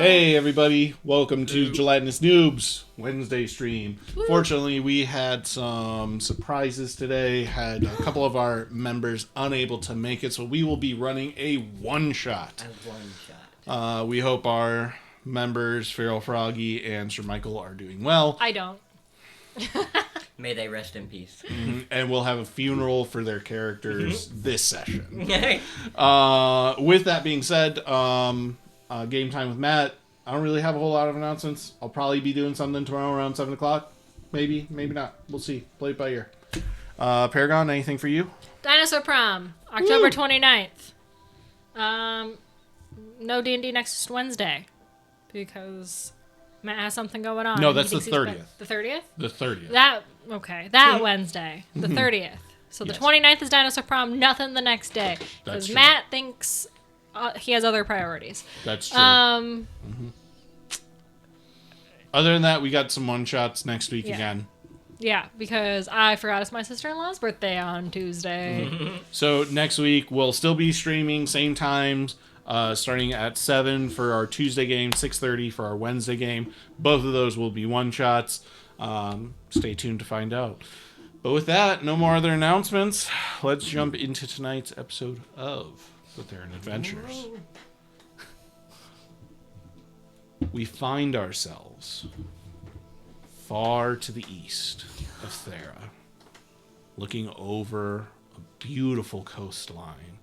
Hey everybody, welcome to Gelatinous Noobs Wednesday stream. Fortunately, we had some surprises today. Had a couple of our members unable to make it, so we will be running a one-shot. We hope our members, Feral Froggy and Sir Michael, are doing well. I don't. May they rest in peace. And we'll have a funeral for their characters this session. With that being said, Game Time with Matt. I don't really have a whole lot of announcements. I'll probably be doing something tomorrow around 7 o'clock. Maybe, maybe not. We'll see. Play it by ear. Paragon, anything for you? Dinosaur Prom, October 29th. No D&D next Wednesday because Matt has something going on. No, that's the 30th. The 30th? The 30th. That Wednesday. The 30th. So the 29th is Dinosaur Prom, nothing the next day. Because Matt thinks he has other priorities. That's true. Other than that, we got some one-shots next week again. Yeah, because I forgot it's my sister-in-law's birthday on Tuesday. So next week, we'll still be streaming, same times, starting at 7 for our Tuesday game, 6:30 for our Wednesday game. Both of those will be one-shots. Stay tuned to find out. But with that, no more other announcements. Let's jump into tonight's episode of The Theran Adventures. We find ourselves far to the east of Thera, looking over a beautiful coastline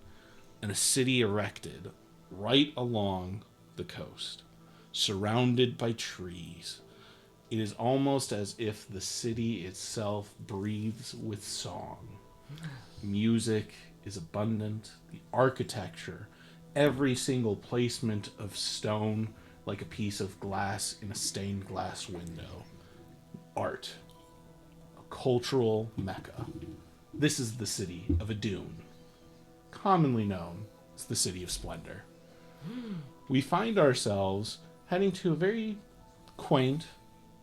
and a city erected right along the coast, surrounded by trees. It is almost as if the city itself breathes with song. Music is abundant, the architecture, every single placement of stone like a piece of glass in a stained glass window. Art. A cultural mecca. This is the city of Adun, commonly known as the city of Splendor. We find ourselves heading to a very quaint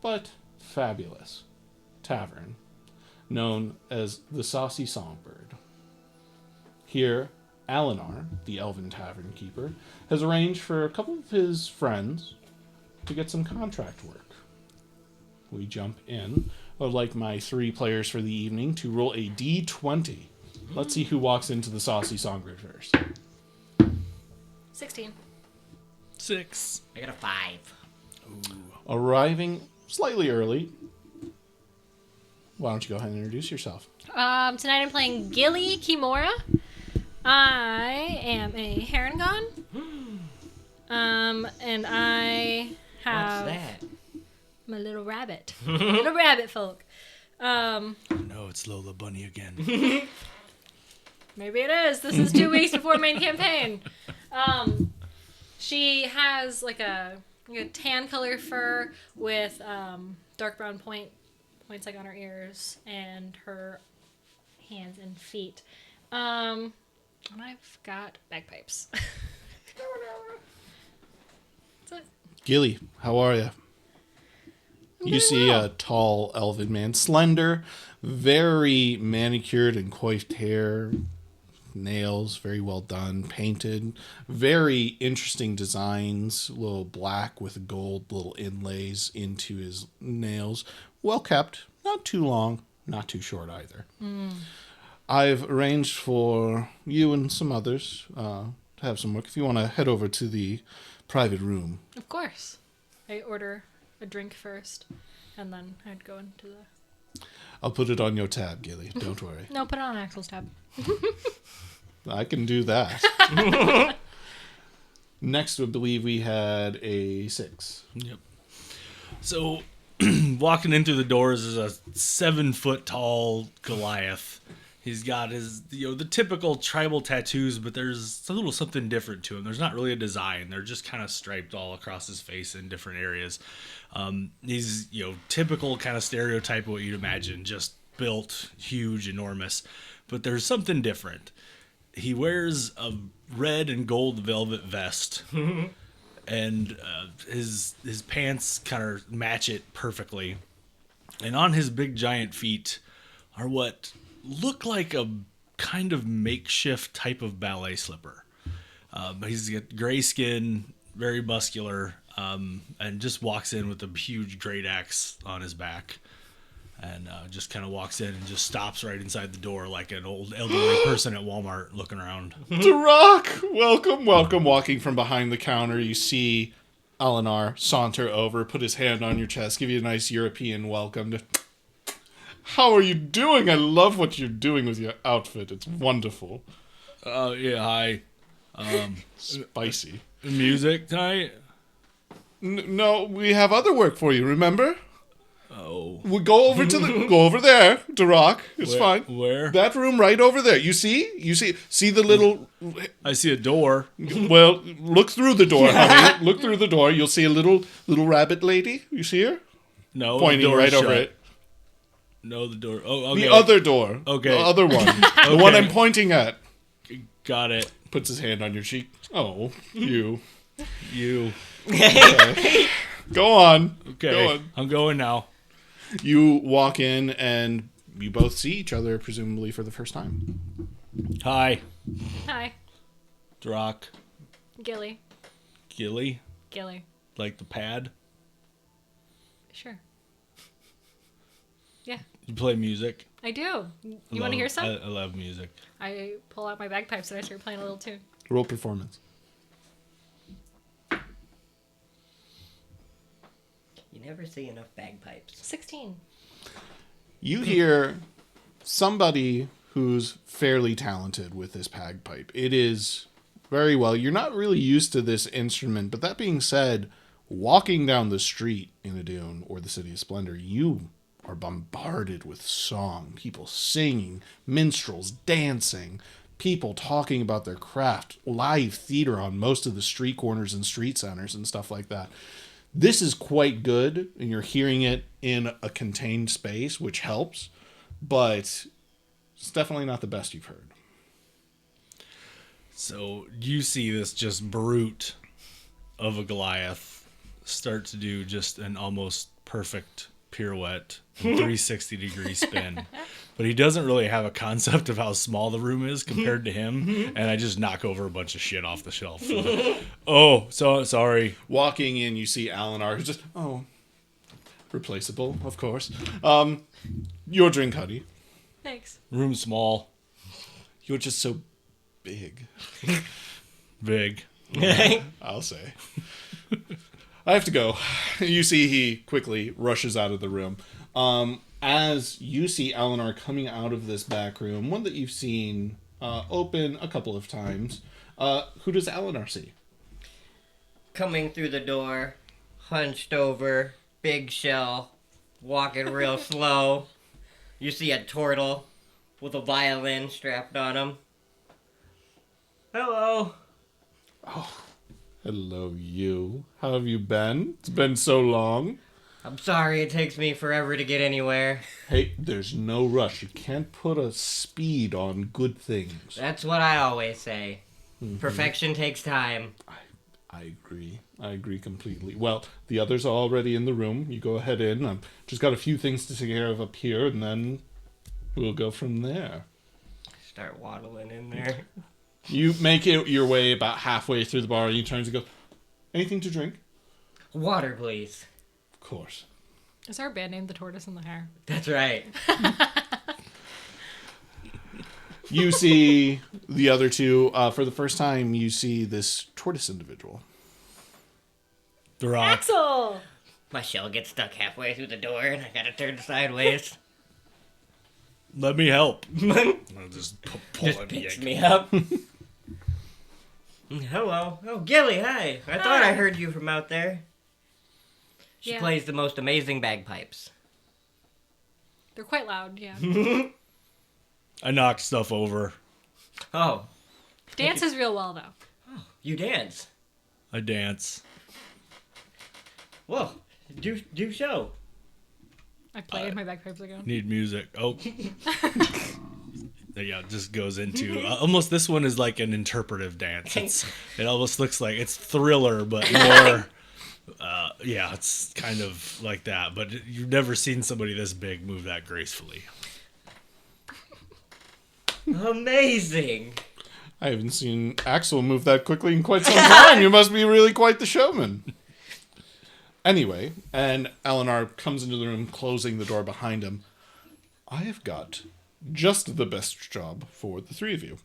but fabulous tavern known as the Saucy Songbird. Here, Alinar, the elven tavern keeper, has arranged for a couple of his friends to get some contract work. We jump in. I would like my 3 players for the evening to roll a d20. Let's see who walks into the Saucy Songbird first. 16. 6. I got a 5. Ooh. Arriving slightly early. Why don't you go ahead and introduce yourself? Tonight I'm playing Gilly Kimura. I am a Harangon. And I have... What's that? My little rabbit. Little rabbit folk. No, it's Lola Bunny again. Maybe it is. This is 2 weeks before main campaign. She has like a tan color fur with dark brown points like on her ears and her hands and feet. And I've got bagpipes. That's it. Gilly, how are you? You see a tall elven man, slender, very manicured and coiffed hair, nails very well done, painted, very interesting designs, a little black with gold little inlays into his nails. Well kept, not too long, not too short either. I've arranged for you and some others to have some work. If you want to head over to the private room. Of course. I order a drink first, and then I'd go into the... I'll put it on your tab, Gilly. Don't worry. No, put it on Axel's tab. I can do that. Next, I believe we had a 6. Yep. So, walking in through the doors is a 7-foot tall Goliath. He's got his, the typical tribal tattoos, but there's a little something different to him. There's not really a design. They're just kind of striped all across his face in different areas. He's, typical kind of stereotype of what you'd imagine, just built, huge, enormous. But there's something different. He wears a red and gold velvet vest, and his pants kind of match it perfectly. And on his big giant feet are what look like a kind of makeshift type of ballet slipper. He's got gray skin, very muscular, and just walks in with a huge great axe on his back. And just kind of walks in and just stops right inside the door like an old elderly person at Walmart looking around. Duroc, welcome, welcome. Walking from behind the counter, you see Eleanor saunter over, put his hand on your chest, give you a nice European welcome. How are you doing? I love what you're doing with your outfit. It's wonderful. Yeah, hi. Spicy. Music tonight? No, we have other work for you, remember? Oh. We go over there, Duroc. It's fine. Where? That room right over there. You see the little. I see a door. Well, look through the door, honey. Look through the door. You'll see a little rabbit lady. You see her? No, Pointing the door right is over shut. it. No, the door. Oh, okay. The other door. Okay. The other one. The Okay. one I'm pointing at. Got it. Puts his hand on your cheek. Oh, you. You. Okay. Go on. Okay. Go on. I'm going now. You walk in and you both see each other, presumably for the first time. Hi. Hi. Drock. Gilly. Gilly. Gilly. Like the pad. Sure. Yeah, You play music. I do. You want to hear some? I love music. I pull out my bagpipes and I start playing a little tune. Roll performance. You never see enough bagpipes. 16. You hear somebody who's fairly talented with this bagpipe. It is very well. You're not really used to this instrument, but that being said, walking down the street in Adune or the City of Splendor, you are bombarded with song. People singing, minstrels dancing, people talking about their craft, live theater on most of the street corners and street centers and stuff like that. This is quite good, and you're hearing it in a contained space, which helps, but it's definitely not the best you've heard. So you see this just brute of a Goliath start to do just an almost perfect pirouette and 360-degree spin. But he doesn't really have a concept of how small the room is compared to him, and I just knock over a bunch of shit off the shelf. Oh, so sorry. Walking in, you see Eleanor, who's just, replaceable, of course. Your drink, honey. Thanks. Room small. You're just so big. Big. I'll say. I have to go. You see he quickly rushes out of the room. As you see Eleanor coming out of this back room, one that you've seen open a couple of times, who does Eleanor see? Coming through the door, hunched over, big shell, walking real slow. You see a turtle with a violin strapped on him. Hello. Hello, you. How have you been? It's been so long. I'm sorry it takes me forever to get anywhere. Hey, there's no rush. You can't put a speed on good things. That's what I always say. Perfection takes time. I agree. I agree completely. Well, the others are already in the room. You go ahead in. I've just got a few things to take care of up here, and then we'll go from there. Start waddling in there. You make it your way about halfway through the bar, and you turn to go, anything to drink? Water, please. Of course. Is our band name The Tortoise and the Hare? That's right. You see the other two. For the first time, you see this tortoise individual. Drock. Axel! My shell gets stuck halfway through the door and I gotta turn sideways. Let me help. I'll just pull Just it. picks me up. Hello. Oh, Gilly, hi. I thought I heard you from out there. She Yeah. plays the most amazing bagpipes. They're quite loud, yeah. I knocked stuff over. Oh, Dances real well, though. you dance. I dance. Whoa, do show. I played my bagpipes again. Need music. Oh. Yeah, it just goes into almost this one is like an interpretive dance. It almost looks like it's Thriller, but more. Yeah, it's kind of like that. But you've never seen somebody this big move that gracefully. Amazing. I haven't seen Axel move that quickly in quite some time. You must be really quite the showman. Anyway, and Eleanor comes into the room, closing the door behind him. I have got just the best job for the three of you.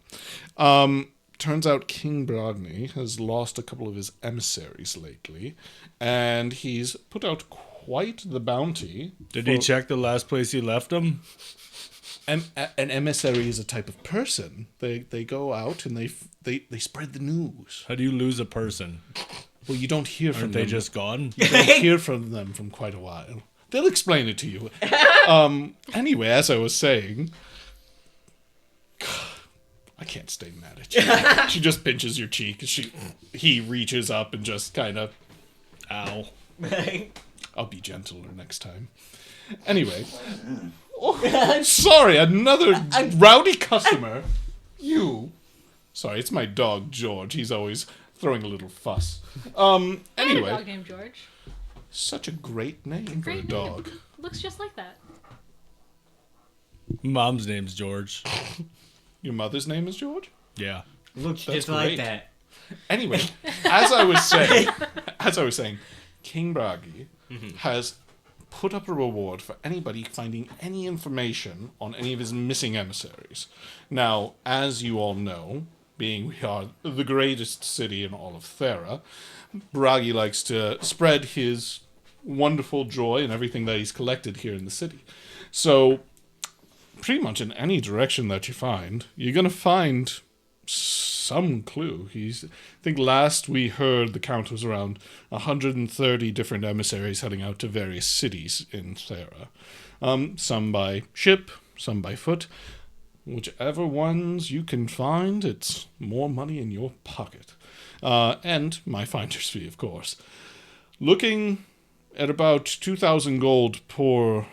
Turns out King Brodney has lost a couple of his emissaries lately, and he's put out quite the bounty. Did he check the last place he left them? An emissary is a type of person. They go out and they spread the news. How do you lose a person? Well, you don't hear from Aren't them. they just gone? You don't hear from them from quite a while. They'll explain it to you. Anyway, as I was saying, I can't stay mad at you. She just pinches your cheek. He reaches up and just kind of, ow. I'll be gentler next time. Anyway. Oh, sorry, another rowdy customer. Sorry, it's my dog, George. He's always throwing a little fuss. I had a Anyway. dog named George. Such a great name for a Great dog. name. Looks just like that. Mom's name's George. Your mother's name is George? Yeah. Looks That's just like great. that. Anyway, as I was saying, King Bragi has put up a reward for anybody finding any information on any of his missing emissaries. Now, as you all know, being we are the greatest city in all of Thera, Bragi likes to spread his wonderful joy and everything that he's collected here in the city. So, pretty much in any direction that you find, you're going to find some clue. I think last we heard the count was around 130 different emissaries heading out to various cities in Thera. Some by ship, some by foot. Whichever ones you can find, it's more money in your pocket. And my finder's fee, of course. Looking at about 2,000 gold per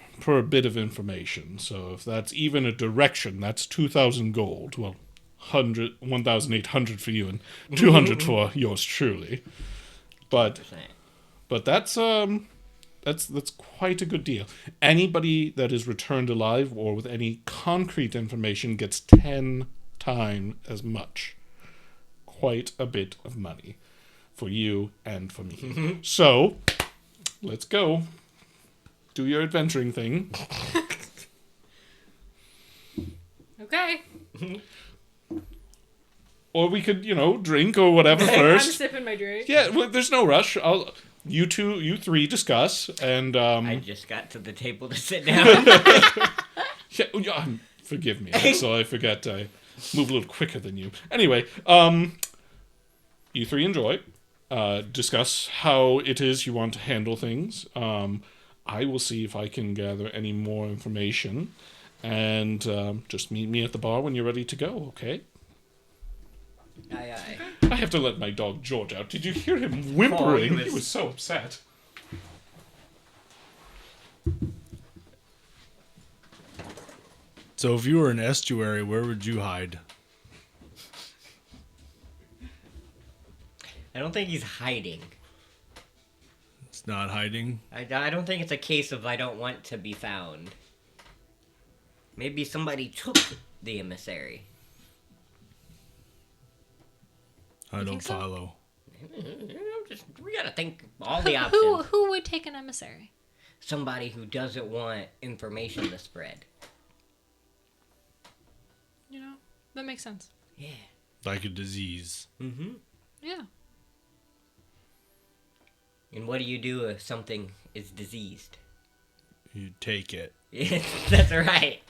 bit of information. So if that's even a direction, that's 2,000 gold. Well, 1,800 for you and 200 for yours truly. But that's quite a good deal. Anybody that is returned alive or with any concrete information gets 10 times as much. Quite a bit of money for you and for me. So, let's go. Do your adventuring thing. Okay. Or we could, drink or whatever I'm first. sipping my drink. Yeah, well, there's no rush. You three discuss, and I just got to the table to sit down. forgive me, Axel. I forgot I move a little quicker than you. Anyway, you three enjoy. Discuss how it is you want to handle things. I will see if I can gather any more information, and just meet me at the bar when you're ready to go. Okay. Aye. I have to let my dog George out. Did you hear him whimpering? Oh, he was so upset. So if you were an estuary, where would you hide? I don't think he's hiding. It's not hiding. I don't think it's a case of I don't want to be found. Maybe somebody took the emissary. I don't think so? follow. We gotta think all the options. Who would take an emissary? Somebody who doesn't want information to spread. That makes sense. Yeah. Like a disease. Mm-hmm. Yeah. And what do you do if something is diseased? You take it. Yeah, that's right.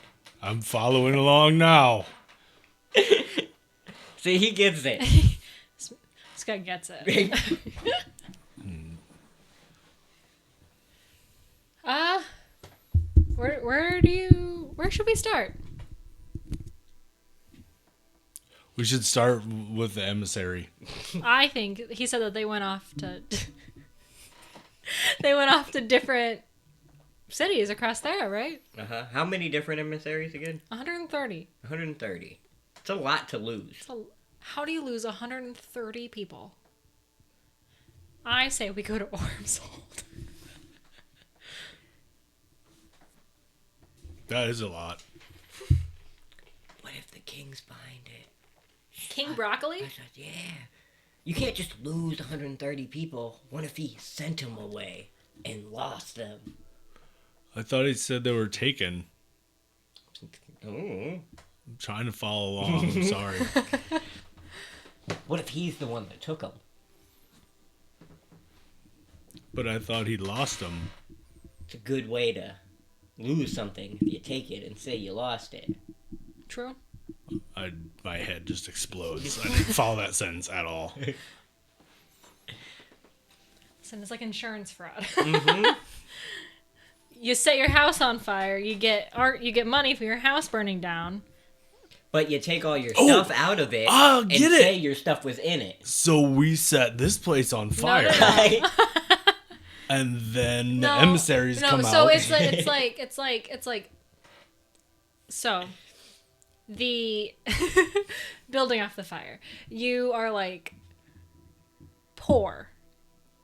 I'm following along now. See, he gets it. This guy gets it. Where should we start? We should start with the emissary. I think he said that they went off to different cities across there, right? Uh-huh. How many different emissaries again? 130. 130. It's a lot to lose. So how do you lose 130 people? I say we go to Ormshold. That is a lot. What if the kings find it? King Broccoli? I said, yeah. You can't just lose 130 people. What if he sent them away? and lost them. I thought he said they were taken. Oh. I'm trying to follow along. I'm sorry. What if he's the one that took them? But I thought he lost them. It's a good way to lose something if you take it and say you lost it. True. My head just explodes. I didn't follow that sentence at all. So it's like insurance fraud. Mm-hmm. You set your house on fire. You get money for your house burning down. But you take all your stuff out of it and get it. say your stuff was in it. So we set this place on fire. No. And then the emissaries come out. So it's like so the building off the fire. You are like poor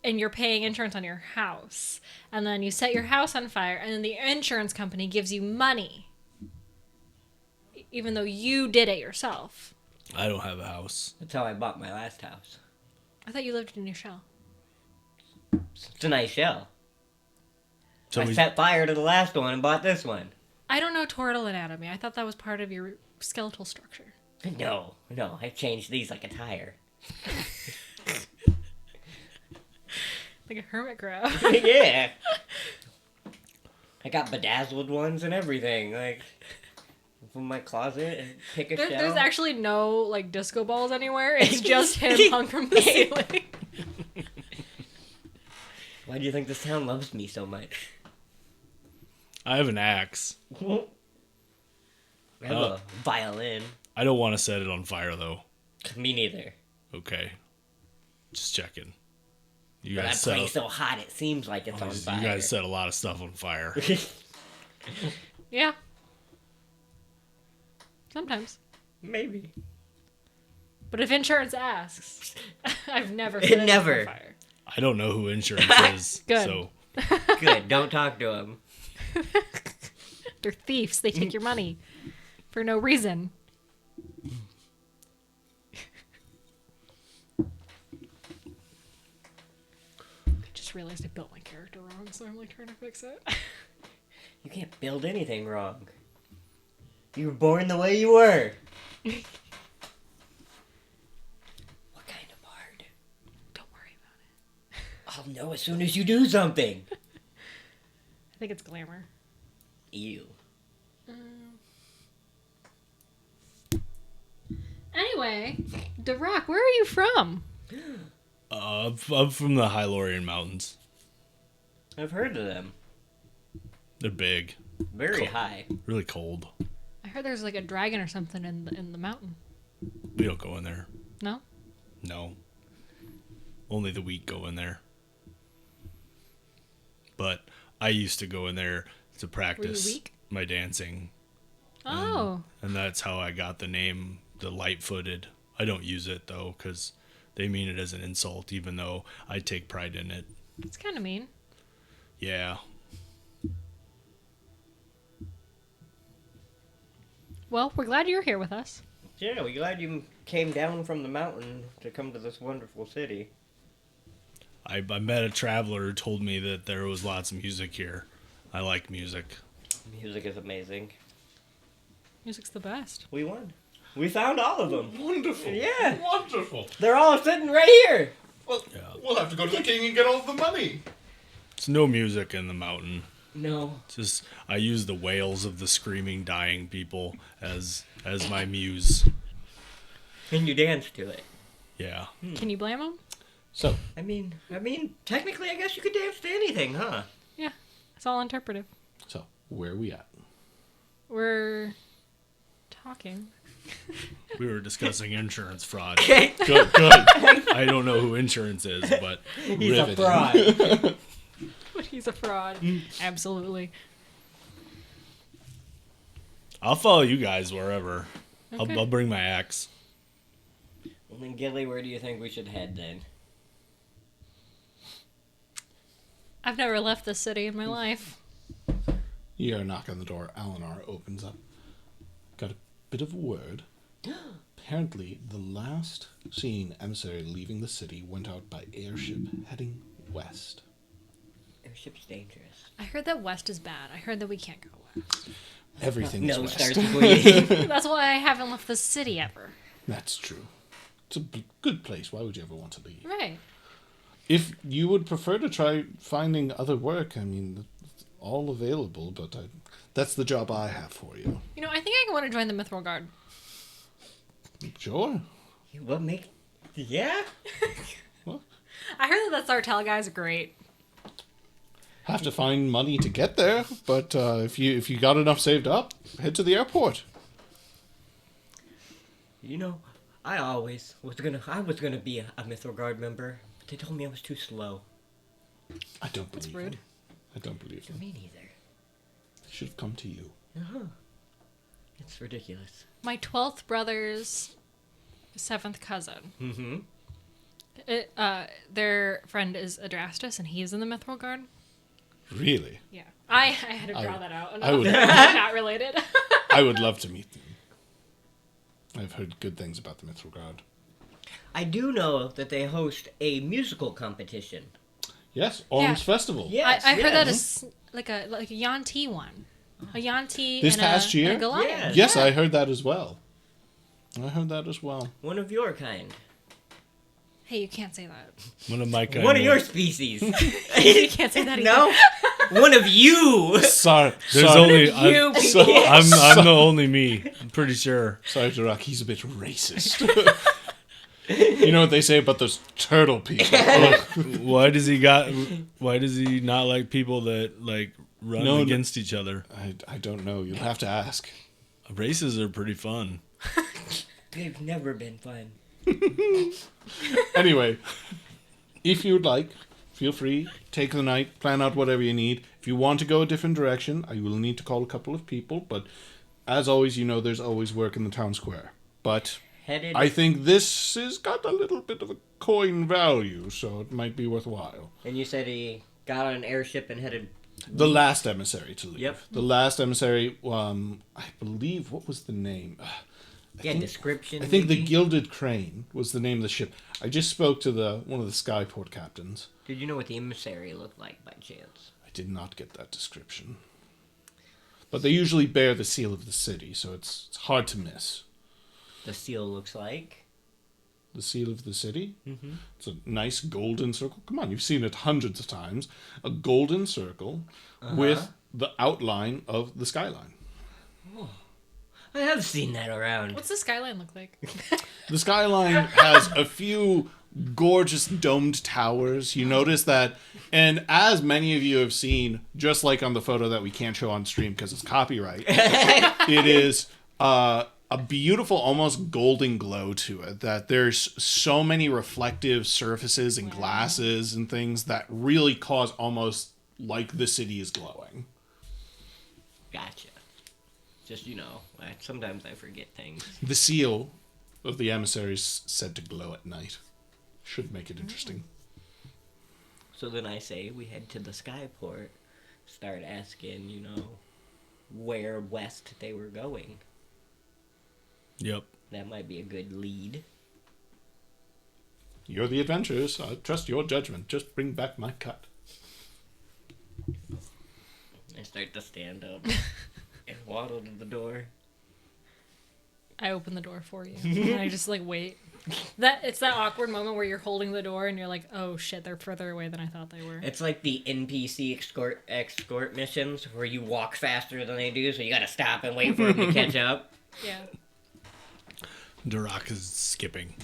and you're paying insurance on your house. And then you set your house on fire and then the insurance company gives you money. Even though you did it yourself. I don't have a house. That's how I bought my last house. I thought you lived in your shell. It's a nice shell. So I set fire to the last one and bought this one. I don't know turtle anatomy. I thought that was part of your skeletal structure. No, I changed these like a tire. Like a hermit crab. Yeah. I got bedazzled ones and everything. Like, from my closet and pick a shell. There's actually no like disco balls anywhere. It's just him hung from the ceiling. Why do you think this town loves me so much? I have an axe. I have a violin. I don't want to set it on fire, though. Me neither. Okay. Just checking. You But guys that place so hot it seems like it's on fire. You guys set a lot of stuff on fire. Yeah. Sometimes. Maybe. But if insurance asks, I've never It set it never. on fire. I don't know who insurance is. Good. So Good. Don't talk to him. They're thieves. They take your money for no reason. I just realized I built my character wrong, so I'm like trying to fix it. You can't build anything wrong. You were born the way you were. What kind of bard? Don't worry about it. I'll know as soon as you do something. I think it's glamour. Ew. Anyway, Dirac, where are you from? I'm from the Hylorian Mountains. I've heard of them. They're big, Very Cool. high. really cold. I heard there's like a dragon or something in the mountain. We don't go in there. No? No. Only the weak go in there. But I used to go in there to practice weak? my dancing. Oh. And that's how I got the name, the light-footed. I don't use it, though, because they mean it as an insult, even though I take pride in it. It's kind of mean. Yeah. Well, we're glad you're here with us. Yeah, we're glad you came down from the mountain to come to this wonderful city. I met a traveler who told me that there was lots of music here. I like music. Music is amazing. Music's the best. We won. We found all of them. Wonderful. Yeah. Wonderful. They're all sitting right here. Well, Yeah. we'll have to go to the king and get all of the money. There's no music in the mountain. No. It's just I use the wails of the screaming, dying people as my muse. And you dance to it. Yeah. Can you blame them? So, I mean, technically, I guess you could dance to anything, huh? Yeah. It's all interpretive. where are we at? We're talking. We were discussing insurance fraud. Good, good. I don't know who insurance is, but He's a Riveting. fraud. But he's a fraud. Absolutely. I'll follow you guys wherever. Okay. I'll bring my axe. Well, then, Gilly, where do you think we should head then? I've never left this city in my life. You hear a knock on the door. Alinar opens up. Got a bit of a word. Apparently, the last seen emissary leaving the city went out by airship heading west. airship's dangerous. I heard that west is bad. I heard that we can't go west. Everything is No, west. starts bleeding. That's why I haven't left the city ever. That's true. It's a good place. Why would you ever want to leave? Right. If you would prefer to try finding other work, I mean, it's all available, but that's the job I have for you. You know, I think I want to join the Mithril Guard. Sure. What make? Yeah. I heard that Sartell guys are great. Have to find money to get there, but if you got enough saved up, head to the airport. You know, I was gonna be a Mithril Guard member, but they told me I was too slow. I don't believe That's rude. them. I don't believe them. Me neither. They should have come to you. It's ridiculous. My 12th brother's 7th cousin. Mm-hmm. Their friend is Adrastus, and he's in the Mithril Guard. Really? Yeah. I had to draw that out. I would- Not related. I would love to meet them. I've heard good things about the Mithril Guard. I do know that they host a musical competition. Yes, Orm's Festival. Yes, I heard that yes. is like a Yanti one. A Yanti This and past year? and a Goliath. Yes. Yes, I heard that as well. I heard that as well. One of your kind. Hey, you can't say that. One of my kind. One of your species. You can't say that either. No? One of you! Sorry. There's sorry. only You I'm the only me. I'm pretty sure. Sorry, Durak, he's a bit racist. You know what they say about those turtle people? Ugh. Why does he not like people that like run No, against each other? I don't know. You'll have to ask. Races are pretty fun. They've never been fun. Anyway, if you would like, feel free. Take the night. Plan out whatever you need. If you want to go a different direction, I will need to call a couple of people. But as always, you know there's always work in the town square. But Headed. I think this has got a little bit of a coin value, so it might be worthwhile. And you said he got on an airship and headed. The last emissary to leave. Yep. The last emissary, I believe, what was the name? Yeah, description. I think the maybe? Gilded Crane was the name of the ship. I just spoke to one of the Skyport captains. Did you know what the emissary looked like by chance? I did not get that description. But they usually bear the seal of the city, so it's hard to miss. The seal looks like. The seal of the city? Mm-hmm. It's a nice golden circle. Come on, you've seen it hundreds of times. A golden circle with the outline of the skyline. I have seen that around. What's the skyline look like? The skyline has a few gorgeous domed towers. You notice that, and as many of you have seen, just like on the photo that we can't show on stream because it's copyright, it is a beautiful, almost golden glow to it. That there's so many reflective surfaces and glasses and things that really cause almost like the city is glowing. Gotcha. Just, sometimes I forget things. The seal of the emissaries said to glow at night. Should make it interesting. So then I say we head to the skyport, start asking, where west they were going. Yep. That might be a good lead. You're the adventurers. I trust your judgment. Just bring back my cut. I start to stand up and waddle to the door. I open the door for you. And I just wait. It's that awkward moment where you're holding the door and you're like, oh shit, they're further away than I thought they were. It's like the NPC escort missions where you walk faster than they do, so you gotta stop and wait for them to catch up. Yeah. Durak is skipping.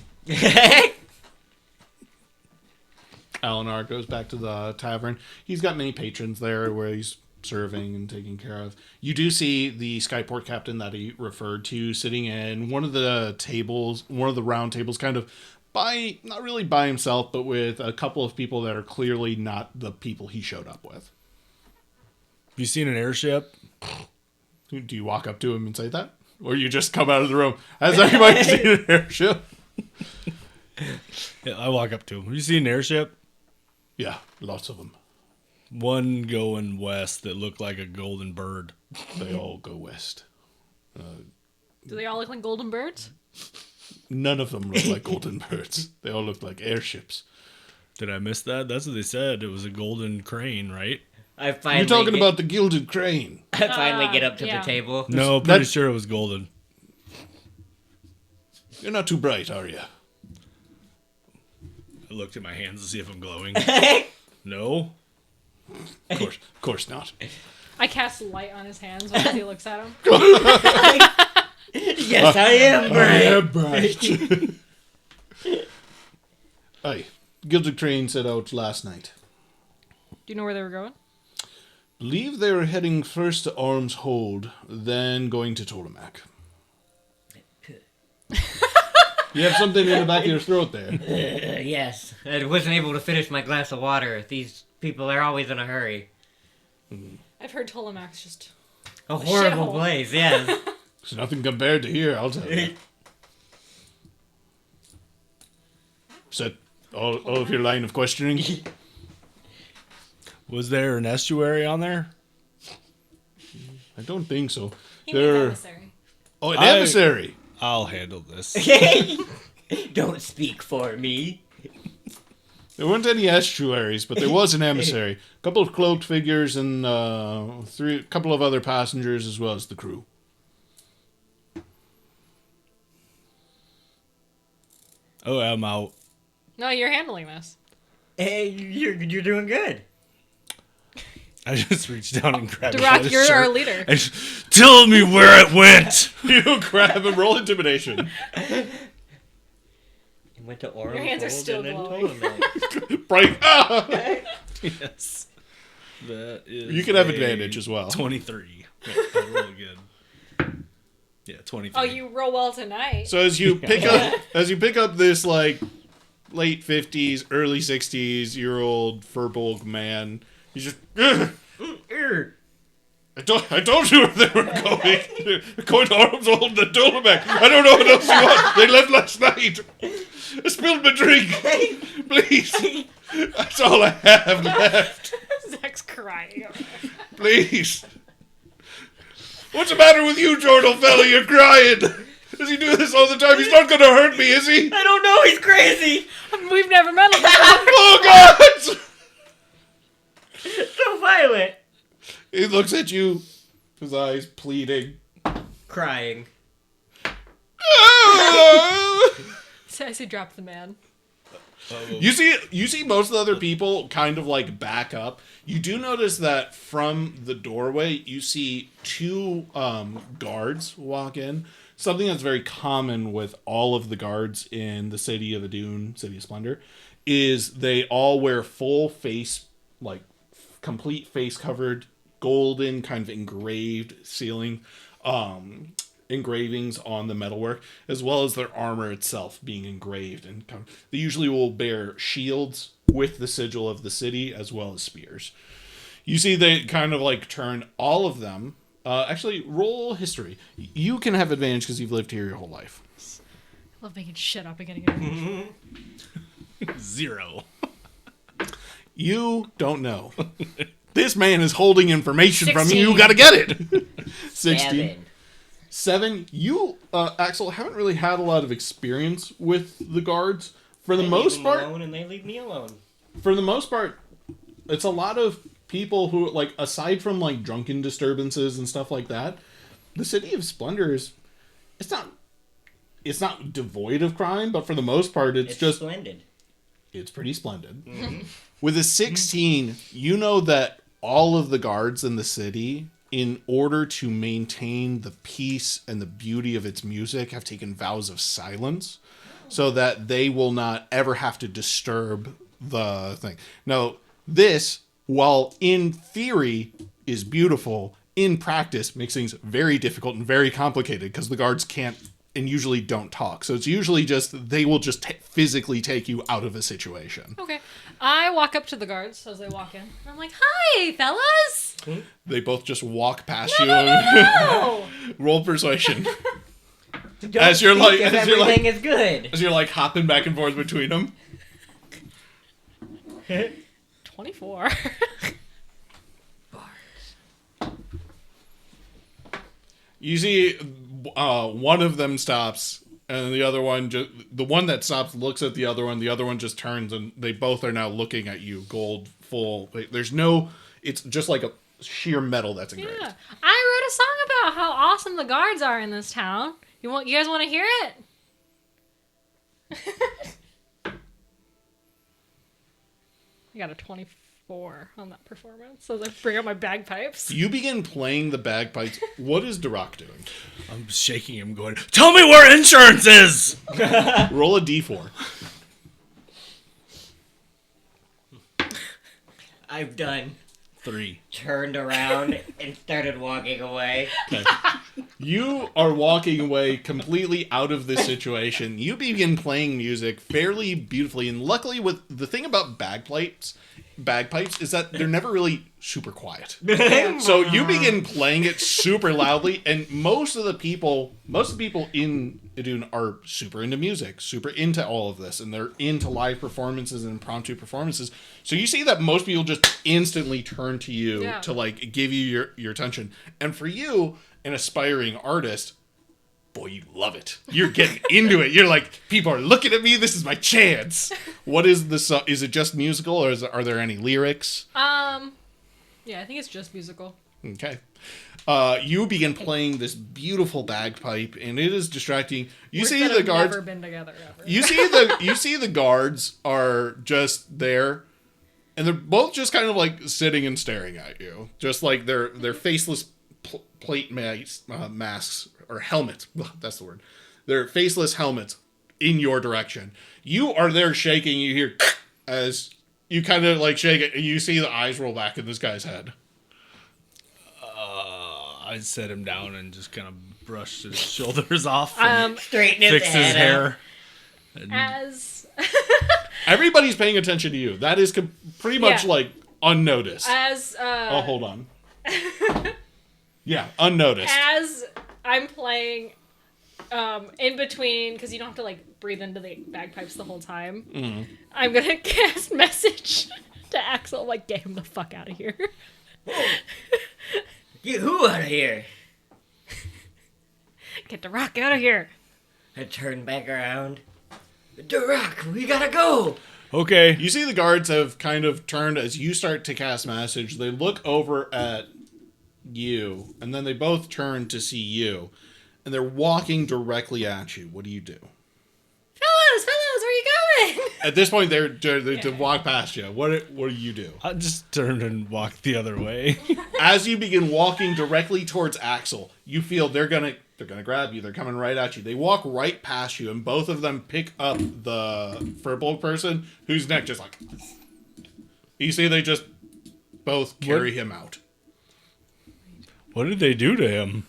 Alinar goes back to the tavern. He's got many patrons there where he's serving and taking care of. You do see the Skyport captain that he referred to sitting in one of the tables, one of the round tables, kind of not really by himself, but with a couple of people that are clearly not the people he showed up with. Have you seen an airship? Do you walk up to him and say that? Or you just come out of the room? Has anybody seen an airship? Yeah, I walk up to him. Have you seen an airship? Yeah, lots of them. One going west that looked like a golden bird. They all go west. Do they all look like golden birds? None of them look like golden birds. They all look like airships. Did I miss that? That's what they said. It was a golden crane, right? I finally You're talking about the gilded crane. I finally get up to yeah. the table. No, pretty sure it was golden. You're not too bright, are you? I looked at my hands to see if I'm glowing. No. Of course not. I cast light on his hands when he looks at him. Yes, I am bright. Aye. Gilded crane set out last night. Do you know where they were going? Believe they were heading first to Arm's Hold, then going to Tolemac. You have something in the back of your throat there. Yes. I wasn't able to finish my glass of water. These people are always in a hurry. I've heard Tolemac's just... A horrible shithole. place, yes. It's nothing compared to here, I'll tell you. Is that all of your line of questioning? Was there an estuary on there? I don't think so. He means emissary. Oh, an emissary! I'll handle this. Don't speak for me. There weren't any estuaries, but there was an emissary. A couple of cloaked figures and a couple of other passengers as well as the crew. Oh, I'm out. No, you're handling this. Hey, you're doing good. I just reached down and grabbed Durak, his you're shirt. our leader. And tell me where it went. You grab and roll intimidation. It went to Orange. Your hands are still glowing. Bright. Ah! Yes. That is. You can have advantage as well. 23. Yeah, I rolled good. Yeah, 23. Oh, you roll well tonight. So as you pick up this like late 50s, early 60s year old furbolg man, he's just I told you where they were going. They're going to Arms Hold the Dolomac. I don't know what else you want. They left last night. I spilled my drink. Please. That's all I have left. Zach's crying. Please. What's the matter with you, Jordan fella? You're crying. Does he do this all the time? He's not going to hurt me, is he? I don't know, he's crazy. We've never met him before. Oh, God! So violent. He looks at you, his eyes pleading. Crying. So I say drop the man. You see most of the other people kind of like back up. You do notice that from the doorway, you see two guards walk in. Something that's very common with all of the guards in the city of Adun, City of Splendor, is they all wear full face, like complete face covered, golden kind of engraved ceiling engravings on the metalwork, as well as their armor itself being engraved. And they usually will bear shields with the sigil of the city, as well as spears. You see they kind of like turn all of them. Actually, roll history. You can have advantage because you've lived here your whole life. I love making shit up and getting it. 0. You don't know. This man is holding information from you. 16. You gotta get it. 16. 7. 7. You, Axel, haven't really had a lot of experience with the guards. For the most part, alone and they leave me alone. for the most part, it's a lot of people who, like, aside from, like, drunken disturbances and stuff like that, the City of Splendor is, it's not devoid of crime, but for the most part, it's just, splendid. it's pretty splendid. Mm-hmm. With a 16, you know that all of the guards in the city, in order to maintain the peace and the beauty of its music, have taken vows of silence so that they will not ever have to disturb the thing. Now, this, while in theory is beautiful, in practice makes things very difficult and very complicated because the guards can't and usually don't talk. So it's usually just, they will just physically take you out of a situation. Okay. I walk up to the guards as they walk in. And I'm like, hi, fellas. They both just walk past you. No. Roll persuasion. Don't As you're speak like- if as you're like- everything is good. As you're like hopping back and forth between them. 24. You see one of them stops, and the other one, the one that stops looks at the other one just turns, and they both are now looking at you, gold full. There's no It's just like a sheer metal that's engraved. Yeah. I wrote a song about how awesome the guards are in this town. You guys want to hear it? I got a 24 on that performance, so I bring out my bagpipes. You begin playing the bagpipes. What is Durak doing? I'm shaking him, going, "Tell me where insurance is!" Roll a d4. I've done. 3. Turned around and started walking away. Okay. You are walking away completely out of this situation. You begin playing music fairly beautifully, and luckily, with the thing about bagpipes is that they're never really super quiet. So you begin playing it super loudly, and most of the people in Idun are super into music, super into all of this, and they're into live performances and impromptu performances. So you see that most people just instantly turn to you to like give you your attention. And for you, an aspiring artist, boy, you love it. You're getting into it. You're like, people are looking at me. This is my chance. What is the song? Is it just musical, or are there any lyrics? Yeah, I think it's just musical. Okay. You begin playing this beautiful bagpipe, and it is distracting. You see the guards. Never been together ever. You see the guards are just there, and they're both just kind of like sitting and staring at you, just like their faceless plate masks or helmets. That's the word. Their faceless helmets in your direction. You are there shaking. You hear as you kind of like shake it, and you see the eyes roll back in this guy's head. I'd set him down and just kind of brush his shoulders off. Straighten his Fix his hair. As Everybody's paying attention to you. That is pretty much like unnoticed. Oh, hold on. Yeah, unnoticed. As I'm playing, in between, because you don't have to like breathe into the bagpipes the whole time. Mm-hmm. I'm gonna cast message to Axel, like, get him the fuck out of here. Get who out of here? Get the rock out of here. I turn back around. Durak, we gotta go. Okay. You see the guards have kind of turned as you start to cast message. They look over at you, and then they both turn to see you, and they're walking directly at you. What do you do? Fellas, where are you going? At this point, they're to walk past you. What do you do? I just turned and walked the other way. As you begin walking directly towards Axel, you feel they're gonna grab you. They're coming right at you. They walk right past you, and both of them pick up the furbolg person, whose neck just like. You see, they just both carry him out. What did they do to him?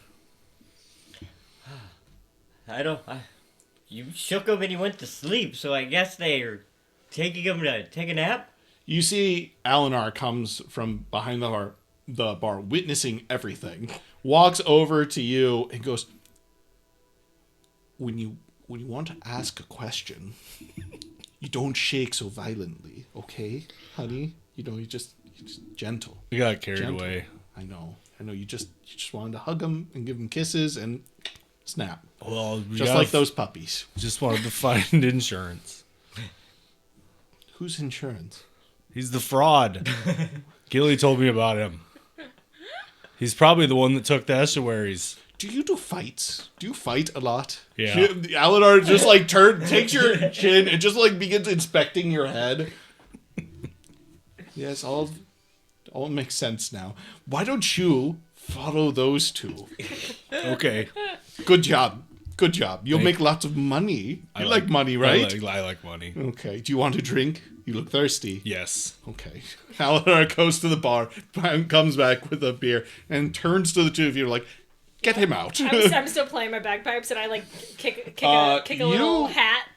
You shook him and he went to sleep, so I guess they're taking him to take a nap? You see Alinar comes from behind the bar, witnessing everything, walks over to you and goes, when you want to ask a question, you don't shake so violently, okay, honey? You're just gentle. We got carried away. I know. You just wanted to hug him and give him kisses and snap. Well, just like those puppies. Just wanted to find insurance. Whose insurance? He's the fraud. Gilly told me about him. He's probably the one that took the estuaries. Do you do fights? Do you fight a lot? Yeah. Alinar just like takes your chin and just like begins inspecting your head. Yes, all makes sense now. Why don't you follow those two? Okay. Good job. You'll make lots of money. You like money, right? I like money. Okay. Do you want a drink? You look thirsty. Yes. Okay. Alinar goes to the bar, comes back with a beer, and turns to the two of you like, get him out. I'm still playing my bagpipes, and I like kick a little hat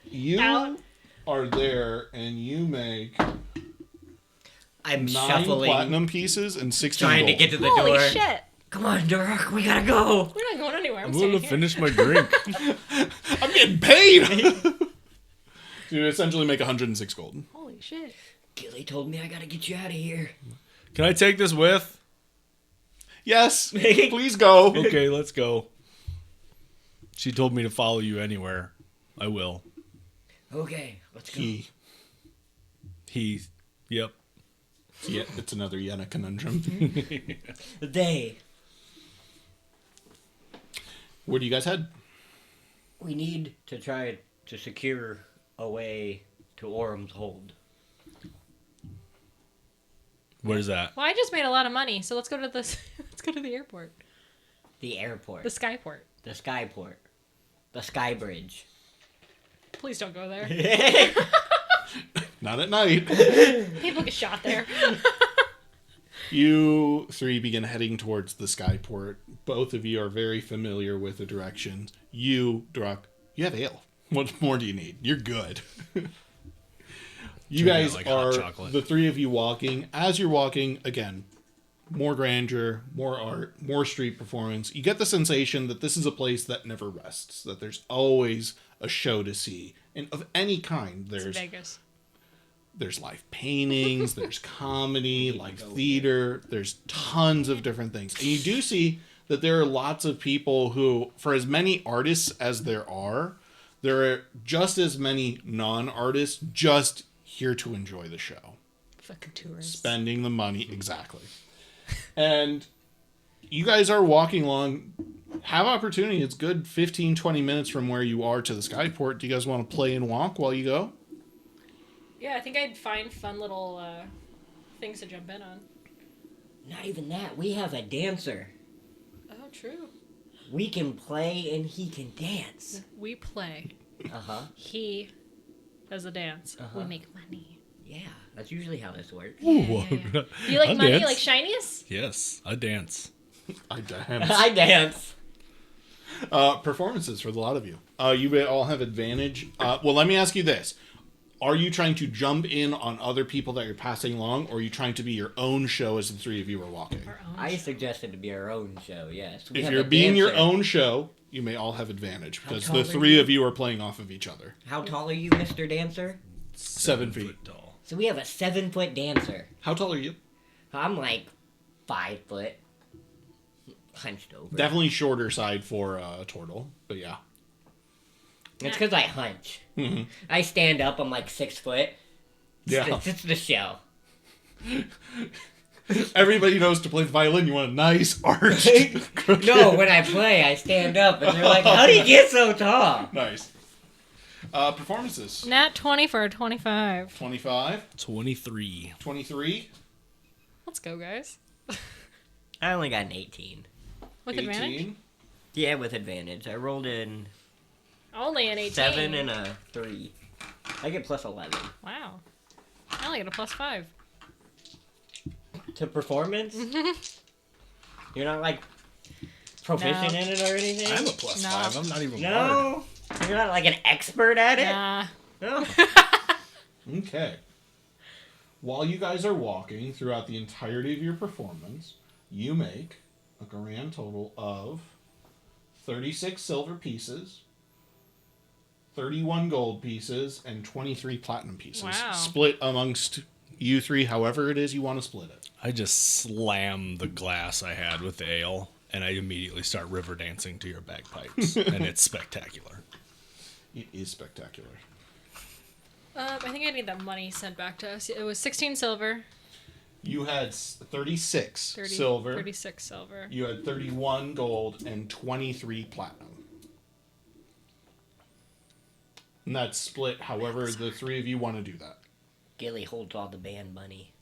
out. You are there, and you make I'm 9 shuffling, platinum pieces and 16 trying to gold. get to the Holy door. shit. Come on, Durak, we gotta go. We're not going anywhere. I'm going to staying here. finish my drink. I'm getting paid! You essentially make 106 gold. Holy shit. Gilly told me I gotta get you out of here. Can I take this with? Yes, please go. Okay, let's go. She told me to follow you anywhere. I will. Okay, let's go. He. Yep. Yeah, it's another Yenna conundrum. They. Where do you guys head? We need to try to secure a way to Orm's Hold. Where's that? Well, I just made a lot of money, so let's go to the let's go to the airport, The airport. the Skyport. The Skyport. The Sky Bridge. Please don't go there. Not at night. People get shot there. You three begin heading towards the Skyport. Both of you are very familiar with the directions. You, Druck, you have ale. What more do you need? You're good. You Turn out guys like hot are, chocolate. the three of you walking. As you're walking, again, more grandeur, more art, more street performance. You get the sensation that this is a place that never rests, that there's always a show to see. And of any kind, It's there's Vegas. live paintings, there's comedy, live theater, there's tons of different things. And you do see that there are lots of people who, for as many artists as there are just as many non-artists just here to enjoy the show. Fucking tourists. Spending the money, exactly. And you guys are walking along, have opportunity. It's good 15, 20 minutes from where you are to the Skyport. Do you guys want to play and walk while you go? Yeah, I think I'd find fun little things to jump in on. Not even that. We have a dancer. Oh, true. We can play and he can dance. We play. Uh-huh. He does the dance. Uh-huh. We make money. Yeah, that's usually how this works. Yeah. You like I'll money? dance. Like shiniest? Yes, I dance. I dance. I dance. Performances for a lot of you. You may all have advantage. Well, let me ask you this. Are you trying to jump in on other people that you're passing along, or are you trying to be your own show as the three of you are walking? Our own. I suggested to be our own show, yes. We If have you're a being your dancer. own show, you may all have advantage, How because tall the are three you? of you are playing off of each other. How tall are you, Mr. Dancer? 7 feet. Foot tall. So we have a 7-foot dancer. How tall are you? I'm like 5 foot. Hunched over. Definitely shorter side for Tortle, but yeah. It's because I hunch. Mhm. I stand up, I'm like 6 foot. Yeah. It's the show. Everybody knows to play the violin, you want a nice arched. No, when I play, I stand up, and they're like, how do you get so tall? Nice. Performances. Nat 20 for a 25. 25, 23. 23, Let's go, guys. I only got an 18. With 18. advantage? Yeah, with advantage. I rolled in Only an 18. 7 and a 3. I get plus 11. Wow. I only get a plus 5. To performance? You're not like proficient No. in it or anything? I'm a plus No. 5. I'm not even hard. No? You're not like an expert at it? Nah. No? Okay. While you guys are walking throughout the entirety of your performance, you make a grand total of 36 silver pieces, 31 gold pieces, and 23 platinum pieces. Wow. Split amongst you three, however it is you want to split it. I just slam the glass I had with the ale, and I immediately start river dancing to your bagpipes, and it's spectacular. It is spectacular. I think I need that money sent back to us. It was 16 silver. You had 36 30, silver. 36 silver. You had 31 gold and 23 platinum. And that's split however the three of you want to do that. Gilly holds all the band money.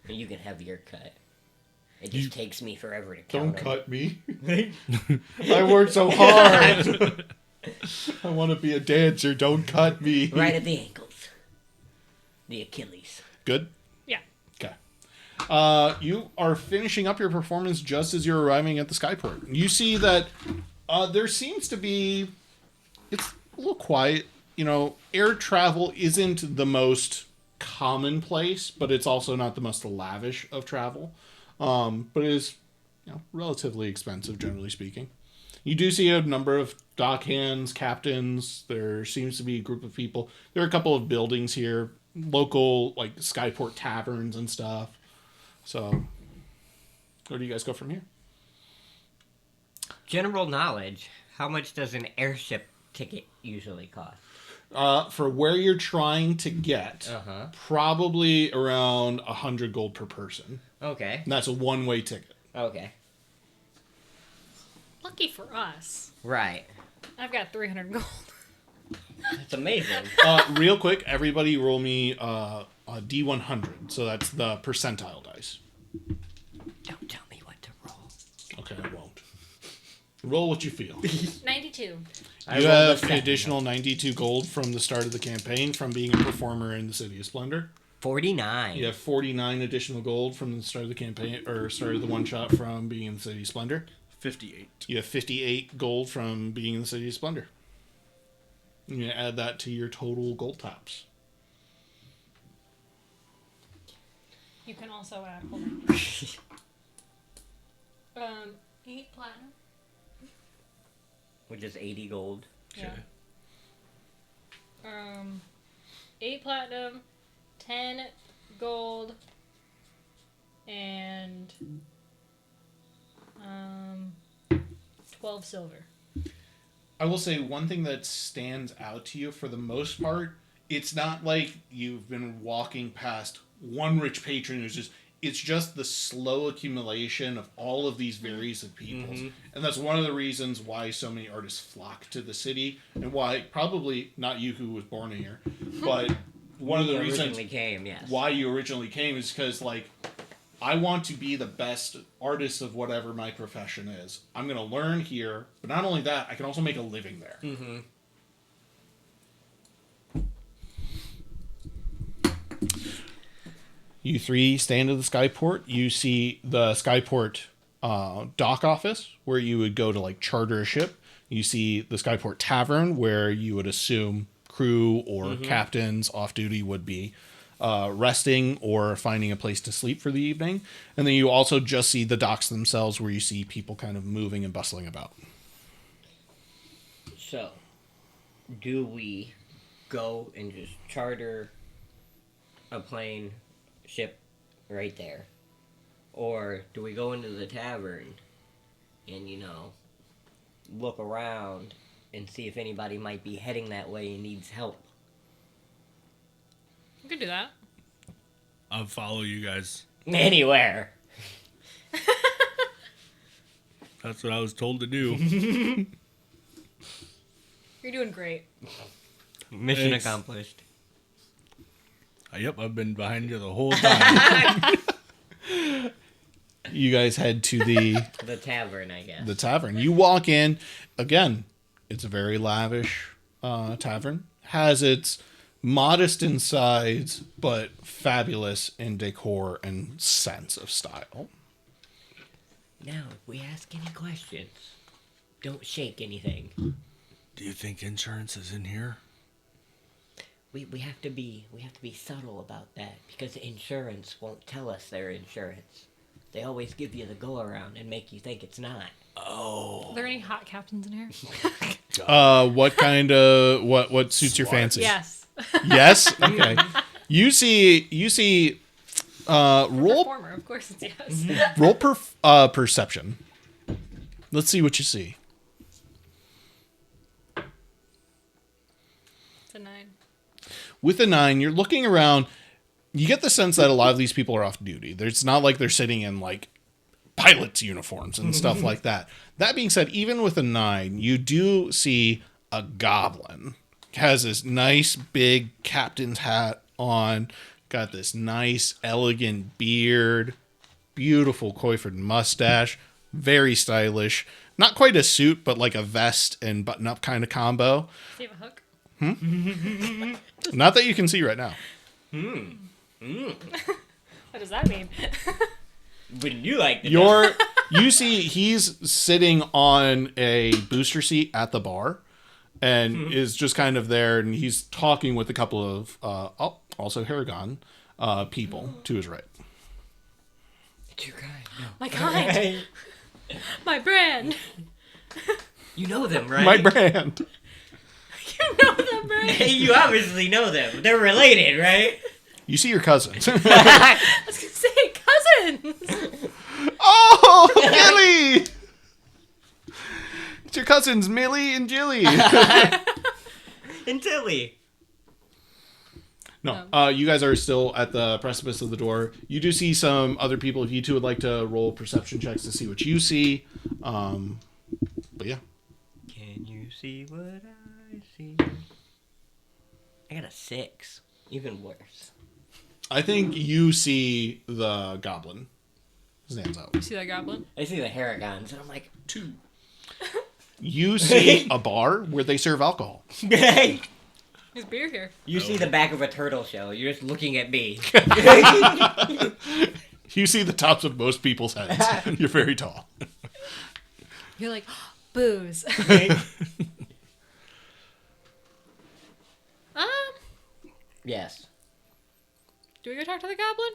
And you can have your cut. It just takes me forever to count Don't them. cut me. I worked so hard. I want to be a dancer. Don't cut me. Right at the ankles. The Achilles. Good? Yeah. Okay. You are finishing up your performance just as you're arriving at the Skyport. You see that there seems to be... It's a little quiet. You know, air travel isn't the most commonplace, but it's also not the most lavish of travel. But it is, relatively expensive, generally speaking. You do see a number of dockhands, captains. There seems to be a group of people. There are a couple of buildings here, local like Skyport taverns and stuff. So, where do you guys go from here? General knowledge. How much does an airship ticket usually cost? For where you're trying to get, probably around 100 gold per person. Okay. And that's a one-way ticket. Okay. Lucky for us. Right. I've got 300 gold. That's amazing. Real quick, everybody roll me a D100. So that's the percentile dice. Don't tell me what to roll. Okay, I won't. Roll what you feel. 92. You have an additional 92 gold from the start of the campaign from being a performer in the City of Splendor. 49. You have 49 additional gold from the start of the campaign, or start of the one-shot from being in the City of Splendor. 58. You have 58 gold from being in the City of Splendor. You're going to add that to your total gold tops. You can also add, hold on. 8 platinum. Which is 80 gold. Yeah. 8 platinum, 10 gold, and 12 silver. I will say one thing that stands out to you for the most part, it's not like you've been walking past one rich patron who's just, it's just the slow accumulation of all of these varies of peoples. And that's one of the reasons why so many artists flock to the city, and why probably not you who was born here, but one of the reasons why you originally came is because, like, I want to be the best artist of whatever my profession is. I'm going to learn here, but not only that, I can also make a living there. You three stand at the Skyport. You see the Skyport dock office, where you would go to, like, charter a ship. You see the Skyport Tavern, where you would assume crew or captains off duty would be resting or finding a place to sleep for the evening. And then you also just see the docks themselves, where you see people kind of moving and bustling about. So, do we go and just charter a plane ship right there? Or do we go into the tavern and, you know, look around and see if anybody might be heading that way and needs help? You can do that. I'll follow you guys. Anywhere. That's what I was told to do. You're doing great. Mission Thanks. accomplished. Yep, I've been behind you the whole time. You guys head to the The tavern, I guess. the tavern. You walk in. Again, it's a very lavish tavern. Has its modest in size, but fabulous in decor and sense of style. Now, if we ask any questions, don't shake anything. Do you think insurance is in here? We have to be subtle about that, because insurance won't tell us they're insurance. They always give you the go around and make you think it's not. Oh. Are there any hot captains in here? What kind of what suits your fancy? Yes. Yes. Okay. You see. Roll Performer, of course it's yes. roll perception. Let's see what you see. It's a 9. With a 9, you're looking around. You get the sense that a lot of these people are off duty. It's not like they're sitting in, like, pilots' uniforms and stuff like that. That being said, even with a 9, you do see a goblin. Has this nice big captain's hat on, got this nice elegant beard, beautiful coiffured mustache, very stylish. Not quite a suit, but like a vest and button-up kind of combo. Do you have a hook? Not that you can see right now. What does that mean? Wouldn't you like to know? You see he's sitting on a booster seat at the bar and is just kind of there, and he's talking with a couple of also Haragon people to his right. It's your kind. No. My kind. My brand. You know them, right? My brand. You know the brand. You obviously know them. They're related, right? You see your cousins. I was gonna say cousins. Oh, Gilly! It's your cousins, Millie and Jilly. And Tilly. No. You guys are still at the precipice of the door. You do see some other people. If you two would like to roll perception checks to see what you see. But yeah. Can you see what I see? I got a 6. Even worse. I think you see the goblin. Stands out. You see that goblin? I see the Haragons, and I'm like, 2. You see a bar where they serve alcohol. hey! There's beer here. You see the back of a turtle shell. You're just looking at me. You see the tops of most people's heads. You're very tall. You're like, booze. Yes. Do we go talk to the goblin?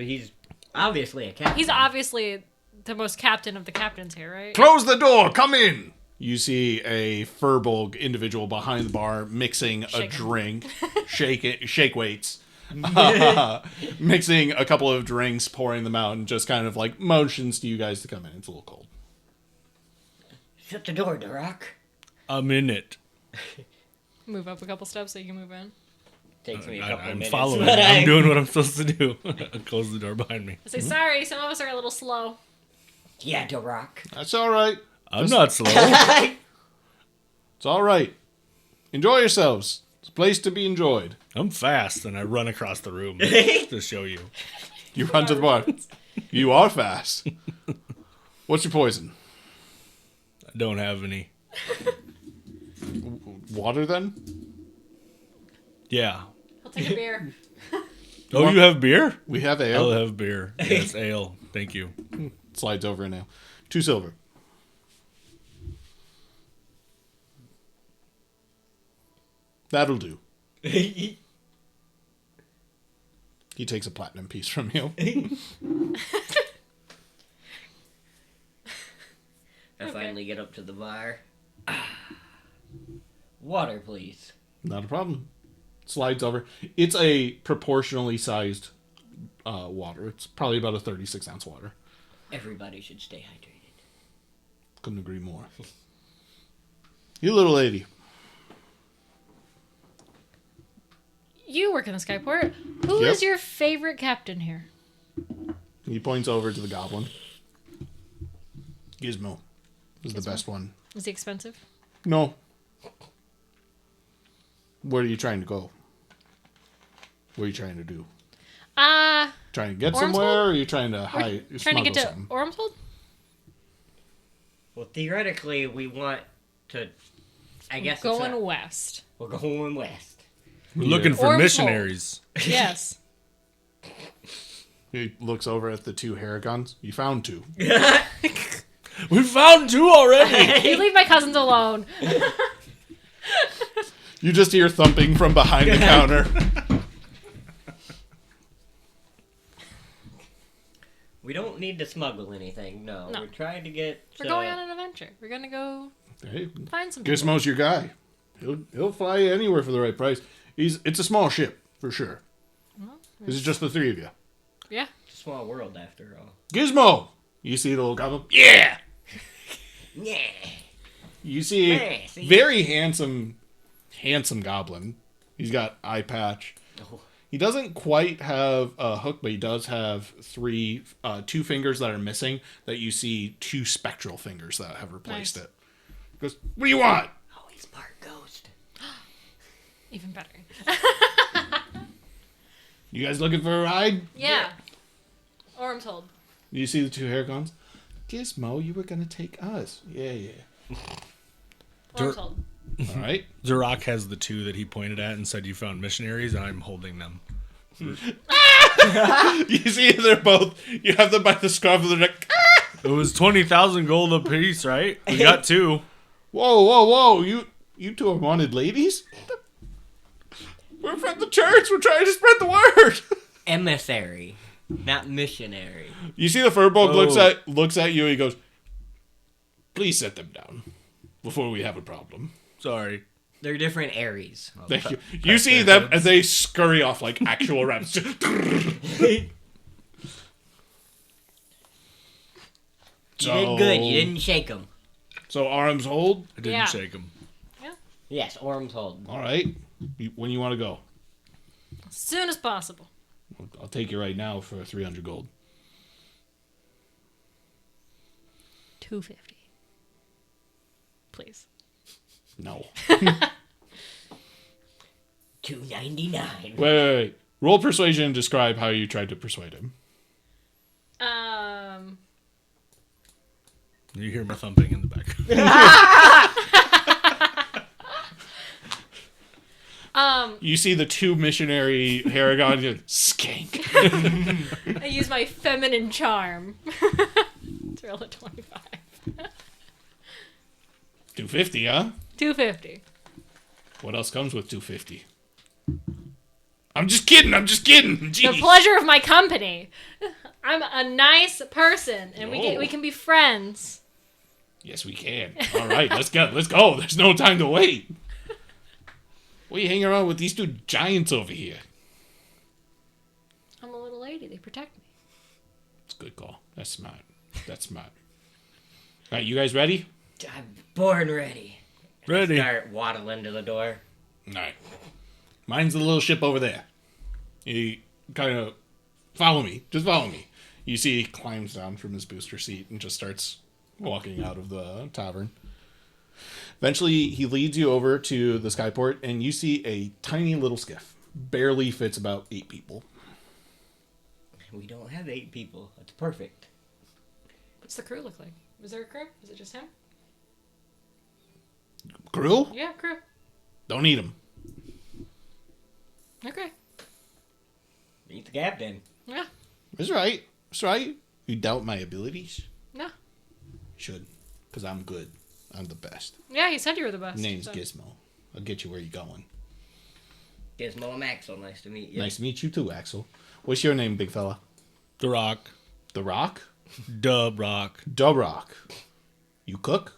He's obviously a captain. He's obviously the most captain of the captains here, right? Close the door. Come in. You see a furbolg individual behind the bar mixing a Shaking. drink. Shake weights. Mixing a couple of drinks, pouring them out, and just kind of like motions to you guys to come in. It's a little cold. Shut the door, Duroc. A minute. Move up a couple steps so you can move in. Takes me a couple I'm minutes. following. but I'm doing what I'm supposed to do. Close the door behind me. I say, sorry, some of us are a little slow. Yeah, Duroc. That's all right. I'm not slow. It's all right. Enjoy yourselves. It's a place to be enjoyed. I'm fast, and I run across the room to show you. You run to the bar. You are fast. What's your poison? I don't have any. Water, then? Yeah. I'll take a beer. Oh, you have beer? We have I'll ale. have beer. Yes, ale. Thank you. Slides over an ale. 2 silver. That'll do. He takes a platinum piece from you. I finally get up to the bar. Water, please. Not a problem. Slides over. It's a proportionally sized water. It's probably about a 36-ounce water. Everybody should stay hydrated. Couldn't agree more. You little lady. You work in the Skyport. Who is Yep. your favorite captain here? He points over to the goblin. Gizmo is the best one. Is he expensive? No. Where are you trying to go? What are you trying to do? Trying to get Ormshold? somewhere, or are you trying to We're hide? trying to get to something? Ormshold? Well, theoretically, we want to. I guess Going west. we're going west. We're looking for Ormshold. missionaries. Yes. He looks over at the 2 Haragons. You found 2. We found 2 already. You leave my cousins alone. You just hear thumping from behind the counter. We don't need to smuggle anything. No. No. We're trying to get. We're going on an adventure. We're gonna go Hey, find some people. Gizmo's your guy. He'll fly you anywhere for the right price. It's a small ship for sure. Well, This is just the 3 of you. yeah. It's a small world after all. Gizmo. You see the little goblin? Yeah. Yeah. You see Yeah, see? very handsome goblin. He's got eye patch. Oh. He doesn't quite have a hook, but he does have 2 fingers that are missing. That you see 2 spectral fingers that have replaced Nice. it. He goes, what do you want? Oh, he's part ghost. Even better. You guys looking for a ride? Yeah. Ormshold. You see the 2 Haragons? Gizmo, you were gonna take us. Yeah. Ormshold. All right. Duroc has the 2 that he pointed at and said you found missionaries, and I'm holding them. You see, they're both. You have them by the scruff of their neck. It was 20,000 gold apiece, right? We got 2. Whoa! You 2 are wanted ladies. We're from the church. We're trying to spread the word. Emissary, not missionary. You see, the furbolg Oh. looks at you. And he goes, "Please set them down before we have a problem." Sorry. They're different Aries. Thank you. You see them as they scurry off like actual rabbits. You did good. You didn't shake them. So arms hold. I didn't Yeah. shake him. Yes, Orm's hold. All right. When you want to go? As soon as possible. I'll take you right now for 300 gold. 250. Please. No. $2.99. Wait. Roll persuasion and describe how you tried to persuade him. You hear my thumping in the back. You see the two missionary Haragon skank. I use my feminine charm. To roll a 25. 250, huh? 250. What else comes with 250? I'm just kidding. Jeez. The pleasure of my company. I'm a nice person, and we can be friends. Yes, we can. All right, let's go. There's no time to wait. What are you hanging around with these two giants over here? I'm a little lady. They protect me. It's a good call. That's smart. All right, you guys ready? I'm born ready. Ready. Start waddling to the door. All right. Mine's the little ship over there. He kind of... Follow me. Just follow me. You see he climbs down from his booster seat and just starts walking out of the tavern. Eventually, he leads you over to the skyport, and you see a tiny little skiff. Barely fits about 8 people. We don't have 8 people. That's perfect. What's the crew look like? Was there a crew? Is it just him? Crew? Yeah, crew. Don't need him. Okay. Meet the captain. Yeah. That's right. You doubt my abilities? No. Should. Because I'm good. I'm the best. Yeah, he said you were the best. Name's so. Gizmo. I'll get you where you're going. Gizmo and Axel, nice to meet you. Nice to meet you too, Axel. What's your name, big fella? The Rock. The Rock? Dub Rock. Dub Rock. You cook?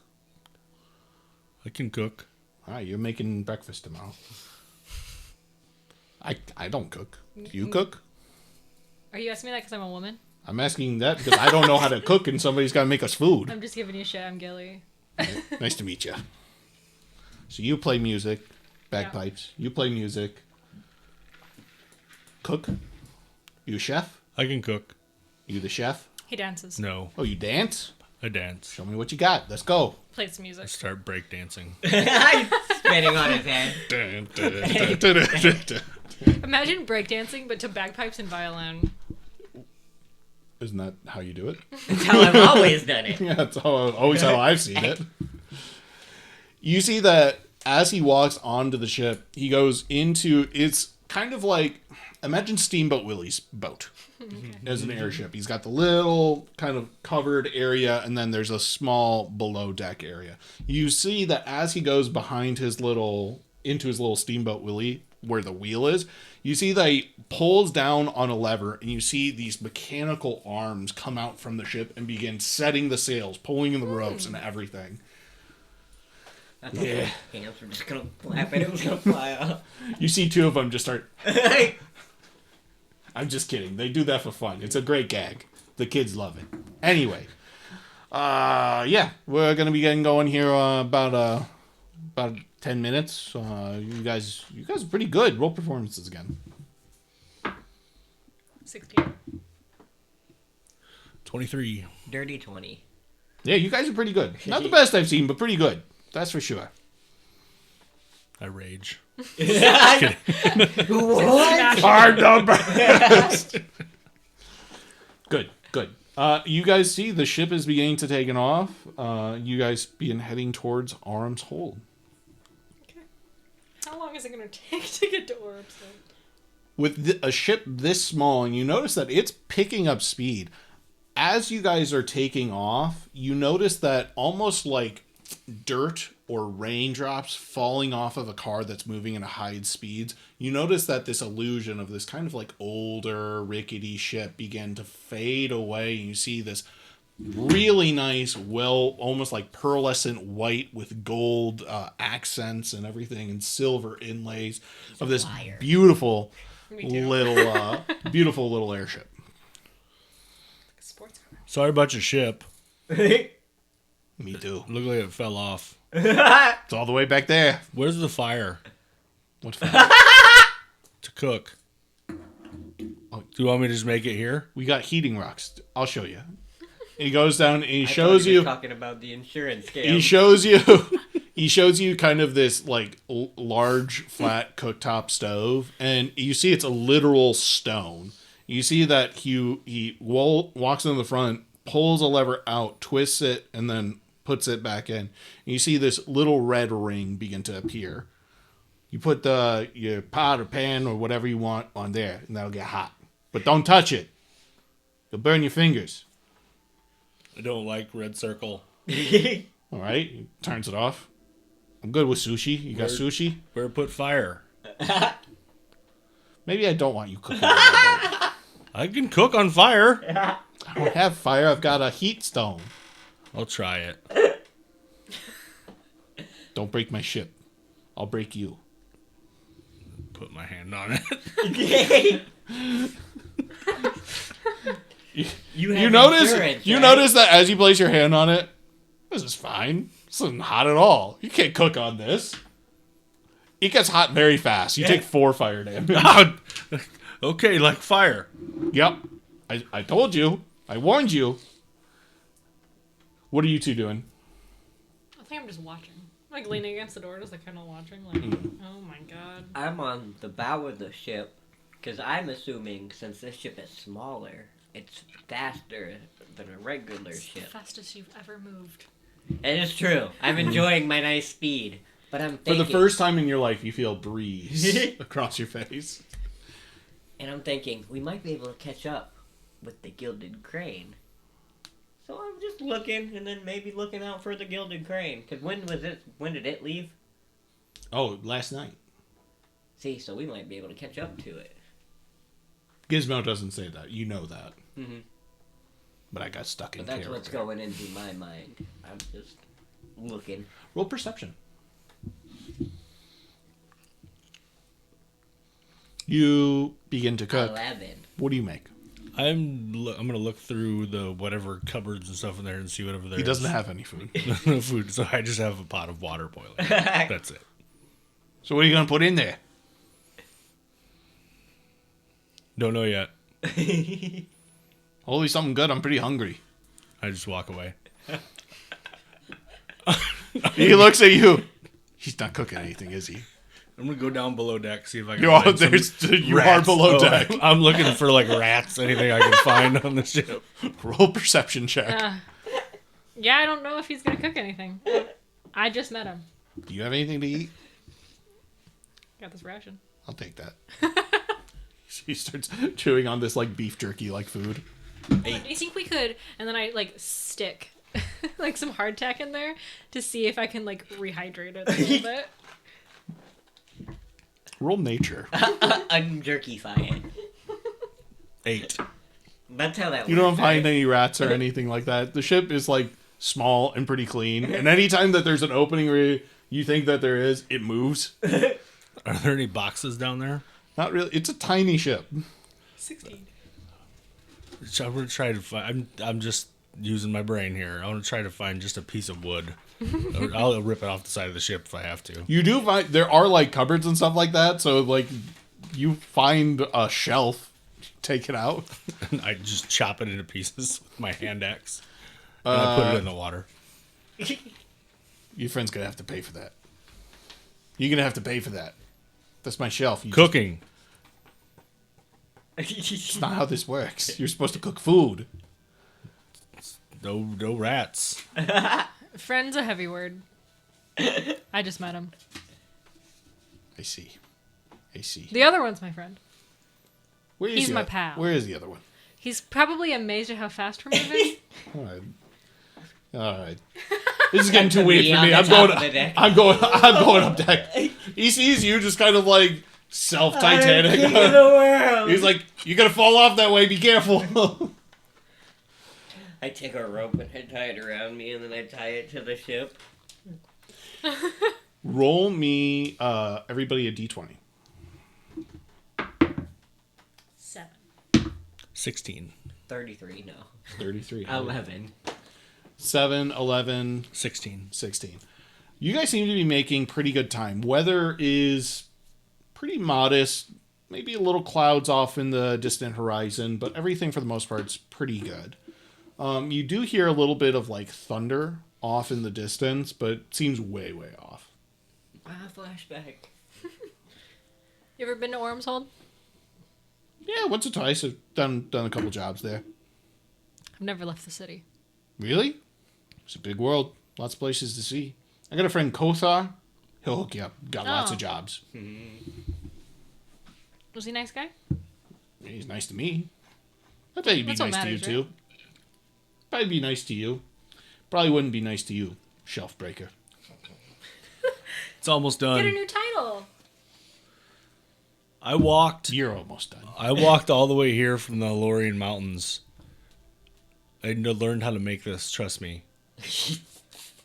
I can cook. All right, you're making breakfast tomorrow. I don't cook. Do you cook? Are you asking me that because I'm a woman? I'm asking that because I don't know how to cook and somebody's got to make us food. I'm just giving you shit. I'm Gilly. Nice to meet you. So you play music, bagpipes. Yeah. You play music. Cook? You a chef? I can cook. You the chef? He dances. No, Oh, you dance? I dance. Show me what you got. Let's go. Play some music. I start break dancing. Spinning on his head. Imagine breakdancing, but to bagpipes and violin. Isn't that how you do it? That's how I've always done it. Yeah, that's always how I've seen it. You see that as he walks onto the ship, he goes into, it's kind of like, imagine Steamboat Willie's boat as an airship. He's got the little kind of covered area, and then there's a small below deck area. You see that as he goes behind into his little Steamboat Willie, where the wheel is, you see that he pulls down on a lever, and you see these mechanical arms come out from the ship and begin setting the sails, pulling in the ropes and everything. I thought my hands were just gonna flap and it was gonna fly out. You see 2 of them just start... I'm just kidding. They do that for fun. It's a great gag. The kids love it. Anyway. Yeah. We're going to be getting going here about 10 minutes. You guys are pretty good. Roll performances again. 16. 23. Dirty 20. Yeah, you guys are pretty good. Not the best I've seen, but pretty good. That's for sure. I rage. What? Hard number. Good. You guys see the ship is beginning to take off. You guys begin heading towards Aram's Hold. Okay. How long is it going to take to get to Orbs? With a ship this small, and you notice that it's picking up speed. As you guys are taking off, you notice that almost like dirt or raindrops falling off of a car that's moving at high speeds, you notice that this illusion of this kind of like older, rickety ship began to fade away. You see this really nice, almost like pearlescent white with gold accents and everything and silver inlays of this beautiful little airship. Like a sports car. Sorry about your ship. Me too. Looked like it fell off. It's all the way back there. Where's the fire? What fire? To cook. Oh. Do you want me to just make it here? We got heating rocks. I'll show you. He goes down and he I shows thought he was you. talking about the insurance scam. He shows you. He shows you kind of this like large flat cooktop stove, and you see it's a literal stone. You see that he walks in the front, pulls a lever out, twists it, and then puts it back in. And you see this little red ring begin to appear. You put your pot or pan or whatever you want on there, and that'll get hot. But don't touch it. You'll burn your fingers. I don't like red circle. All right. He turns it off. I'm good with sushi. You got sushi? Where put fire? Maybe I don't want you cooking on my boat. I can cook on fire. I don't have fire. I've got a heat stone. I'll try it. Don't break my ship. I'll break you. Put my hand on it. You notice that as you place your hand on it, this is fine. This isn't hot at all. You can't cook on this. It gets hot very fast. You take 4 fire damage. Okay, like fire. Yep. I told you. I warned you. What are you two doing? I think I'm just watching. Like leaning against the door, just like kind of watching. Like, oh my god. I'm on the bow of the ship because I'm assuming since this ship is smaller, it's faster than a regular It's the ship. fastest you've ever moved. It is true. I'm enjoying my nice speed, but I'm For thinking, the first time in your life, you feel a breeze across your face. and I'm thinking we might be able to catch up with the Gilded Crane. So I'm just looking, and then maybe looking out for the Gilded Crane. Cause when did it leave? Oh, last night. See, so we might be able to catch up to it. Gizmo doesn't say that. You know that. Mm-hmm. But I got stuck in But that's character. what's going into my mind. I'm just looking. Roll perception. You begin to cook. 11. What do you make? I'm gonna look through the whatever cupboards and stuff in there and see whatever there He is. doesn't have any food. No food, so I just have a pot of water boiling. That's it. So what are you going to put in there? Don't know yet. Holy something good. I'm pretty hungry. I just walk away. He looks at you. He's not cooking anything, is he? I'm gonna go down below deck, see if I can You are, find some you are rats. below Oh, deck. I'm looking for like rats, anything I can find on the ship. Roll perception check. Yeah, I don't know if he's gonna cook anything. I just met him. Do you have anything to eat? Got this ration. I'll take that. He starts chewing on this like beef jerky like food. Do you think we could? And then I like stick like some hardtack in there to see if I can like rehydrate it a little bit. Roll nature. Unjerkify it. 8. That's how that works. You don't find right? any rats or anything like that. The ship is like small and pretty clean. And anytime that there's an opening where you think that there is, it moves. Are there any boxes down there? Not really. It's a tiny ship. 16. I'm gonna try to find. I'm just using my brain here. I want to try to find just a piece of wood. I'll rip it off the side of the ship if I have to. You do find there are like cupboards and stuff like that. So like you find a shelf, take it out. And I just chop it into pieces with my hand axe. And I put it in the water. Your friend's gonna have to pay for that. You're gonna have to pay for that. That's my shelf. Cooking. It's not how this works. You're supposed to cook food. No rats. Friend's a heavy word. I just met him. I see. The other one's my friend. Where is He's the my oth- pal. Where is the other one? He's probably amazed at how fast we're moving. All right. This is getting too weird Me for on me. the I'm top going. of the deck. I'm going up deck. He sees you just kind of like self-Titanic. King of the world. He's like, "You're gonna fall off that way. Be careful." I take a rope and I tie it around me, and then I tie it to the ship. Roll me, everybody, a d20. 7. 16. 33, no. 33. 11. 7, 11, 16. 16. You guys seem to be making pretty good time. Weather is pretty modest. Maybe a little clouds off in the distant horizon, but everything for the most part is pretty good. You do hear a little bit of like thunder off in the distance, but it seems way, way off. Flashback. You ever been to Ormshold? Yeah, once or twice. I've done a couple jobs there. I've never left the city. Really? It's a big world. Lots of places to see. I got a friend, Kothar. He'll hook you up. Got lots of jobs. Was he a nice guy? He's nice to me. I bet he'd be That's what nice to you, matters, too. Probably be nice to you. Probably wouldn't be nice to you, shelf breaker. It's almost done. Get a new title. I walked You're almost done. all the way here from the Lorien Mountains. I learned how to make this, trust me.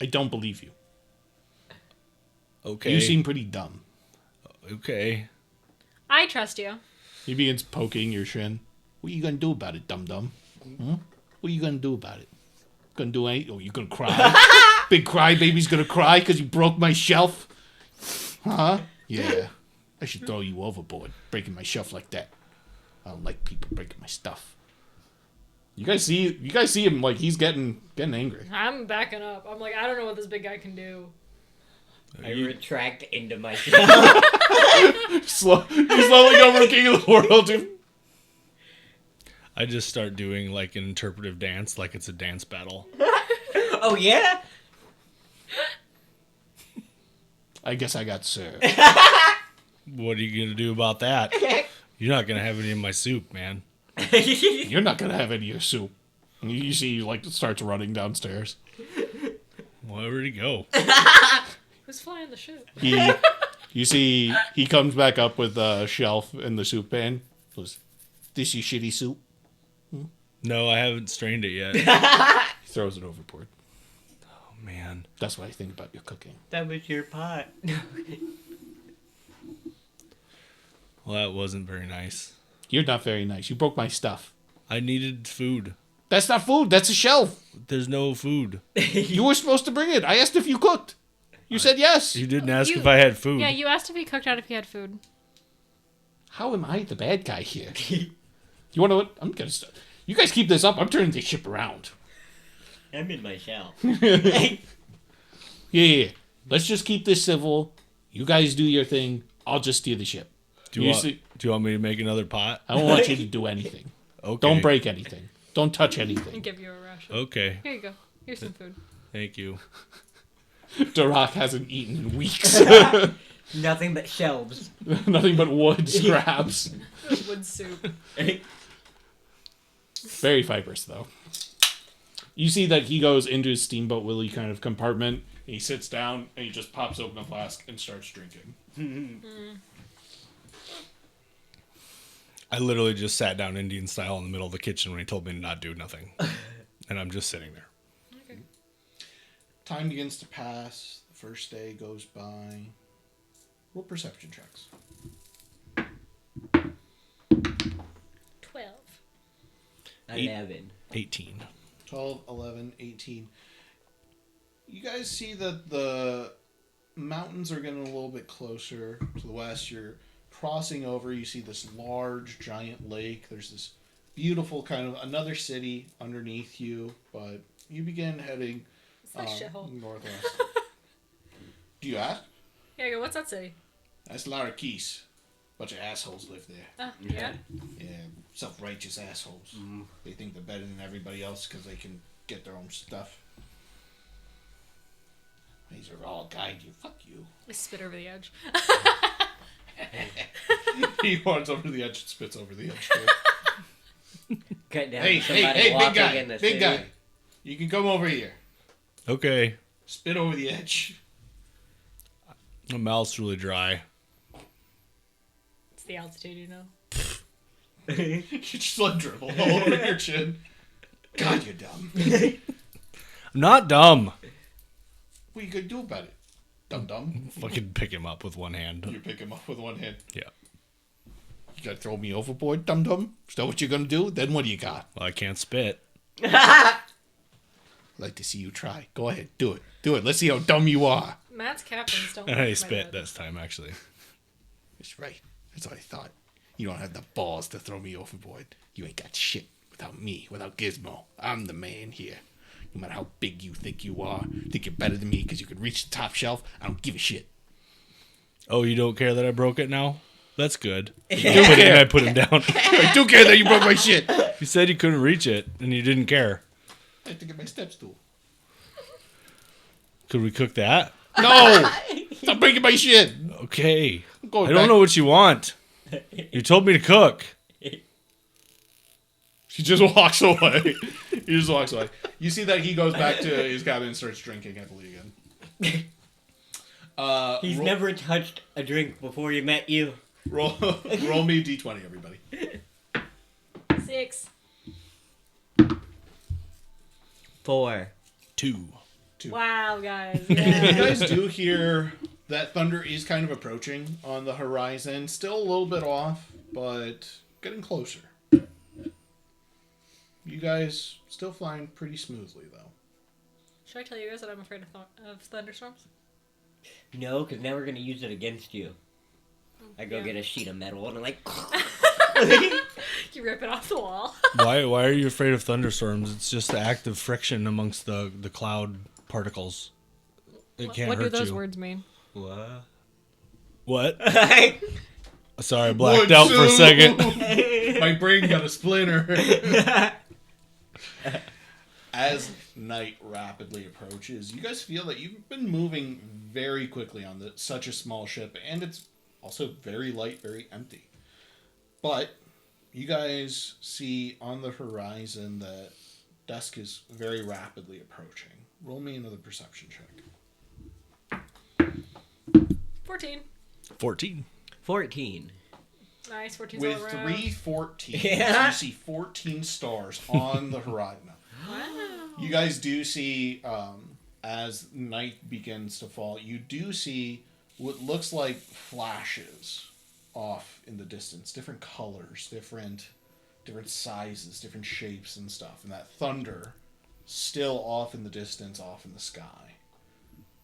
I don't believe you. Okay. You seem pretty dumb. Okay. I trust you. He begins poking your shin. What are you gonna do about it, dum-dum? Hmm? What are you gonna do about it? Gonna do anything? Oh, you gonna cry? Big crybaby's gonna cry because you broke my shelf? Huh? Yeah. I should throw you overboard, breaking my shelf like that. I don't like people breaking my stuff. You guys see him like he's getting angry. I'm backing up. I'm like, I don't know what this big guy can do. I retract into myself. He's slowly over the king of the world, dude. I just start doing like an interpretive dance, like it's a dance battle. Oh, yeah? I guess I got served. What are you gonna do about that? You're not gonna have any of my soup, man. You're not gonna have any of your soup. You see, he like starts running downstairs. Well, where'd he go? Who's flying the ship? You see, he comes back up with a shelf in the soup pan. Goes, "This your shitty soup?" No, I haven't strained it yet. He throws it overboard. Oh man. That's what I think about your cooking. That was your pot. Well, that wasn't very nice. You're not very nice. You broke my stuff. I needed food. That's not food. That's a shelf. There's no food. You were supposed to bring it. I asked if you cooked. You said yes. You didn't ask if I had food. Yeah, you asked if he cooked out if he had food. How am I the bad guy here? You want to know what? I'm gonna start. You guys keep this up. I'm turning this ship around. I'm in my shell. Yeah. Let's just keep this civil. You guys do your thing. I'll just steer the ship. Do you want me to make another pot? I don't want you to do anything. Okay. Don't break anything. Don't touch anything. And give you a ration. Okay. Here you go. Here's some food. Thank you. Duroc hasn't eaten in weeks. Nothing but shelves. Nothing but wood scraps. Wood soup. Very fibrous, though. You see that he goes into his Steamboat Willie kind of compartment. He sits down and he just pops open a flask and starts drinking. I literally just sat down Indian style in the middle of the kitchen when he told me to not do nothing. And I'm just sitting there. Okay. Time begins to pass. The first day goes by. Roll perception checks. 12. 11. 18. 12, 11, 18. You guys see that the mountains are getting a little bit closer to the west. You're crossing over. You see this large, giant lake. There's this beautiful kind of another city underneath you, but you begin heading It's that shithole. northwest. Do you ask? Yeah, I go, what's that city? That's Larrakis. Bunch of assholes live there. Yeah. Yeah, self-righteous assholes. They think they're better than everybody else because they can get their own stuff. These are all guide you. Fuck you. I spit over the edge. He runs over the edge and spits over the edge too. Cut down Hey, somebody big walking guy. in the Big city. guy. You can come over here. Okay. Spit over the edge. My mouth's really dry. It's the altitude, you know. You just let dribble all over your chin. God, you're dumb. I'm not dumb. What are you gonna do about it? Dumb. Fucking pick him up with one hand. You pick him up with one hand. Yeah. You gotta throw me overboard, dum. Is that what you're gonna do? Then what do you got? Well, I can't spit. I'd like to see you try. Go ahead, do it. Do it. Let's see how dumb you are. Matt's captains don't. And like I my spit dad. this time, actually. That's right. That's what I thought. You don't have the balls to throw me overboard. You ain't got shit without me, without Gizmo. I'm the man here. No matter how big you think you are, think you're better than me because you could reach the top shelf, I don't give a shit. Oh, you don't care that I broke it now? That's good. I put him down. I do care that you broke my shit. You said you couldn't reach it, and you didn't care. I have to get my step stool. Could we cook that? No! Stop breaking my shit! Okay. I'm going I don't back. know what you want. You told me to cook. She just walks away. He just walks away. You see that he goes back to his cabin and starts drinking heavily again. He's never touched a drink before he met you. Roll me a d20, everybody. 6. 4. 2. Wow, guys. You Yeah. guys do hear that thunder is kind of approaching on the horizon. Still a little bit off, but getting closer. You guys still flying pretty smoothly, though. Should I tell you guys that I'm afraid of thunderstorms? No, because now we're going to use it against you. I go Yeah. get a sheet of metal and I'm like... You rip it off the wall. Why are you afraid of thunderstorms? It's just the act of friction amongst the cloud particles. It can't What hurt do those you. words mean? What? What? I Sorry, I blacked out for a second. My brain got a splinter. As night rapidly approaches, you guys feel that you've been moving very quickly on such a small ship, and it's also very light, very empty. But you guys see on the horizon that dusk is very rapidly approaching. Roll me another perception check. 14. 14. 14. Nice, 14's With all around. 3 14s, Yeah. you see 14 stars on the horizon. Wow. You guys do see, as night begins to fall, you do see what looks like flashes off in the distance. Different colors, different sizes, different shapes and stuff. And that thunder still off in the distance, off in the sky.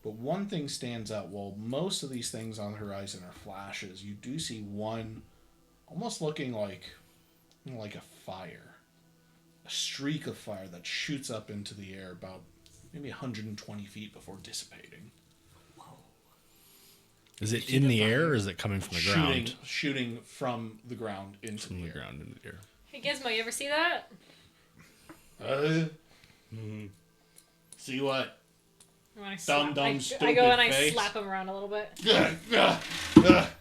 But one thing stands out. While most of these things on the horizon are flashes, you do see one almost looking like a fire. A streak of fire that shoots up into the air about maybe 120 feet before dissipating. Is it in the air or is it coming from the ground? Shooting from the ground into From the the air. ground into the air. Hey, Gizmo, you ever see that? See what? And I Dumb, I stupid go and I face. slap him around a little bit.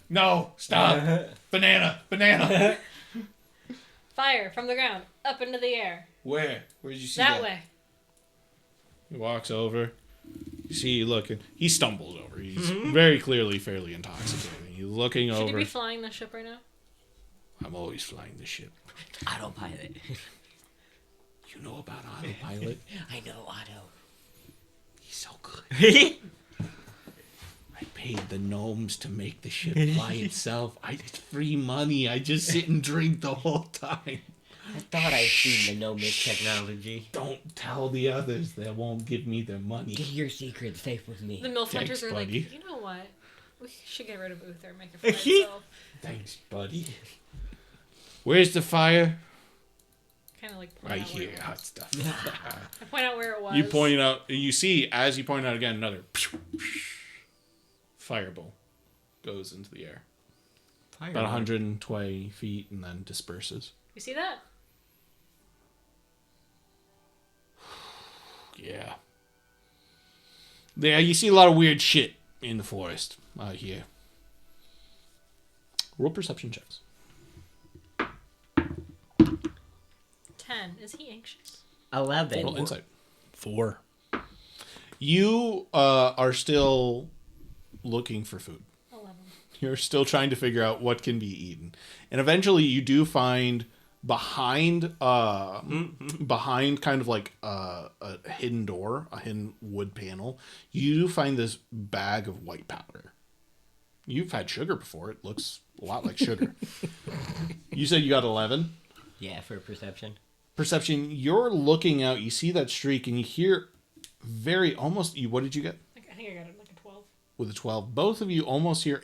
No, stop. Banana. Fire from the ground, up into the air. Where? Where did you see That way. He walks over. You see, you looking. He stumbles over. He's very clearly fairly intoxicated. He's looking Should over. you be flying the ship right now? I'm always flying the ship. Autopilot. You know about autopilot? I know Otto. He's so good. I paid the gnomes to make the ship fly itself. It's free money. I just sit and drink the whole time. I thought I'd seen the no-miss technology. Don't tell the others. They won't give me their money. Get your secret safe with me. The MILF Thanks, hunters are buddy. like, you know what? We should get rid of Uther and make it fly itself. Thanks, buddy. Where's the fire? Kind of like point Right out where here, it hot was. stuff. I point out where it was. You point out, you see, as you point out again, another fireball goes into the air. About 120 feet and then disperses. You see that? Yeah. Yeah, you see a lot of weird shit in the forest out here. Roll perception checks. 10. Is he anxious? 11. Roll insight. 4. You are still looking for food. 11. You're still trying to figure out what can be eaten. And eventually you do find behind kind of like a hidden door, a hidden wood panel, you do find this bag of white powder. You've had sugar before. It looks a lot like sugar. You said you got 11? Yeah, for perception. Perception, you're looking out, you see that streak, and you hear what did you get? I think I got it like a 12. With a 12. Both of you almost hear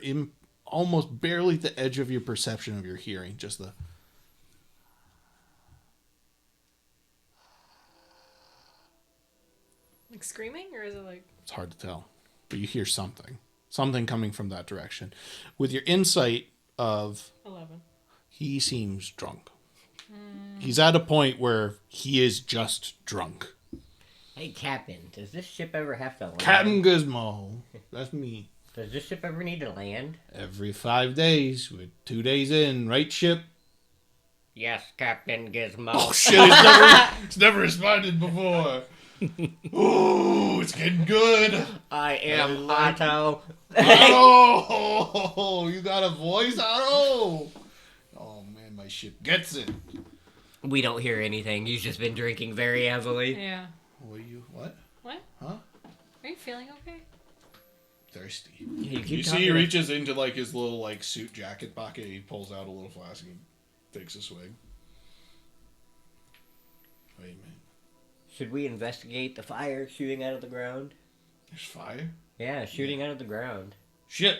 almost barely the edge of your perception of your hearing. Just the... Like screaming, or is it like... It's hard to tell. But you hear something. Something coming from that direction. With your insight of... 11. He seems drunk. He's at a point where he is just drunk. Hey, Captain, does this ship ever have to land? Captain Gizmo. That's me. Does this ship ever need to land? Every 5 days. We're 2 days in. Right, ship? Yes, Captain Gizmo. Oh, shit. It's never responded before. Ooh, it's getting good. I am Otto. Oh, you got a voice, Otto? Oh, man, my ship gets it. We don't hear anything. He's just been drinking very heavily. Yeah. What? What? Huh? Are you feeling okay? Thirsty. You See he reaches into like his little like suit jacket pocket. He pulls out a little flask and takes a swig. Wait a minute. Should we investigate the fire shooting out of the ground? There's fire? Yeah, shooting out of the ground. Ship,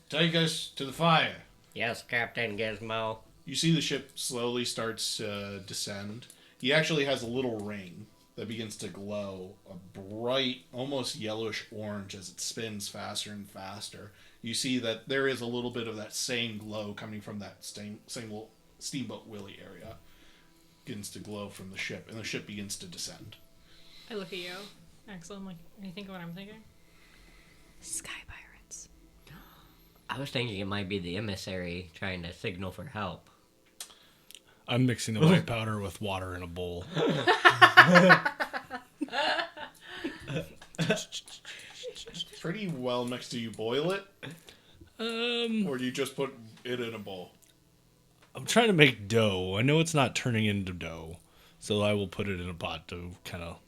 take us to the fire. Yes, Captain Gizmo. You see the ship slowly starts to descend. He actually has a little ring that begins to glow a bright, almost yellowish orange as it spins faster and faster. You see that there is a little bit of that same glow coming from that same little Steamboat Willie area. Begins to glow from the ship, and the ship begins to descend. I look at you, Axel. I'm like, you think of what I'm thinking? Sky pirates. I was thinking it might be the emissary trying to signal for help. I'm mixing the white powder with water in a bowl. Pretty well mixed. Do you boil it? Or do you just put it in a bowl? I'm trying to make dough. I know it's not turning into dough, so I will put it in a pot to kind of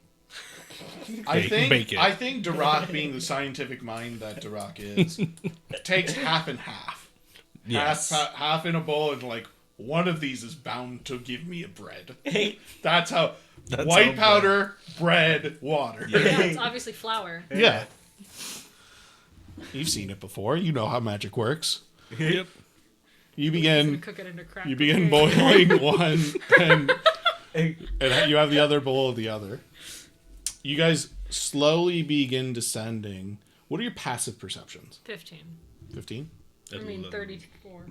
bake it. I think Duroc, being the scientific mind that Duroc is, takes half and half. Yes. Half in a bowl, and like, one of these is bound to give me a bread. That's how... white powder, bread, water. Yeah, it's obviously flour. Yeah. You've seen it before. You know how magic works. Yep. You begin Cook it into crap. boiling one, and you have the other bowl of the other. You guys slowly begin descending. What are your passive perceptions? 15. 15? I mean, 34.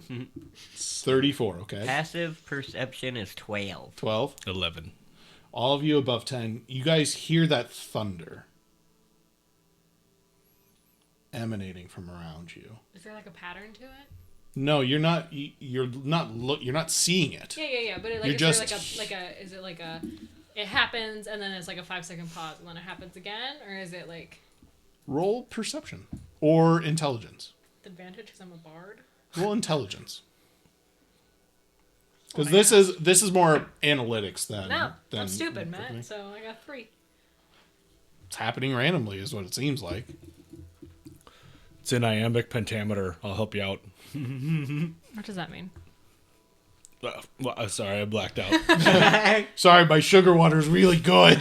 34, okay. Passive perception is 12. 12? 11. All of you above 10, you guys hear that thunder emanating from around you. Is there like a pattern to it? No, you're not seeing it. Yeah. But like, is it like a it happens and then it's like a 5-second pause and then it happens again, or is it like Roll perception or intelligence. advantage because I'm a bard? Roll intelligence. Because this is more analytics than. No, than I'm stupid, Matt. So I got 3. It's happening randomly, is what it seems like. It's in iambic pentameter. I'll help you out. What does that mean? Sorry, I blacked out. Sorry, my sugar water's really good.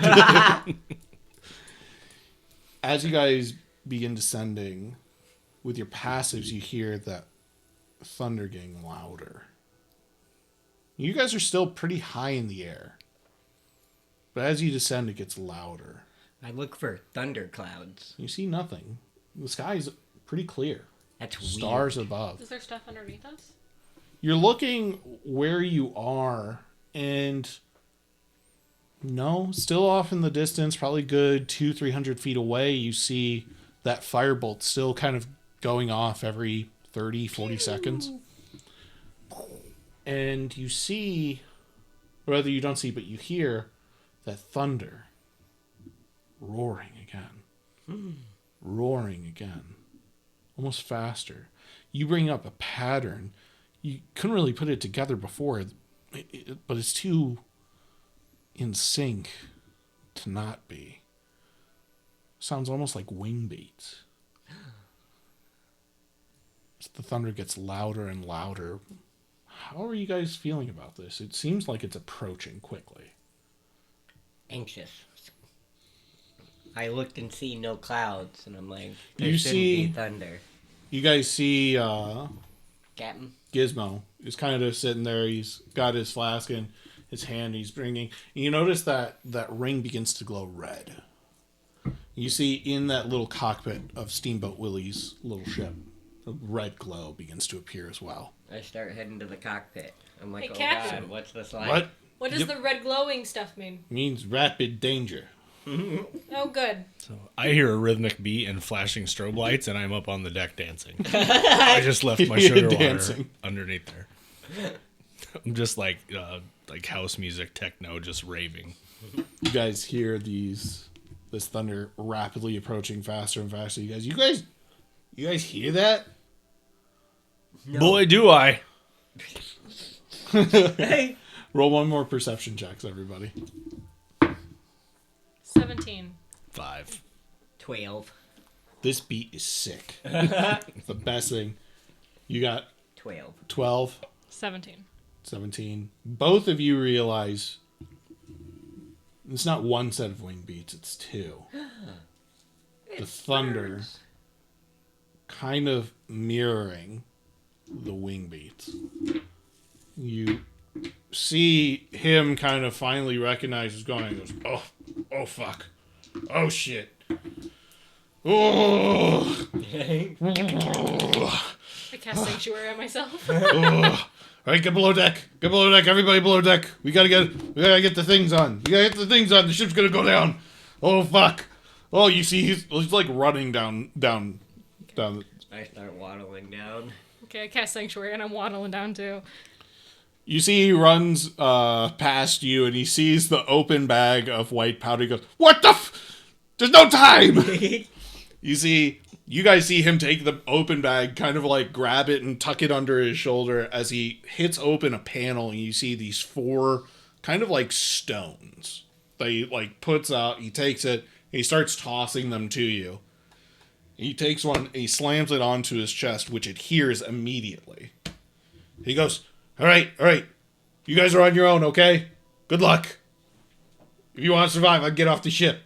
As you guys begin descending, with your passives, you hear that thunder getting louder. You guys are still pretty high in the air. But as you descend, it gets louder. I look for thunderclouds. You see nothing. The sky's pretty clear. That's Stars weird. above. Is there stuff underneath us? You're looking where you are, and no, still off in the distance, probably good 200-300 feet away, you see that firebolt still kind of going off every 30-40 seconds. And you see, or rather you don't see, but you hear that thunder roaring again. Roaring again. Almost faster. You bring up a pattern. You couldn't really put it together before, but it's too in sync to not be. Sounds almost like wing beats. As the thunder gets louder and louder. How are you guys feeling about this? It seems like it's approaching quickly. Anxious. I looked and see no clouds, and I'm like, there You shouldn't see- be thunder. You guys see Captain. Gizmo is kind of sitting there. He's got his flask in his hand. He's bringing. You notice that ring begins to glow red. You see in that little cockpit of Steamboat Willie's little ship, a red glow begins to appear as well. I start heading to the cockpit. I'm like, Hey, oh Captain. god, what's this like? What? What does Yep. the red glowing stuff mean? Means rapid danger. Oh, good. So I hear a rhythmic beat and flashing strobe lights, and I'm up on the deck dancing. I just left my sugar water Dancing. underneath there. I'm just like house music, techno, just raving. You guys hear this thunder rapidly approaching faster and faster. You guys hear that? No. Boy, do I! Hey. Roll one more perception checks, everybody. 17. 5. 12. This beat is sick. It's the best thing. You got 12. 12, 17. 17. Both of you realize it's not one set of wing beats, it's two. The thunder kind of mirroring the wing beats. You see him kind of finally recognize what's going on. He goes, oh fuck. Oh shit. Oh. I cast Sanctuary on myself. All right, get below deck. Get below deck. Everybody below deck. We gotta get the things on. You gotta get the things on. The ship's gonna go down. Oh fuck. Oh, you see, he's like running down. I start waddling down. Okay, I cast Sanctuary and I'm waddling down too. You see, he runs past you and he sees the open bag of white powder. He goes, "What the? There's no time." You guys see him take the open bag, kind of like grab it and tuck it under his shoulder as he hits open a panel, and you see these 4 kind of like stones. They like puts out, he takes it, and he starts tossing them to you. He takes one, and he slams it onto his chest, which adheres immediately. He goes, all right, you guys are on your own, okay? Good luck. If you want to survive, I can get off the ship.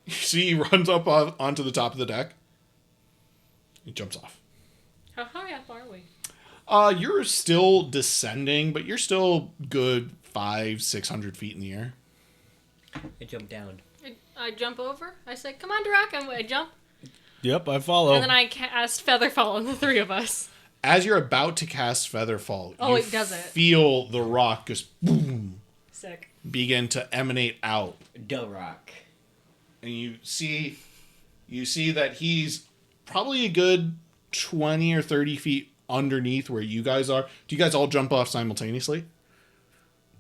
You see, he runs up onto the top of the deck. He jumps off. How high up are we? You're still descending, but you're still good 500-600 feet in the air. I jump down. I jump over. I say, come on, Durak. I jump. Yep, I follow. And then I cast Featherfall on the 3 of us. As you're about to cast Featherfall, Oh, you it does it. feel the rock just boom Sick. begin to emanate out. The rock. And you see that he's probably a good 20 or 30 feet underneath where you guys are. Do you guys all jump off simultaneously?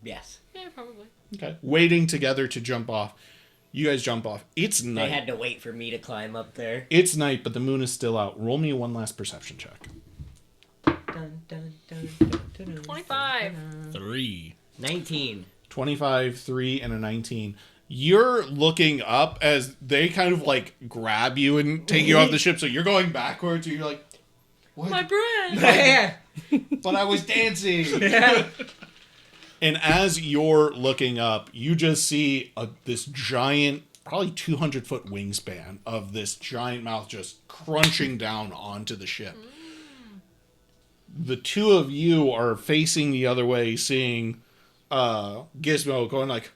Yes. Yeah, probably. Okay. Waiting together to jump off. You guys jump off. It's night. They had to wait for me to climb up there. It's night, but the moon is still out. Roll me one last perception check. Dun, dun, dun, dun, dun, dun, 25. 3. 19. 25, 3, and a 19. You're looking up as they kind of like grab you and take you off the ship. So you're going backwards and you're like, what? My brain. Yeah. But I was dancing. And as you're looking up, you just see this giant, probably 200-foot wingspan of this giant mouth just crunching down onto the ship. The two of you are facing the other way, seeing Gizmo going like,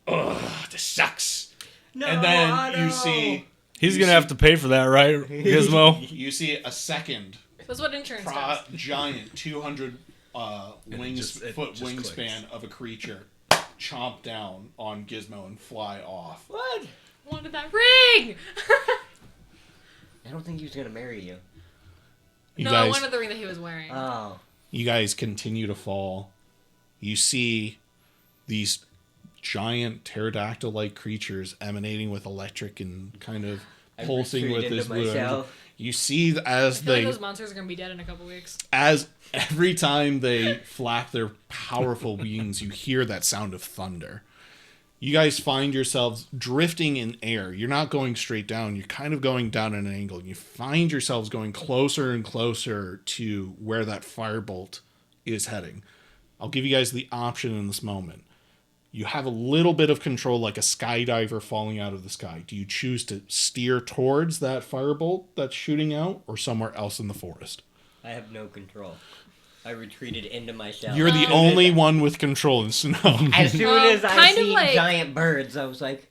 ugh, this sucks. No, And then Otto. you see... He's gonna have to pay for that, right, Gizmo? You see a second That's what insurance does. giant 200 it foot just wingspan clicks. of a creature chomp down on Gizmo and fly off. What? Wanted that ring. I don't think he was going to marry you. You No, I guys, wanted the ring that he was wearing. Oh. you guys continue to fall. You see these giant pterodactyl-like creatures emanating with electric and kind of I pulsing with retreat this into blue energy. myself. You see I as feel like they those monsters are gonna be dead in a couple weeks. as every time they flap their powerful wings, you hear that sound of thunder. You guys find yourselves drifting in air. You're not going straight down. You're kind of going down at an angle. You find yourselves going closer and closer to where that firebolt is heading. I'll give you guys the option in this moment. You have a little bit of control, like a skydiver falling out of the sky. Do you choose to steer towards that firebolt that's shooting out or somewhere else in the forest? I have no control. I retreated into my shell. You're the only one with control in snow. As soon as I kind of see like- giant birds, I was like,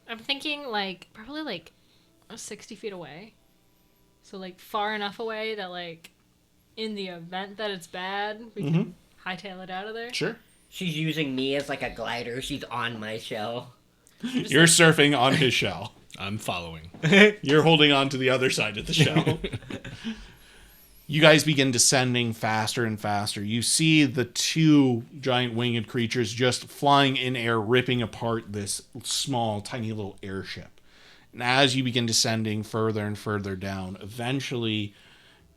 I'm thinking like probably like 60 feet away. So like far enough away that like in the event that it's bad, we can hightail it out of there. Sure. she's using me as like a glider. She's on my shell. You're surfing on his shell. I'm following. You're holding on to the other side of the shell. You guys begin descending faster and faster. You see the two giant winged creatures just flying in air, ripping apart this small, tiny little airship. And as you begin descending further and further down, eventually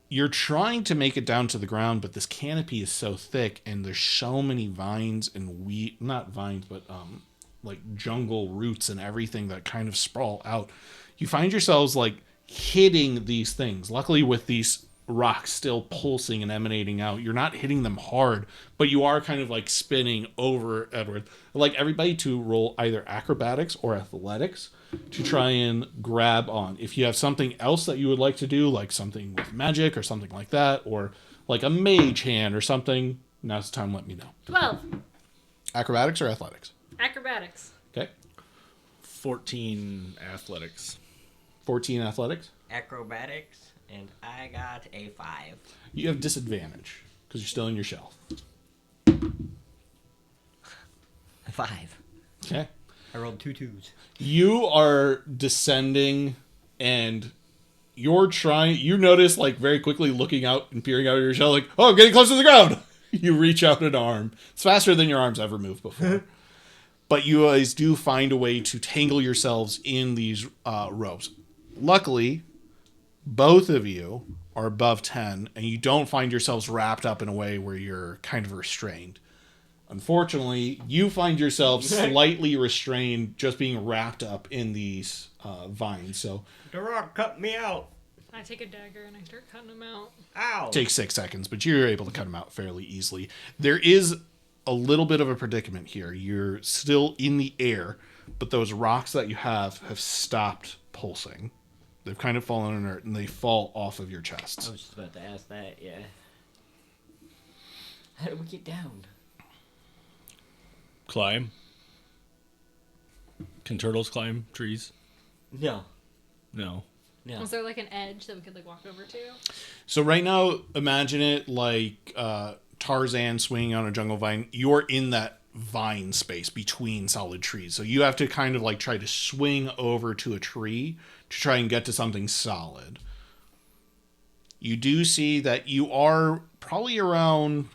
you're trying to make it down to the ground, but this canopy is so thick and there's so many vines and not vines, but like jungle roots and everything that kind of sprawl out. You find yourselves like hitting these things. Luckily, with these rocks still pulsing and emanating out, you're not hitting them hard, but you are kind of like spinning over Edward. I'd like everybody to roll either acrobatics or athletics to try and grab on. If you have something else that you would like to do, like something with magic or something like that, or like a mage hand or something, now's the time, let me know. 12. Acrobatics or athletics? Acrobatics. Okay. 14 athletics. 14 athletics. Acrobatics, and I got a 5. You have disadvantage because you're still in your shell. 5. Okay. I rolled 2 2s. You are descending and you're trying, you notice like very quickly looking out and peering out of your shell like, oh, I'm getting close to the ground. You reach out an arm. It's faster than your arms ever moved before. But you guys do find a way to tangle yourselves in these ropes. Luckily, both of you are above 10 and you don't find yourselves wrapped up in a way where you're kind of restrained. Unfortunately, you find yourself slightly restrained, just being wrapped up in these vines. So, The rock cut me out. I take a dagger and I start cutting them out. Ow. it takes 6 seconds, but you're able to cut them out fairly easily. There is a little bit of a predicament here. You're still in the air, but those rocks that you have stopped pulsing. They've kind of fallen inert, and they fall off of your I chests. was just about to ask that, yeah. How do we get down? Climb. Can turtles climb trees? No. No. No. Was there like an edge that we could like walk over to? So right now, imagine it like Tarzan swinging on a jungle vine. You're in that vine space between solid trees. So you have to kind of like try to swing over to a tree to try and get to something solid. You do see that you are probably around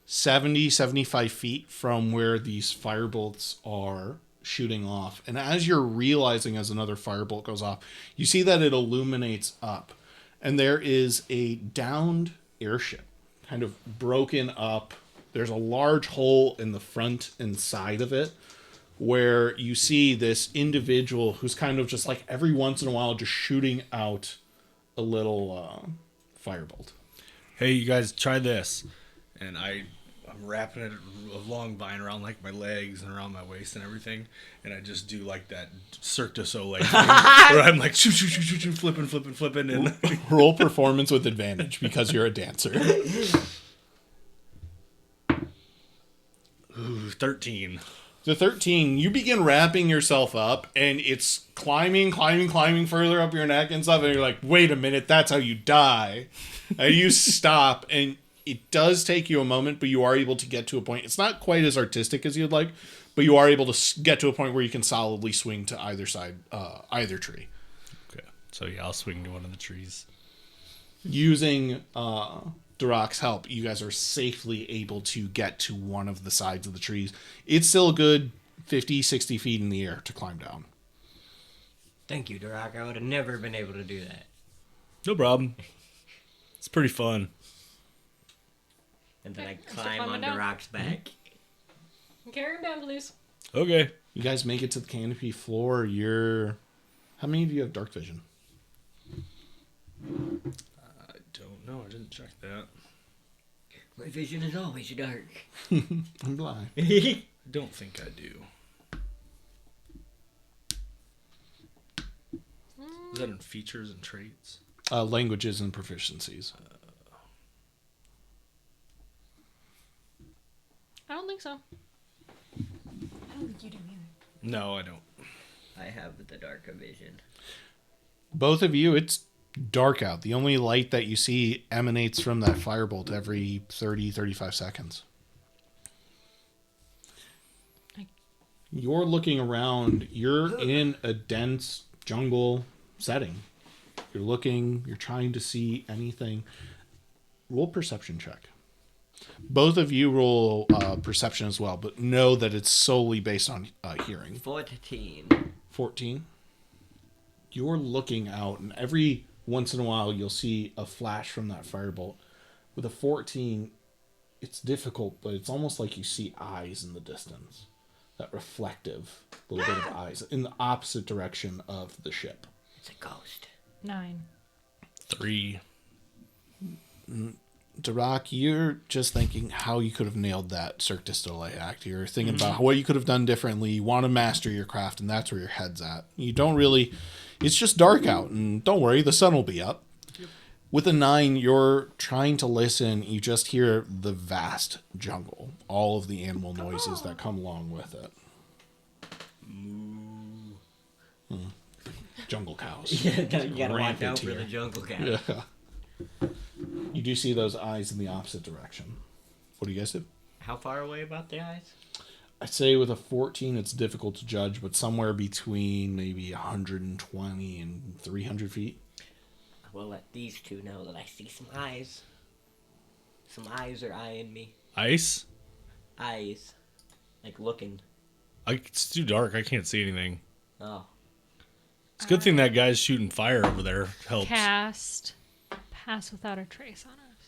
70, 75 feet from where these firebolts are shooting off. And as you're realizing as another firebolt goes off, you see that it illuminates up. And there is a downed airship, kind of broken up. There's a large hole in the front and side of it where you see this individual who's kind of just like every once in a while just shooting out a little firebolt. Hey, you guys, try this. And I'm wrapping a long vine around like my legs and around my waist and everything. And I just do like that Cirque du Soleil thing where I'm like shoot, flipping. And Roll performance with advantage because you're a dancer. ooh, 13. The 13, you begin wrapping yourself up, and it's climbing further up your neck and stuff, and you're like, wait a minute, that's how you die. And you stop, and it does take you a moment, but you are able to get to a point. It's not quite as artistic as you'd like, but you are able to get to a point where you can solidly swing to either side, either tree. Okay. So yeah, I'll swing to one of the trees. Using Durak's help, you guys are safely able to get to one of the sides of the trees. It's still a good 50, 60 feet in the air to climb down. Thank you, Durak. I would have never been able to do that. No problem. It's pretty fun. And then I Okay, climb climbing on down. Durak's back. Carry him down, please. Okay. You guys make it to the canopy floor. How many of you have dark vision? I don't know. I didn't check that. My vision is always dark. I'm blind. I don't think I do. Is that in features and traits? Languages and proficiencies. so. I don't think you do either. No, I don't. I have the darker vision. Both of you, it's dark out. The only light that you see emanates from that firebolt every 30, 35 seconds. You're looking around. You're in a dense jungle setting. You're looking. You're trying to see anything. Roll perception check. Both of you roll perception as well, but know that it's solely based on hearing. 14. 14. You're looking out, and every once in a while you'll see a flash from that firebolt. With a 14, it's difficult, but it's almost like you see eyes in the distance. That reflective little bit of eyes in the opposite direction of the ship. It's a ghost. 9. 3. Darak, you're just thinking how you could have nailed that Cirque du Soleil act. You're thinking about what you could have done differently. You want to master your craft, and that's where your head's at. You don't really... It's just dark out, and don't worry, the sun will be up. Yep. With a 9, you're trying to listen. You just hear the vast jungle. All of the animal noises that come along with it. Jungle cows. Yeah, you gotta watch Rampant out for here. the jungle cat. Yeah. You do see those eyes in the opposite direction. What do you guys do? How far away about the eyes? I'd say with a 14, it's difficult to judge, but somewhere between maybe 120 and 300 feet. I will let these two know that I see some eyes. Some eyes are eyeing me. Ice? Eyes. Like looking. It's too dark. I can't see anything. Oh. It's a good thing that guy's shooting fire over there helps. Cast Pass Without a Trace on us.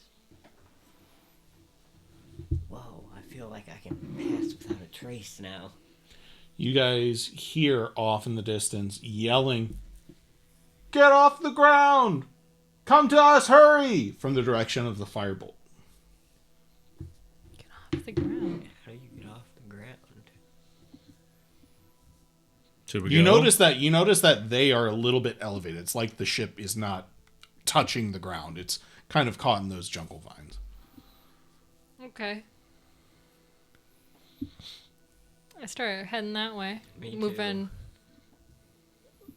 Whoa, I feel like I can pass without a trace now. You guys hear off in the distance yelling, "Get off the ground! Come to us, hurry!" from the direction of the firebolt. Get off the ground. How do you get off the ground? Should we You go? notice that they are a little bit elevated. It's like the ship is not touching the ground. It's kind of caught in those jungle vines. Okay. I start heading that way. Me Moving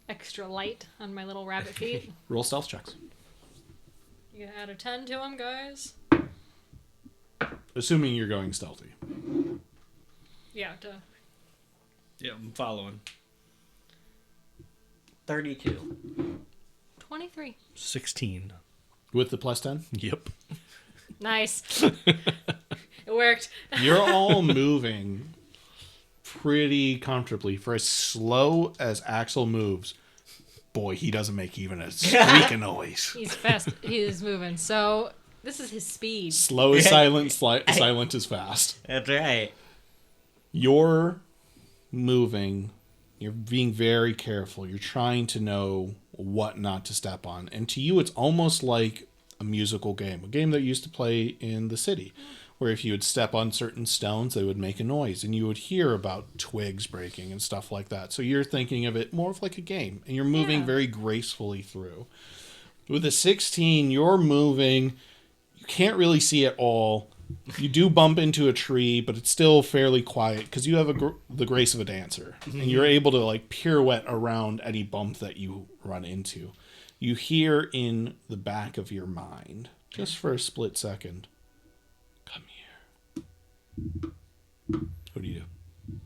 extra light on my little rabbit feet. Roll stealth checks. You gonna add a 10 to them, guys? Assuming you're going stealthy. Yeah, duh. Yeah, I'm following. 32. 23. 16. With the plus 10? Yep. Nice. It worked. You're all moving pretty comfortably. For as slow as Axel moves, boy, he doesn't make even a squeaking noise. He's fast. He's moving. So this is his speed. Slow is silent, silent is fast. That's right. You're moving. You're being very careful. You're trying to know what not to step on. And to you, it's almost like a musical game. A game that you used to play in the city. Where if you would step on certain stones, they would make a noise. And you would hear about twigs breaking and stuff like that. So you're thinking of it more of like a game. And you're moving very gracefully through. With a 16, you're moving. You can't really see it all. You do bump into a tree, but it's still fairly quiet because you have the grace of a dancer. And you're able to like pirouette around any bump that you run into. You hear in the back of your mind, just for a split second, "Come here." What do you do?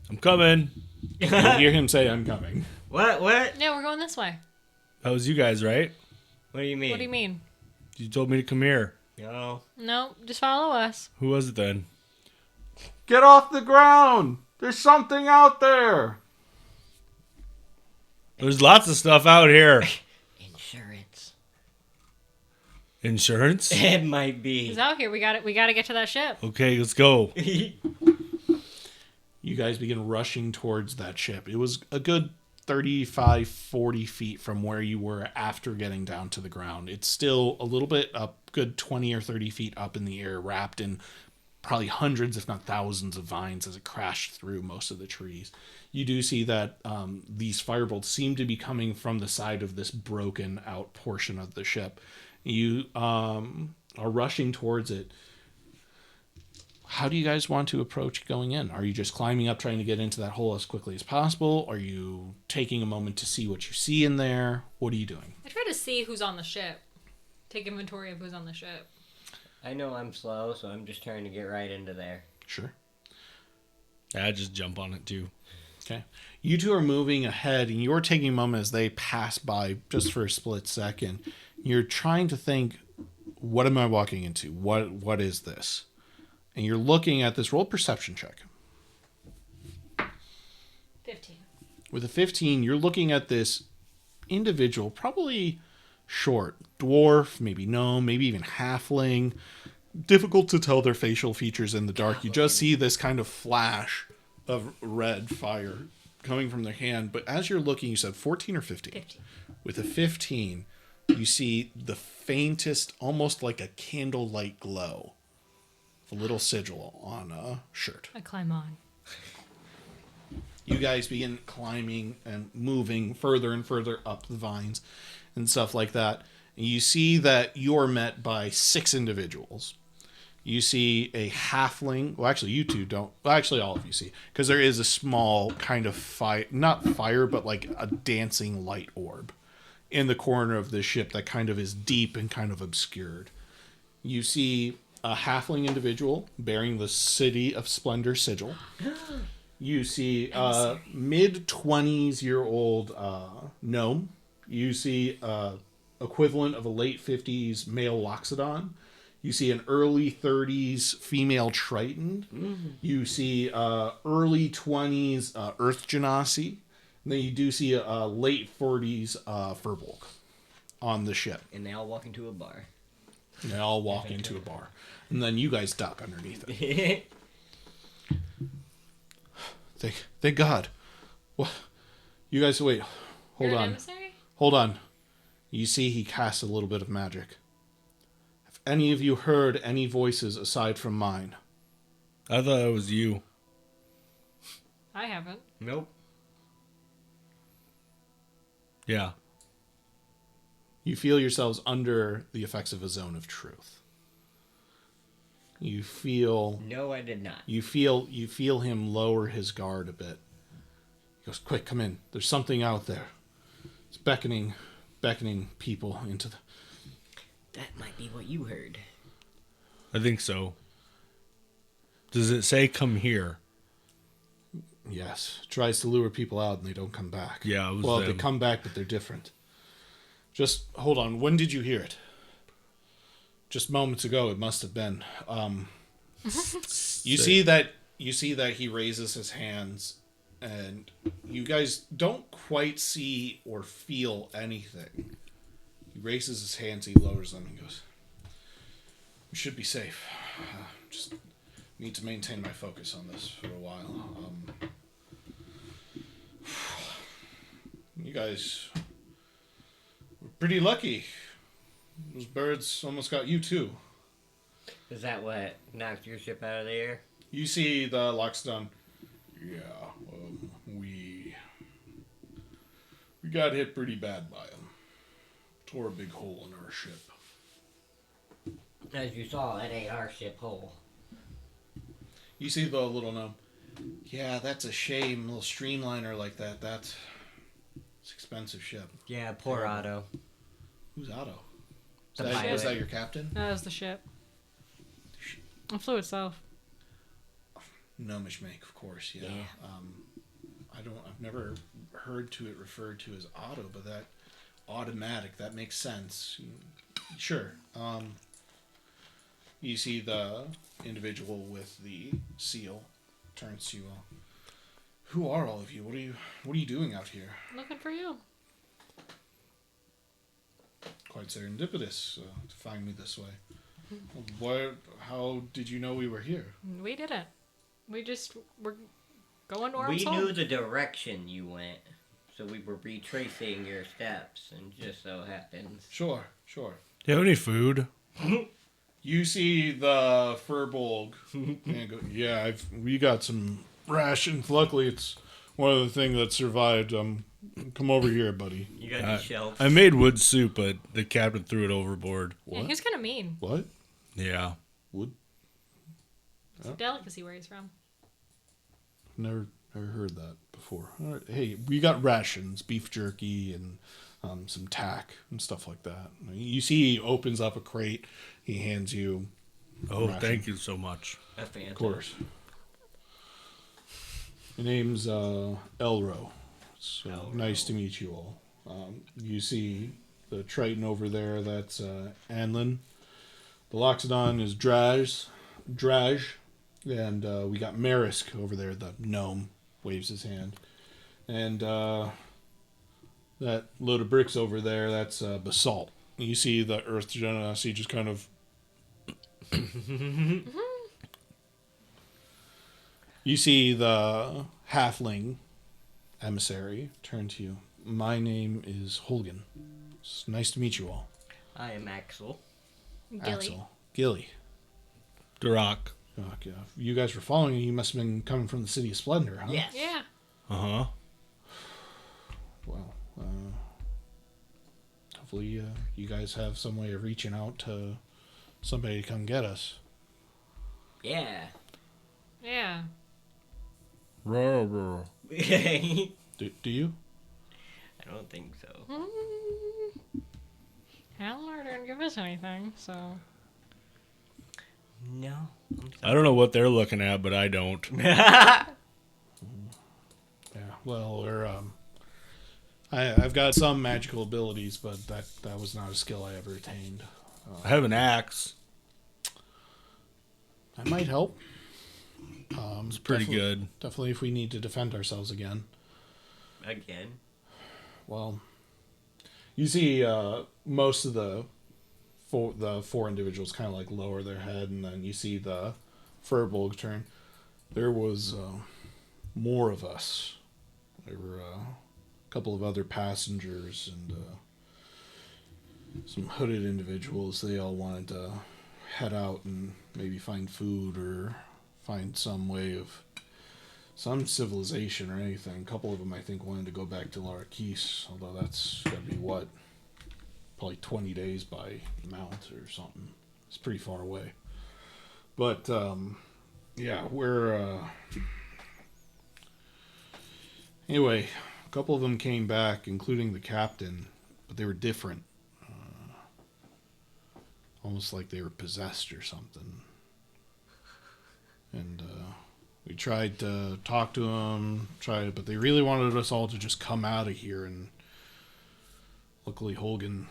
I'm coming. You hear him say, "I'm coming." What? Yeah, we're going this way. That was you guys, right? What do you mean? What do you mean? You told me to come here. No. No, just follow us. Who was it then? "Get off the ground! There's something out there!" There's lots of stuff out here. Insurance. Insurance? It might be. He's out here. We got it. We got to get to that ship. Okay, let's go. You guys begin rushing towards that ship. It was a good 35, 40 feet from where you were after getting down to the ground. It's still a little bit up, good 20 or 30 feet up in the air, wrapped in probably hundreds, if not thousands of vines as it crashed through most of the trees. You do see that these firebolts seem to be coming from the side of this broken out portion of the ship. You are rushing towards it. How do you guys want to approach going in? Are you just climbing up, trying to get into that hole as quickly as possible? Are you taking a moment to see what you see in there? What are you doing? I try to see who's on the ship. Take inventory of who's on the ship. I know I'm slow, so I'm just trying to get right into there. Sure. I just jump on it too. Okay. You two are moving ahead, and you're taking a moment as they pass by just for a split second. You're trying to think, what am I walking into? What is this? And you're looking at this. Roll perception check. 15. With a 15, you're looking at this individual, probably short, dwarf, maybe gnome, maybe even halfling. Difficult to tell their facial features in the dark. You just see this kind of flash of red fire coming from their hand. But as you're looking, you said 14 or 15? 15. With a 15, you see the faintest, almost like a candlelight glow. A little sigil on a shirt. I climb on. You guys begin climbing and moving further and further up the vines and stuff like that. And you see that you're met by 6 individuals. You see a halfling. Well, actually, you two don't. Well, actually, all of you see. Because there is a small kind of fire. Not fire, but like a dancing light orb in the corner of the ship that kind of is deep and kind of obscured. You see a halfling individual bearing the City of Splendor sigil. You see a mid-20s-year-old gnome. You see equivalent of a late 50s male loxodon. You see an early 30s female triton. Mm-hmm. You see early 20s earth genasi. And then you do see a late 40s furbolg on the ship. And they all walk into a bar. They all walk into a bar. And then you guys duck underneath it. Thank God. Well, you guys, wait. Hold You're an on. emissary? Hold on. You see he casts a little bit of magic. Have any of you heard any voices aside from mine? I thought it was you. I haven't. Nope. Yeah. You feel yourselves under the effects of a zone of truth. You feel... No, I did not. You feel him lower his guard a bit. He goes, quick, come in. There's something out there. It's beckoning people into the... That might be what you heard. I think so. Does it say come here? Yes. Tries to lure people out and they don't come back. Yeah, it was well, them. they come back, but they're different. Just hold on. When did you hear it? Just moments ago, it must have been. You see that he raises his hands, and you guys don't quite see or feel anything. He raises his hands, he lowers them, and goes, "We should be safe. Just need to maintain my focus on this for a while. You guys were pretty lucky. Those birds almost got you too." Is that what knocked your ship out of the air? You see the loxodon. Yeah, we got hit pretty bad by them. Tore a big hole in our ship. As you saw, that ain't our ship hole. You see the little gnome. Yeah, that's a shame. A little streamliner like that. It's an expensive ship. Yeah, poor Otto. Who's Otto? The Is pilot. that your captain? That was the ship. It flew itself. Gnomish make, of course. Yeah. I've never heard to it referred to as Otto, but that automatic, that makes sense. Sure. You see the individual with the seal turns to you all. Who are all of you? What are you doing out here? Looking for you. Quite serendipitous to find me this way. How did you know we were here? We didn't. We just were going to our We home. knew the direction you went, so we were retracing your steps, and just so happens. Sure. Do you have any food? You see the furbolg. And go, yeah, we got some rations. Luckily, it's one of the things that survived. Come over here, buddy. You got these shelves. I made wood soup, but the captain threw it overboard. Yeah, he was kind of mean. What? Yeah. Wood? It's a delicacy where he's from. Never heard that before. All right. Hey, we got rations, beef jerky, and some tack and stuff like that. You see, he opens up a crate. He hands you. Oh, ration. thank you so much. A Fanta. Of course. My name's Elro. So Elro. nice to meet you all. You see the Triton over there. That's Anlin. The Loxodon is Draj, and we got Marisk over there. The gnome waves his hand, and that load of bricks over there. That's Basalt. You see the Earth Genasi just kind of. You see the halfling emissary turn to you. My name is Holgan. It's nice to meet you all. I am Axel. Gilly. Axel. Gilly. Duroc. Okay. You guys were following me. You must have been coming from the city of Splendor, huh? Yes. Yeah. Uh-huh. Well, hopefully you guys have some way of reaching out to somebody to come get us. Yeah. Yeah. Roar. I Do you? don't think so. Hallar didn't give us anything, so. No. I don't know what they're looking at, but I don't. Yeah. Well, we're I've got some magical abilities, but that was not a skill I ever attained. I have an axe. That might help. It's pretty good. Definitely if we need to defend ourselves again. Again. Well, you see most of the four individuals kind of like lower their head, and then you see the Furbolg turn. There was more of us. There were a couple of other passengers and some hooded individuals. They all wanted to head out and maybe find food or find some way of some civilization or anything. A couple of them, I think, wanted to go back to Larquise, although that's got to be probably 20 days by mount or something. It's pretty far away. But yeah, we're anyway. A couple of them came back, including the captain, but they were different. Almost like they were possessed or something. And we tried to talk to them, but they really wanted us all to just come out of here. And luckily, Holgan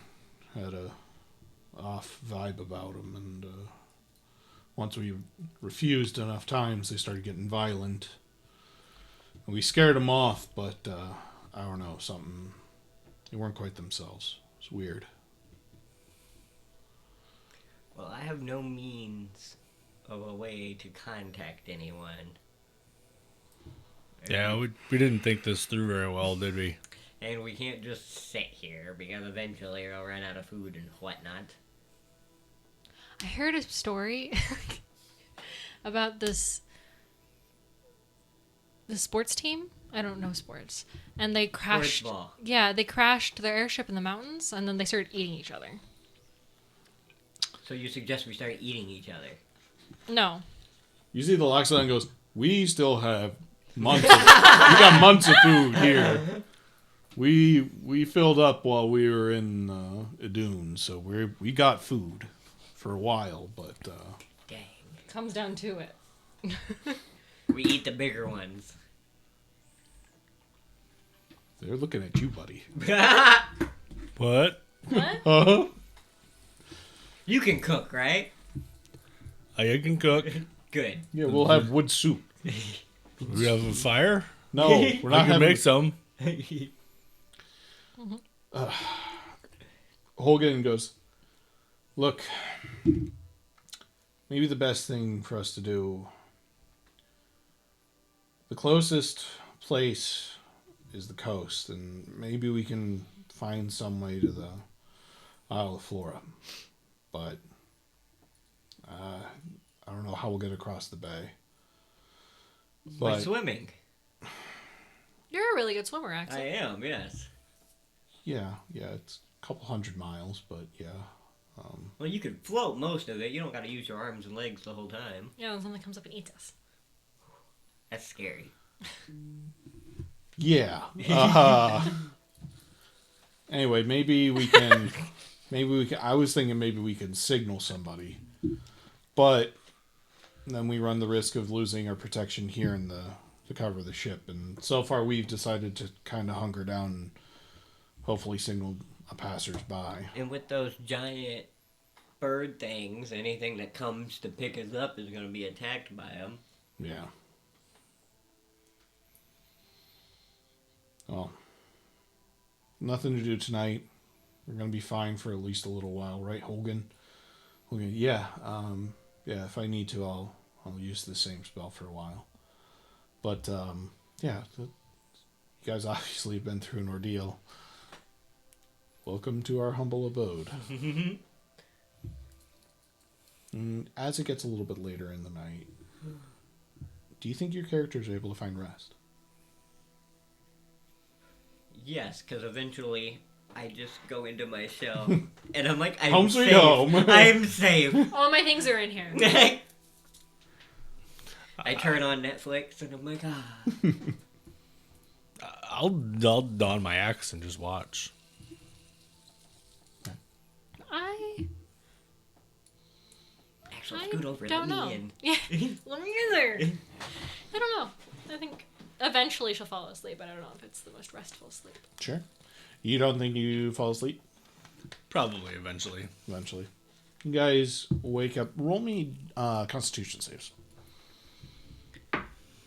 had a off vibe about him. And once we refused enough times, they started getting violent. And we scared them off, but I don't know, something. They weren't quite themselves. It's weird. Well, I have no means of a way to contact anyone. Yeah, we didn't think this through very well, did we? And we can't just sit here because eventually we'll run out of food and whatnot. I heard a story about the sports team. I don't know sports. And they crashed. Sports ball. Yeah, they crashed their airship in the mountains, and then they started eating each other. So you suggest we start eating each other? No. You see the Loxodon goes, we still have months we got months of food here. We filled up while we were in Idun, so we got food for a while, but Dang. Comes down to it. We eat the bigger ones. they're looking at you, buddy. What? What? Uh-huh. You can cook, right? I can cook. Good. Yeah, we'll have wood soup. We have a fire? No, we're I not can having. make some. Holgan goes, look, maybe the best thing for us to do. The closest place is the coast, and maybe we can find some way to the Isle of Flora. But I don't know how we'll get across the bay. By But swimming. You're a really good swimmer, I Axel. am, yes. yeah, it's a couple 100 miles, but yeah. Well, you could float most of it. You don't got to use your arms and legs the whole time. Yeah, and something comes up and eats us. That's scary. Yeah. Anyway, maybe we can. I was thinking maybe we can signal somebody, but then we run the risk of losing our protection here in the cover of the ship. And so far, we've decided to kind of hunker down and hopefully signal a passersby. And with those giant bird things, anything that comes to pick us up is going to be attacked by them. Yeah. Well, nothing to do tonight. We're going to be fine for at least a little while, right, Hogan? Yeah. Yeah, if I need to, I'll use the same spell for a while. But, yeah, you guys obviously have been through an ordeal. Welcome to our humble abode. And as it gets a little bit later in the night, do you think your characters are able to find rest? Yes, because eventually I just go into my shell and I'm like, I'm Home safe. sweet home. I'm safe. All my things are in here. I turn on Netflix and I'm like, ah. I'll don my axe and just watch. Actually, scoot over. Don't Let know. me in. Yeah, let me in there. I don't know. I think eventually she'll fall asleep, but I don't know if it's the most restful sleep. Sure. You don't think you fall asleep? Probably eventually. Eventually. You guys wake up. Roll me Constitution saves.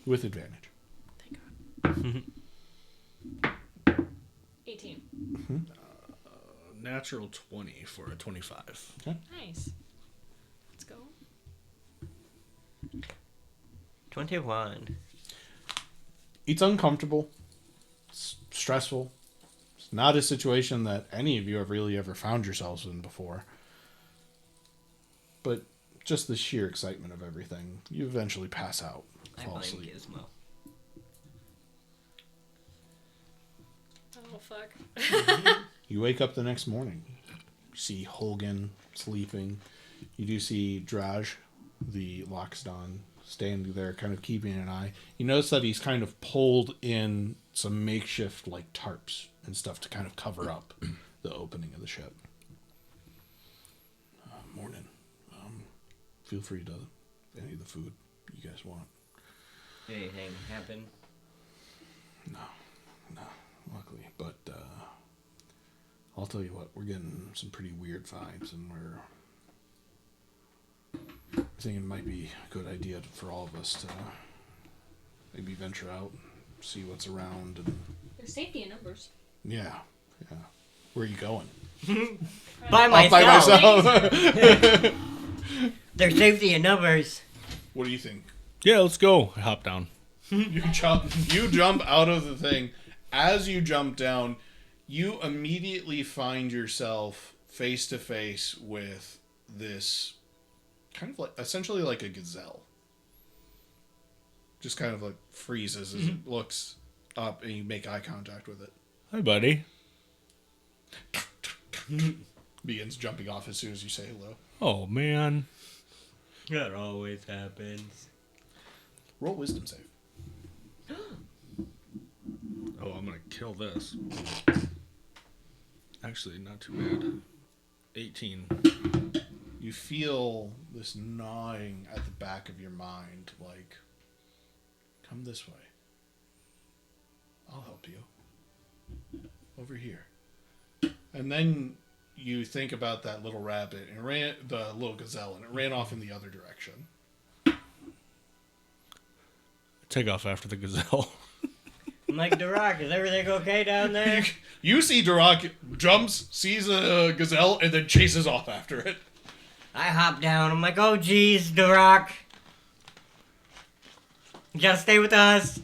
With advantage. Thank God. 18. Natural 20 for a 25. Okay. Nice. Let's go. 21. It's uncomfortable. It's stressful. It's not a situation that any of you have really ever found yourselves in before. But just the sheer excitement of everything, you eventually pass out. I Fall blame asleep. Gizmo. Oh, fuck. You wake up the next morning. You see Holgan sleeping. You do see Draj, the Loxodon, standing there kind of keeping an eye. You notice that he's kind of pulled in some makeshift like tarps and stuff to kind of cover up the opening of the ship. Morning. Feel free to any of the food you guys want. Did anything happen? No, luckily. But I'll tell you what, we're getting some pretty weird vibes, and we're thinking it might be a good idea for all of us to maybe venture out, see what's around, and There's safety in numbers. yeah. Where are you going? By Off by myself. There's safety in numbers. What do you think? Yeah, let's go. I hop down. You jump out of the thing. As you jump down, you immediately find yourself face to face with this kind of like essentially like a gazelle. Just kind of like freezes as it looks up, and you make eye contact with it. Hi, buddy. Begins jumping off as soon as you say hello. Oh, man. That always happens. Roll wisdom save. Oh, I'm going to kill this. Actually, not too bad. 18. You feel this gnawing at the back of your mind, like, come this way. I'll help you. Over here. And then you think about that little rabbit and the little gazelle, and it ran off in the other direction. Take off after the gazelle. I'm like, Durak, is everything okay down there? You see Durak jumps, sees a gazelle, and then chases off after it. I hop down. I'm like, oh, geez, Durak. You gotta stay with us.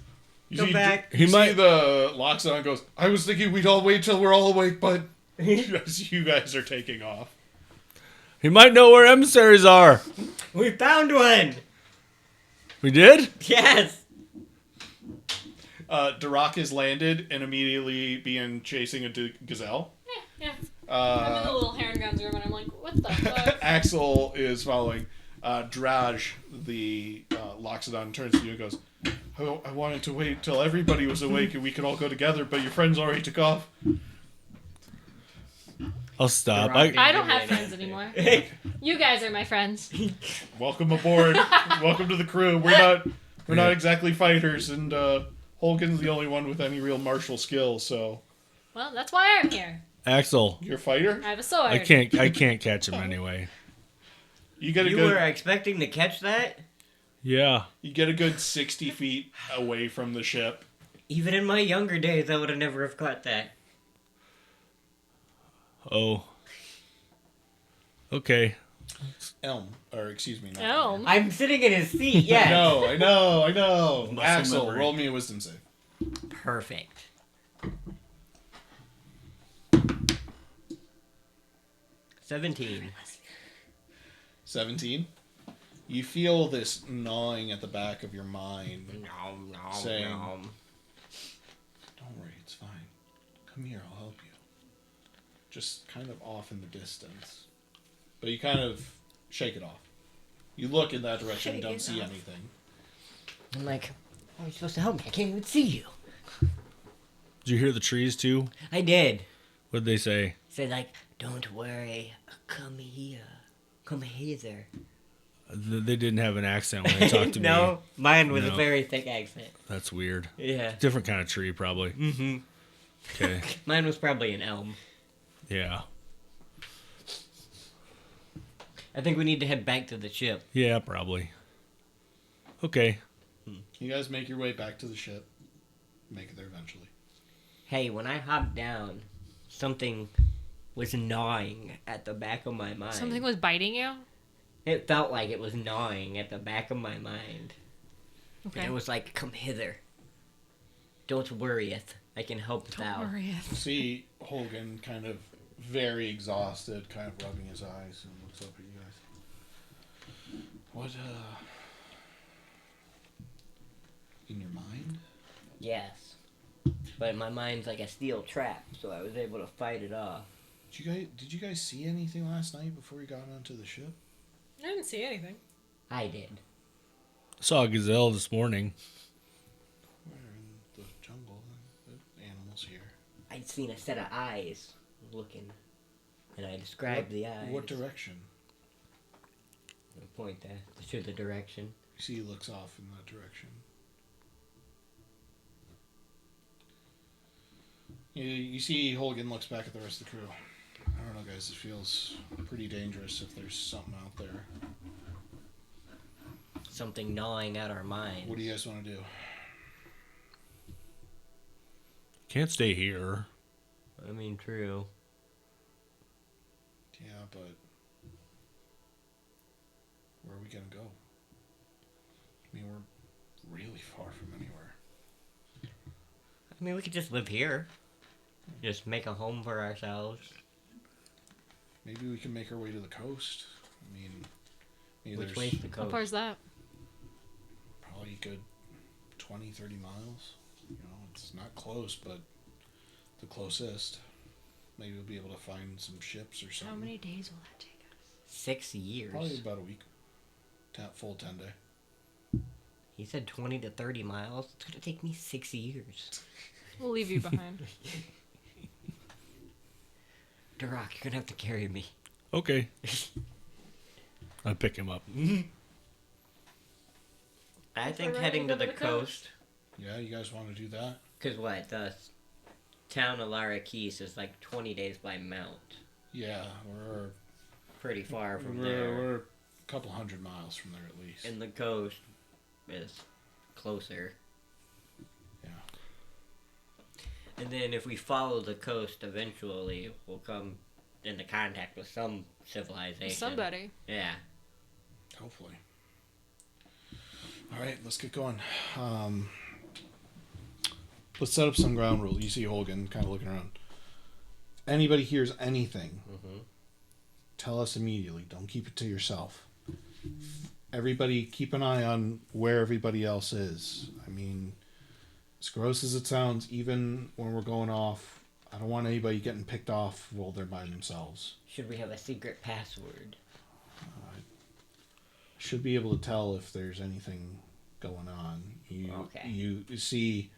You Go see, back. You see the Loxodon goes, I was thinking we'd all wait till we're all awake, but you guys are taking off. He might know where emissaries are. We found one. We did? Yes. Durak is landed and immediately being chasing a gazelle. Yeah. I'm in the little Heron Guns room and I'm like, what the fuck? Axel is following. Draj, the Loxodon, turns to you and goes, I wanted to wait till everybody was awake and we could all go together, but your friends already took off. I'll stop. I don't have friends anymore. You guys are my friends. Welcome aboard. Welcome to the crew. We're not exactly fighters, and Holgen's the only one with any real martial skill, so... Well, that's why I'm here. Axel, You're a fighter? I have a sword. I can't catch him anyway. You get a You good... were expecting to catch that? Yeah. You get a good 60 feet away from the ship. Even in my younger days, I would have never have caught that. Oh. Okay. Not Elm. I'm sitting in his seat, yes. I know. Muscle Axel, memory. roll me a wisdom save. Perfect. 17. 17. You feel this gnawing at the back of your mind. Nom, nom, Same. nom. Don't worry, it's fine. Come here, I'll help you. Just kind of off in the distance. But you kind of shake it off. You look in that direction and Shake don't it see off. anything. I'm like, oh, you're supposed to help me. I can't even see you. Did you hear the trees too? I did. What'd they say? Said like, don't worry. Come here. Come hither. They didn't have an accent when they talked to me. No, mine was a No. very thick accent. That's weird. Yeah. Different kind of tree, probably. Mm-hmm. Okay. Mine was probably an elm. Yeah. I think we need to head back to the ship. Yeah, probably. Okay. You guys make your way back to the ship. Make it there eventually. Hey, when I hopped down, something was gnawing at the back of my mind. Something was biting you? It felt like it was gnawing at the back of my mind. Okay. And it was like, come hither. Don't worrieth. I can help thou. Don't worry. See Holgen kind of very exhausted, kind of rubbing his eyes and looks up at you guys. What, in your mind? Yes. But my mind's like a steel trap, so I was able to fight it off. Did you guys see anything last night before you got onto the ship? I didn't see anything. I did. Saw a gazelle this morning. We're in the jungle. The animals here. I'd seen a set of eyes looking, and I described the eyes. What direction? I point there to the direction. You see he looks off in that direction. You see Holgen looks back at the rest of the crew. I don't know, guys. It feels pretty dangerous if there's something out there. Something gnawing at our minds. What do you guys want to do? Can't stay here. I mean, true. Yeah, but where are we gonna go? I mean, we're really far from anywhere. I mean, we could just live here. Just make a home for ourselves. Maybe we can make our way to the coast. I mean, maybe Which there's way's the How coast? far's that? probably a good 20, 30 miles. You know, it's not close, but the closest. Maybe we'll be able to find some ships or something. How many days will that take us? 6 years. Probably about a week. Full 10 day. He said 20 to 30 miles. It's gonna take me 6 years. We'll leave you behind. Duroc, you're gonna have to carry me. Okay. I'll pick him up. I think we're heading to gonna the go to the coast. Yeah, you guys want to do that? Cause what the town of Lara Keys is like 20 days by mount. Yeah, we're Pretty far from we're, there. we're a couple 100 miles from there at least. And the coast is closer. Yeah. And then if we follow the coast, eventually we'll come into contact with some civilization. Somebody. Yeah. Hopefully. All right, let's get going. Let's set up some ground rules. You see Holgen kind of looking around. If anybody hears anything, tell us immediately. Don't keep it to yourself. Everybody keep an eye on where everybody else is. I mean, as gross as it sounds, even when we're going off I don't want anybody getting picked off while they're by themselves. Should we have a secret password? Should be able to tell if there's anything going on. You see,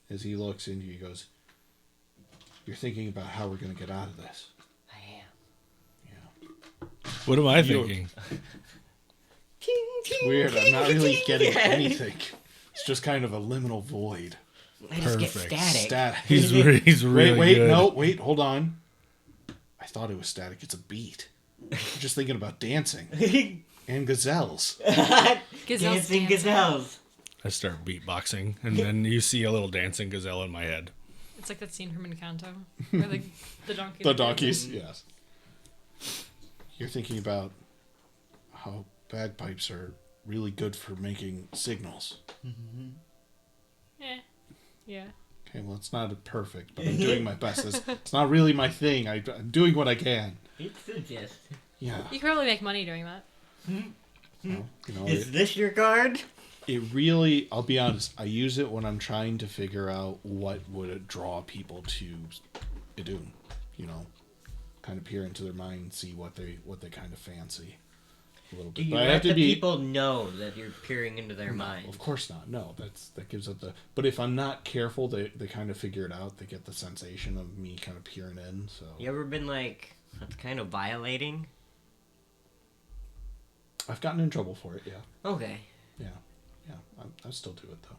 as he looks into you, he goes, "You're thinking about how we're going to get out of this." I am. Yeah. What am I thinking? It's weird. I'm not really getting anything. It's just kind of a liminal void. I just get Perfect. static. He's really wait, good. no, wait, hold on. I thought it was static. It's a beat. I'm just thinking about dancing and gazelles. Dancing gazelles. I start beatboxing, and then you see a little dancing gazelle in my head. It's like that scene from Encanto, where the donkeys. The donkeys, yes. You're thinking about how bagpipes are really good for making signals. Yeah. Okay, well, it's not perfect, but I'm doing my best. It's not really my thing. I'm doing what I can. It's the gist. Yeah. You can probably make money doing that. Well, Is this your card? it really, I'll be honest, I use it when I'm trying to figure out what would draw people to Idun. Kind of peer into their mind, see what they kind of fancy a little bit. Do you But I let have to the be people know that you're peering into their No, mind? of course not. No, that gives it the. But if I'm not careful, they kind of figure it out. They get the sensation of me kind of peering in. So You ever been like, that's kind of violating? I've gotten in trouble for it. Yeah, Okay. yeah. I still do it though.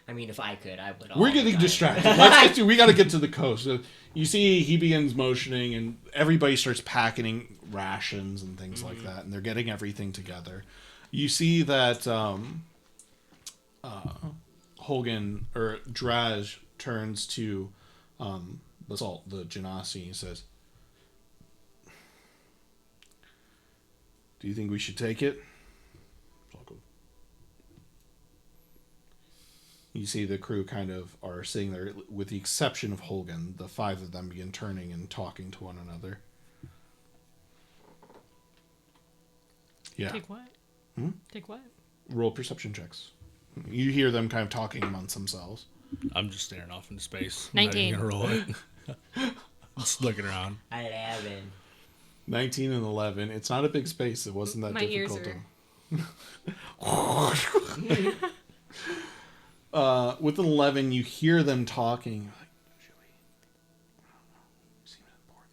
I mean, if I could, I would. We're getting distracted. Let's get to. We got to get to the coast. You see, he begins motioning, and everybody starts packing rations and things like that, and they're getting everything together. You see that Hogan or Draj turns to Basalt, the Genasi, and says, "Do you think we should take it?" You see the crew kind of are sitting there, with the exception of Holgan. The five of them begin turning and talking to one another. Yeah. Take what? Take what? Roll perception checks. You hear them kind of talking amongst themselves. I'm just staring off into space. 19. I'm not even gonna roll it. Just looking around. 11. 19 and 11. It's not a big space. It wasn't that My difficult. ears With an 11, you hear them talking. Like, should we? I don't know. Seems important.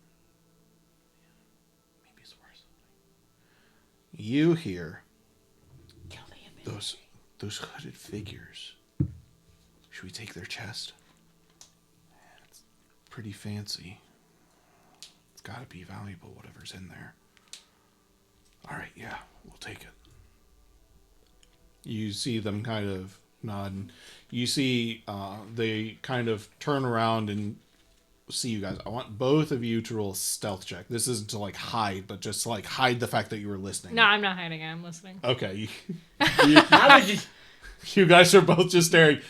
Yeah. Maybe it's worth something. You hear those hooded figures. Should we take their chest? It's pretty fancy. It's got to be valuable, whatever's in there. All right, yeah, we'll take it. You see them kind of nod. And you see they kind of turn around and see you guys. I want both of you to roll a stealth check. This isn't to like hide, but just to like hide the fact that you were listening. No, I'm not hiding. I'm listening. Okay. I was just. You guys are both just staring.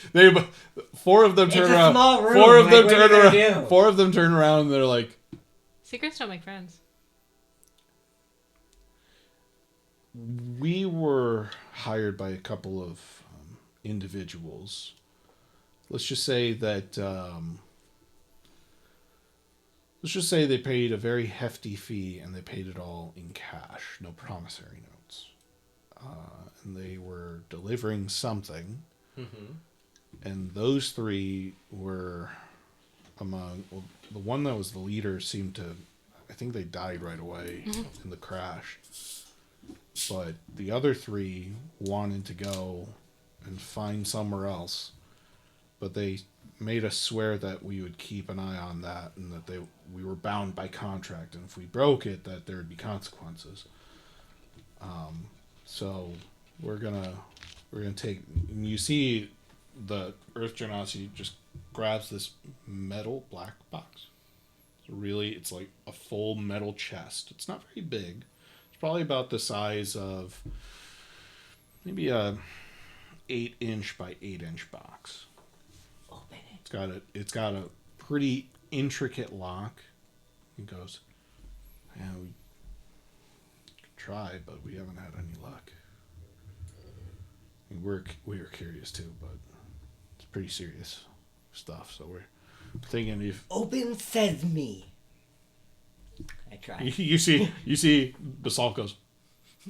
Four of them turn It's a around. small room. Four of them Like, turn what are you around. gonna do? Four of them turn around and they're like, Secrets don't make friends. we were hired by a couple of individuals. Let's just say that let's just say they paid a very hefty fee and they paid it all in cash, no promissory notes. And they were delivering something. And those three were among, well, the one that was the leader seemed to, I think they died right away in the crash. But the other three wanted to go and find somewhere else. But they made us swear that we would keep an eye on that and that we were bound by contract. And if we broke it, that there would be consequences. So we're gonna take, and you see the Earth Genasi just grabs this metal black box. It's like a full metal chest. It's not very big. It's probably about the size of maybe a 8-inch by 8-inch box. Open it. It's got a pretty intricate lock. He goes, yeah, we tried, but we haven't had any luck. I mean, we were curious too, but it's pretty serious stuff. So thinking if Open sesame. I try. you see Basalt goes.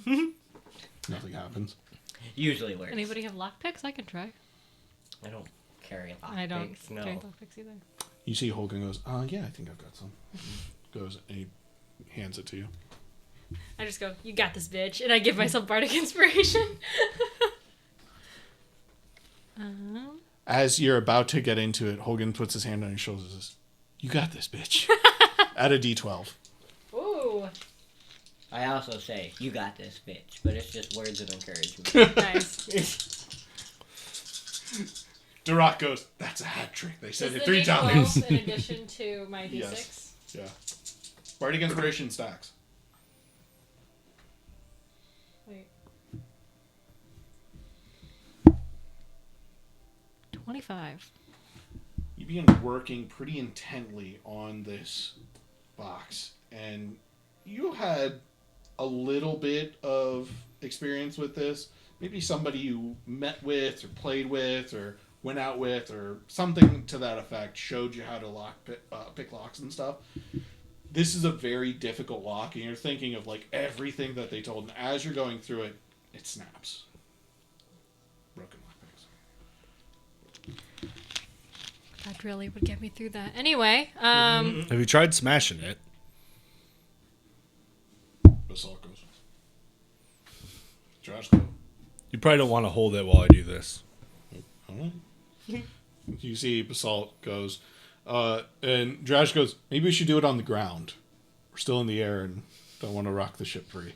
Nothing happens. Usually works. Anybody have lockpicks? I can try. I don't carry lockpicks. I don't No. carry lockpicks either. You see Holgen goes, yeah, I think I've got some. Goes and he hands it to you. I just go, you got this, bitch, and I give myself bardic inspiration. As you're about to get into it, Holgen puts his hand on your shoulders and says, you got this, bitch. Add a d12. Ooh, I also say, you got this, bitch. But it's just words of encouragement. nice. Duroc goes, that's a hat trick. They said Is it the 3 D12 times. in addition to my D6? Yes. Yeah. Bardic Inspiration stacks. Wait. 25. You begin working pretty intently on this box, and you had a little bit of experience with this. Maybe somebody you met with or played with or went out with or something to that effect showed you how to pick locks and stuff. This is a very difficult lock, and you're thinking of like everything that they told, and as you're going through it, it snaps. Broken lockpicks. That really would get me through that. Anyway, Have you tried smashing it? Basalt goes. Josh goes. You probably don't want to hold it while I do this. Alright. You see Basalt goes, and Drash goes, maybe we should do it on the ground. We're still in the air and don't want to rock the ship free.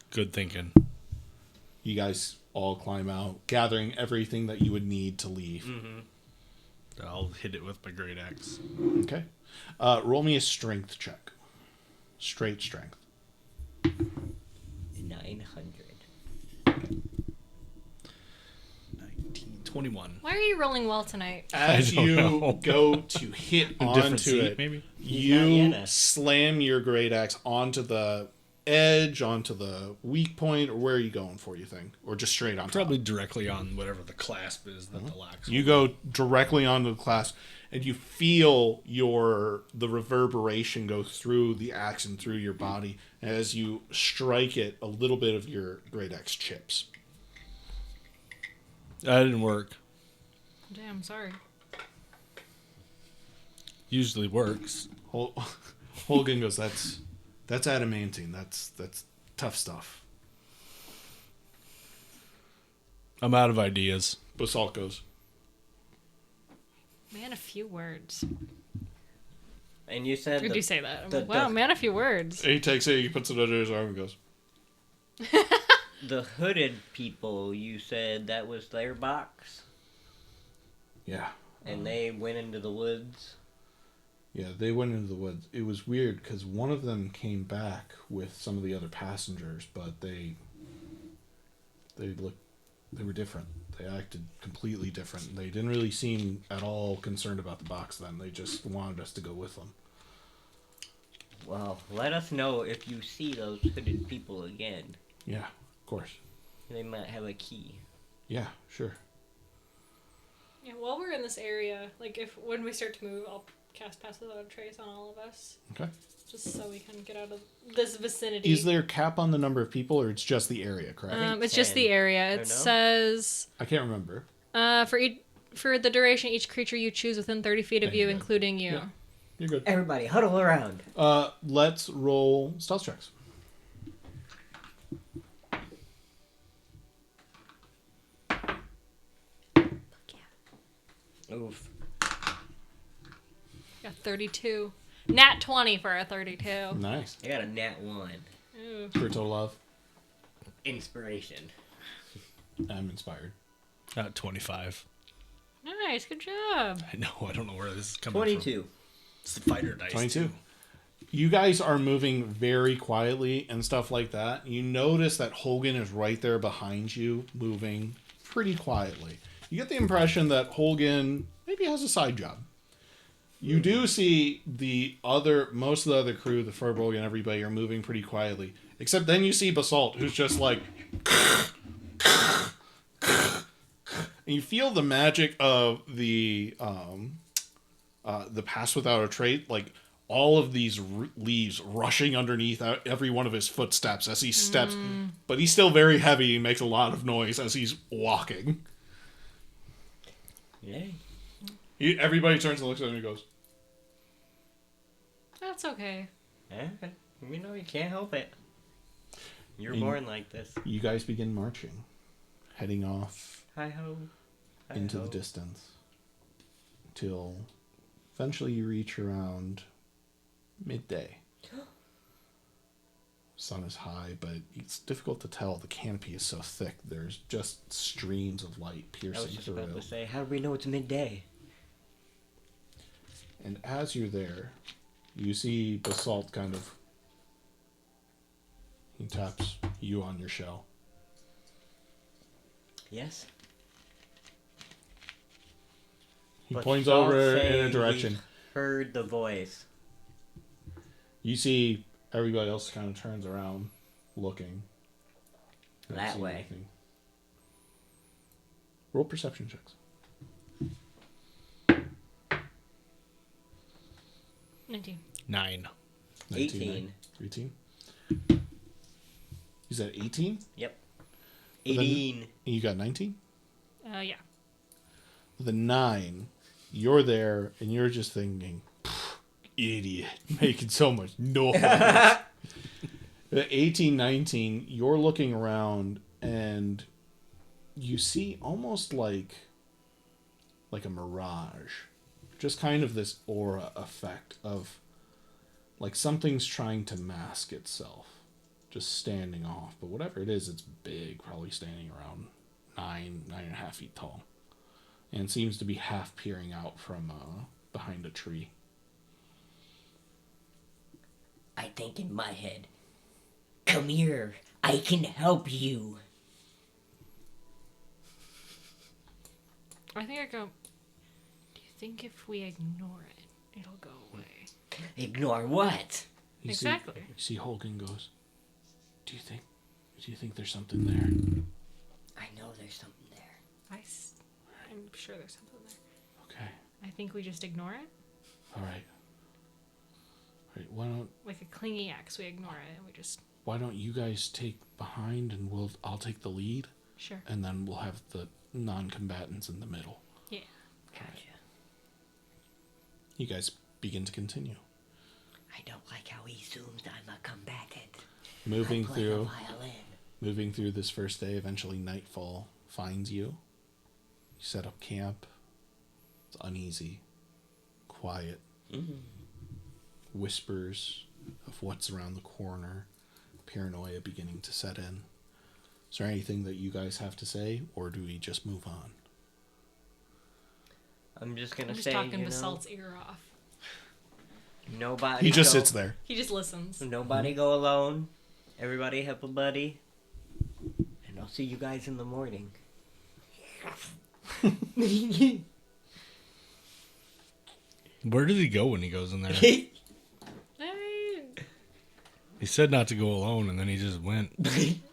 Good thinking. You guys all climb out, gathering everything that you would need to leave. I'll hit it with my great axe. Okay. Roll me a strength check. Straight strength. 900. 21. why are you rolling well tonight? As I don't you know. go to hit Different onto seat, it, maybe? you Diana. slam your great axe onto the edge, onto the weak point, or where are you going for, you think? Or just straight on top? Probably directly on whatever the clasp is that the locks. You go directly onto the clasp, and you feel the reverberation go through the axe and through your body. And as you strike it, a little bit of your great axe chips. That didn't work. Damn, sorry. Usually works. Holgen goes, that's adamantine. That's tough stuff. I'm out of ideas. Basalt goes, Man, a few words. And you said Did you say that? I'm the- like, wow, the- man, a few words. he takes it, he puts it under his arm and goes, the hooded people, you said that was their box? yeah. And they went into the woods? Yeah, they went into the woods. It was weird because one of them came back with some of the other passengers, but they were different. They acted completely different. They didn't really seem at all concerned about the box then. They just wanted us to go with them. Well, let us know if you see those hooded people again. Yeah, of course. They might have a key. Yeah, sure. Yeah, while we're in this area, like when we start to move, I'll cast Pass Without a Trace on all of us. Okay. Just so we can get out of this vicinity. Is there a cap on the number of people, or it's just the area, correct? It's just 10. the area. Or It no? says I can't remember. for the duration, each creature you choose within 30 feet of There you, you go. including you. Yeah. You're good. Everybody, huddle around. Let's roll stealth checks. Oof. Got 32. Nat 20 for a 32. Nice. I got a nat 1. Ooh. For a total of, Inspiration. I'm inspired. 25. Nice, good job. I know. I don't know where this is coming 22. from. It's the fighter dice. 22. You guys are moving very quietly and stuff like that. You notice that Holgen is right there behind you, moving pretty quietly. You get the impression that Holgen maybe has a side job. You do see most of the other crew, the Furbolg and everybody, are moving pretty quietly. Except then you see Basalt, who's just like... and you feel the magic of the the pass without a trait, like all of these leaves rushing underneath every one of his footsteps as he steps, but he's still very heavy and makes a lot of noise as he's walking. Yay. Everybody turns and looks at him and goes, That's okay. Yeah, you know, you can't help it. You're And born like this. you guys begin marching, heading off Hi-ho. into the Hi-ho. distance till eventually you reach around midday. Sun is high, but it's difficult to tell. The canopy is so thick. There's just streams of light I piercing was just through. about to say, how do we know it's midday? And as you're there, you see Basalt kind of... He taps you on your shell. Yes? He But points Saul over in a saying direction. he heard the voice. You see everybody else kind of turns around, looking. Don't That see way. anything. Roll perception checks. 19. 9. 18. 18. You said 18? Yep. Well, then- 18. You got 19? Yeah. With a 9, you're there and you're just thinking, idiot, making so much noise. At 18, 19, you're looking around and you see almost like a mirage. Just kind of this aura effect of like something's trying to mask itself. Just standing off. But whatever it is, it's big, probably standing around 9.5 feet tall. And seems to be half peering out from behind a tree. I think in my head, come here, I can help you. I think I go. Do you think if we ignore it, it'll go away? Ignore what? You Exactly. See Holgen goes, Do you think there's something there? I know there's something there. I'm sure there's something there. Okay. I think we just ignore it. All right. Why Like a clingy axe, we ignore it and we just. don't you guys take behind and I'll take the lead, Sure. and then we'll have the non-combatants in the middle. Yeah. Gotcha. You guys begin to continue. I don't like how he assumes I'm a combatant. Moving I play the through violin. this first day, eventually nightfall finds you. You set up camp. It's uneasy, quiet. Whispers of what's around the corner. Paranoia beginning to set in. Is there anything that you guys have to say, or do we just move on? I'm just gonna I'm just say, talking you know, Basalt's ear off. nobody. He just go, sits there. He just listens. Nobody go alone. Everybody help a buddy. And I'll see you guys in the morning. Where did he go when he goes in there? Hey. He said not to go alone, and then he just went.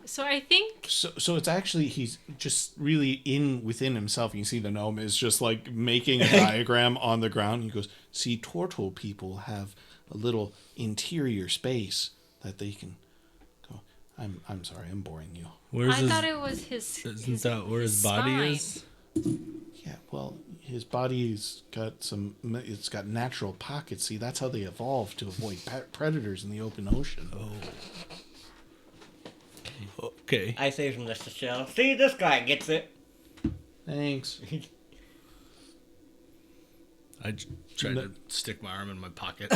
So I think So it's actually, he's just really within himself. You can see the gnome is just like making a diagram on the ground. He goes, see, turtle people have a little interior space that they can go. I'm sorry, I'm boring you. Where's I his? thought it was his. Isn't that where his body spine. is? Yeah, well, his body's got it's got natural pockets. See, that's how they evolved to avoid predators in the open ocean. Okay. I say from this to Shell. See, this guy gets it. Thanks. I tried to stick my arm in my pocket.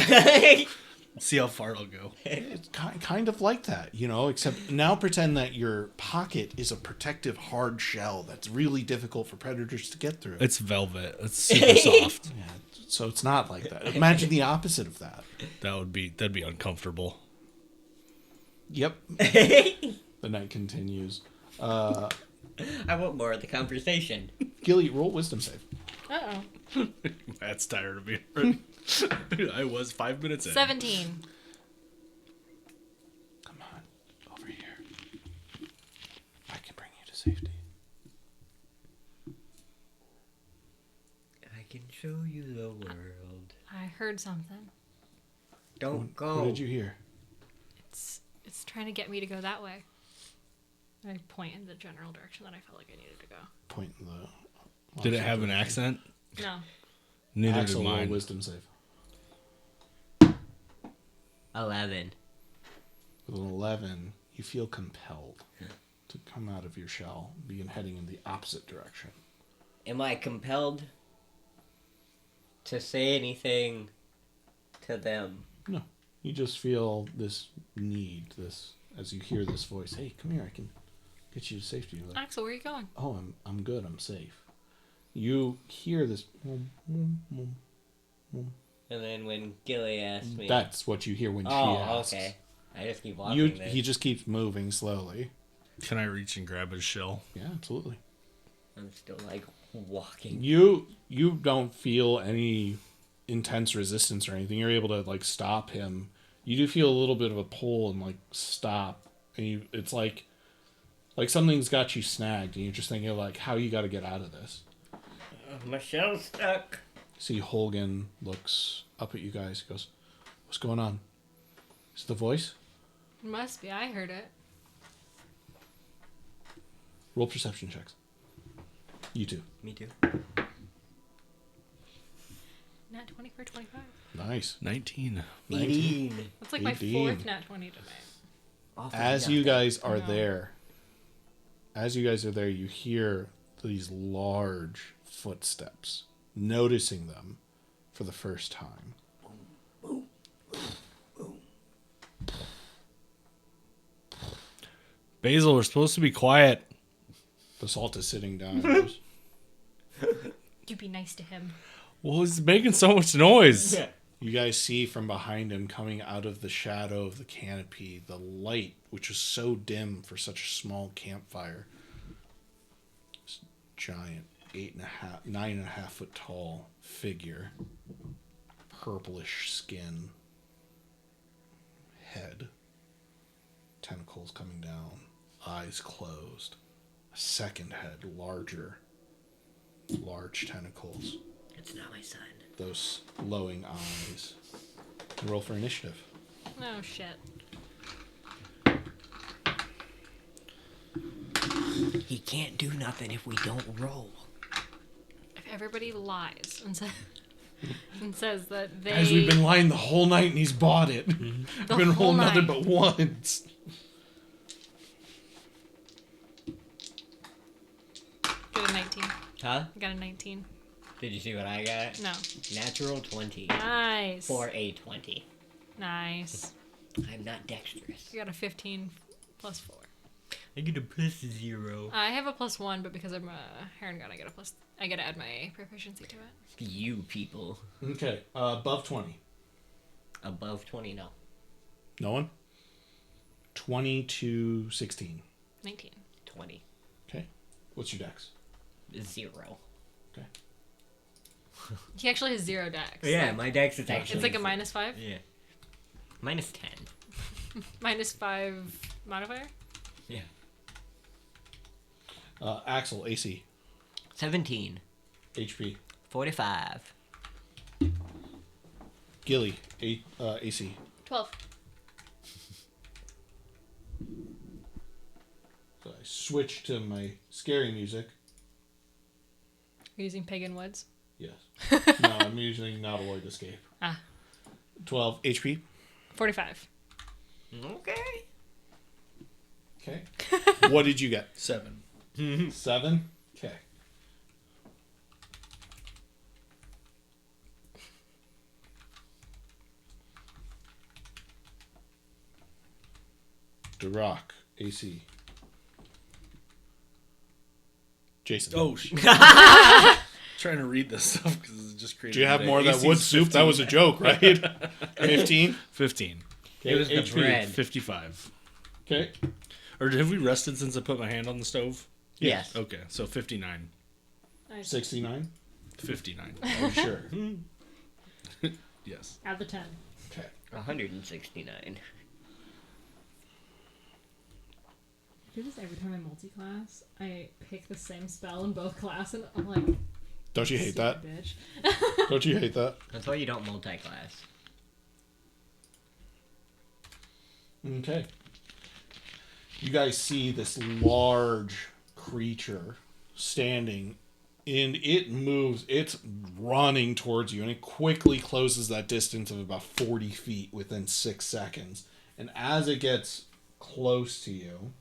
See how far it'll go. It's kind of like that, except now pretend that your pocket is a protective hard shell that's really difficult for predators to get through. It's velvet. It's super soft. Yeah, so it's not like that. Imagine the opposite of that. That'd be uncomfortable. Yep. The night continues. I want more of the conversation. Gilly, roll wisdom save. Uh-oh. Matt's tired of me. I was 5 minutes in. 17. Come on, over here. I can bring you to safety. I can show you the world. I heard something. Don't go. What did you hear? It's trying to get me to go that way. I point in the general direction that I felt like I needed to go. Point in the. Did it have an accent? No. Neither Axel, did roll mine. wisdom save. 11. With an 11, you feel compelled to come out of your shell, begin heading in the opposite direction. Am I compelled to say anything to them? No, you just feel this need, as you hear this voice. Hey, come here, I can get you to safety. You're like, Axel, where are you going? oh, I'm good, I'm safe. You hear this. And then when Gilly asked me... That's what you hear when she Oh, asks. okay. I just keep walking there. He just keeps moving slowly. Can I reach and grab his shell? Yeah, absolutely. I'm still, like, walking. You don't feel any intense resistance or anything. You're able to, like, stop him. You do feel a little bit of a pull and, like, stop. And it's like something's got you snagged, and you're just thinking, like, how you got to get out of this. My shell's stuck. See, Holgan looks up at you guys. He goes, what's going on? Is it the voice? It must be. I heard it. Roll perception checks. You too. Me too. Nat 20 for 25. Nice. 19. 18. That's like my 18. fourth nat 20 tonight. As you guys are No. there, you hear these large footsteps, noticing them for the first time. Basil, we're supposed to be quiet. Basalt is sitting down. He goes, You be nice to him. Well, he's making so much noise. you guys see from behind him, coming out of the shadow of the canopy, the light, which is so dim for such a small campfire. This giant 9.5 foot tall figure, purplish skin, head, tentacles coming down, eyes closed. A second head, large tentacles. It's not my son. Those glowing eyes. Roll for initiative. Oh, shit. He can't do nothing if we don't roll. If everybody lies and, and says that they... Guys, we've been lying the whole night and he's bought it. The I've been whole rolling nothing night. but once. Got a 19. Huh? I got a 19. Did you see what I got? No. Natural 20. Nice. For a 20. Nice. I'm not dexterous. I got a 15 plus 4. I get a +0. I have a +1, but because I'm a Heron God, I get to add my proficiency to it. You people. Okay, above 20. Above 20, no. No one? 20 to 16. 19. 20. Okay. What's your dex? 0. Okay. He actually has 0 dex. Yeah, Like, my dex is actually... it's like a -5? Yeah. -10. -5 modifier? Yeah. Axel, AC. 17. HP. 45. Gilly, AC. 12. So I switch to my scary music. You're using Pagan Woods? Yes. No, I'm using Nautiloid Escape. Ah. 12 HP. 45. Okay. Okay. What did you get? 7. 7? Okay. Duroc, AC. Jason. Oh, shit. Trying to read this stuff because it just created. Do you have a more of that AC's wood soup? 15. That was a joke, right? 15? 15. It was the HP. bread. 55. Okay. Or have we rested since I put my hand on the stove? Yes. Okay, so 59. Nice. 69? 59. Are you sure? Yes. Add the 10. Okay. 169. I do this every time I multi-class. I pick the same spell in both class, and I'm like, Don't you hate that? Bitch. Don't you hate that? That's why you don't multi-class. Okay. You guys see this large creature standing, and it moves. It's running towards you, and it quickly closes that distance of about 40 feet within 6 seconds. And as it gets close to you,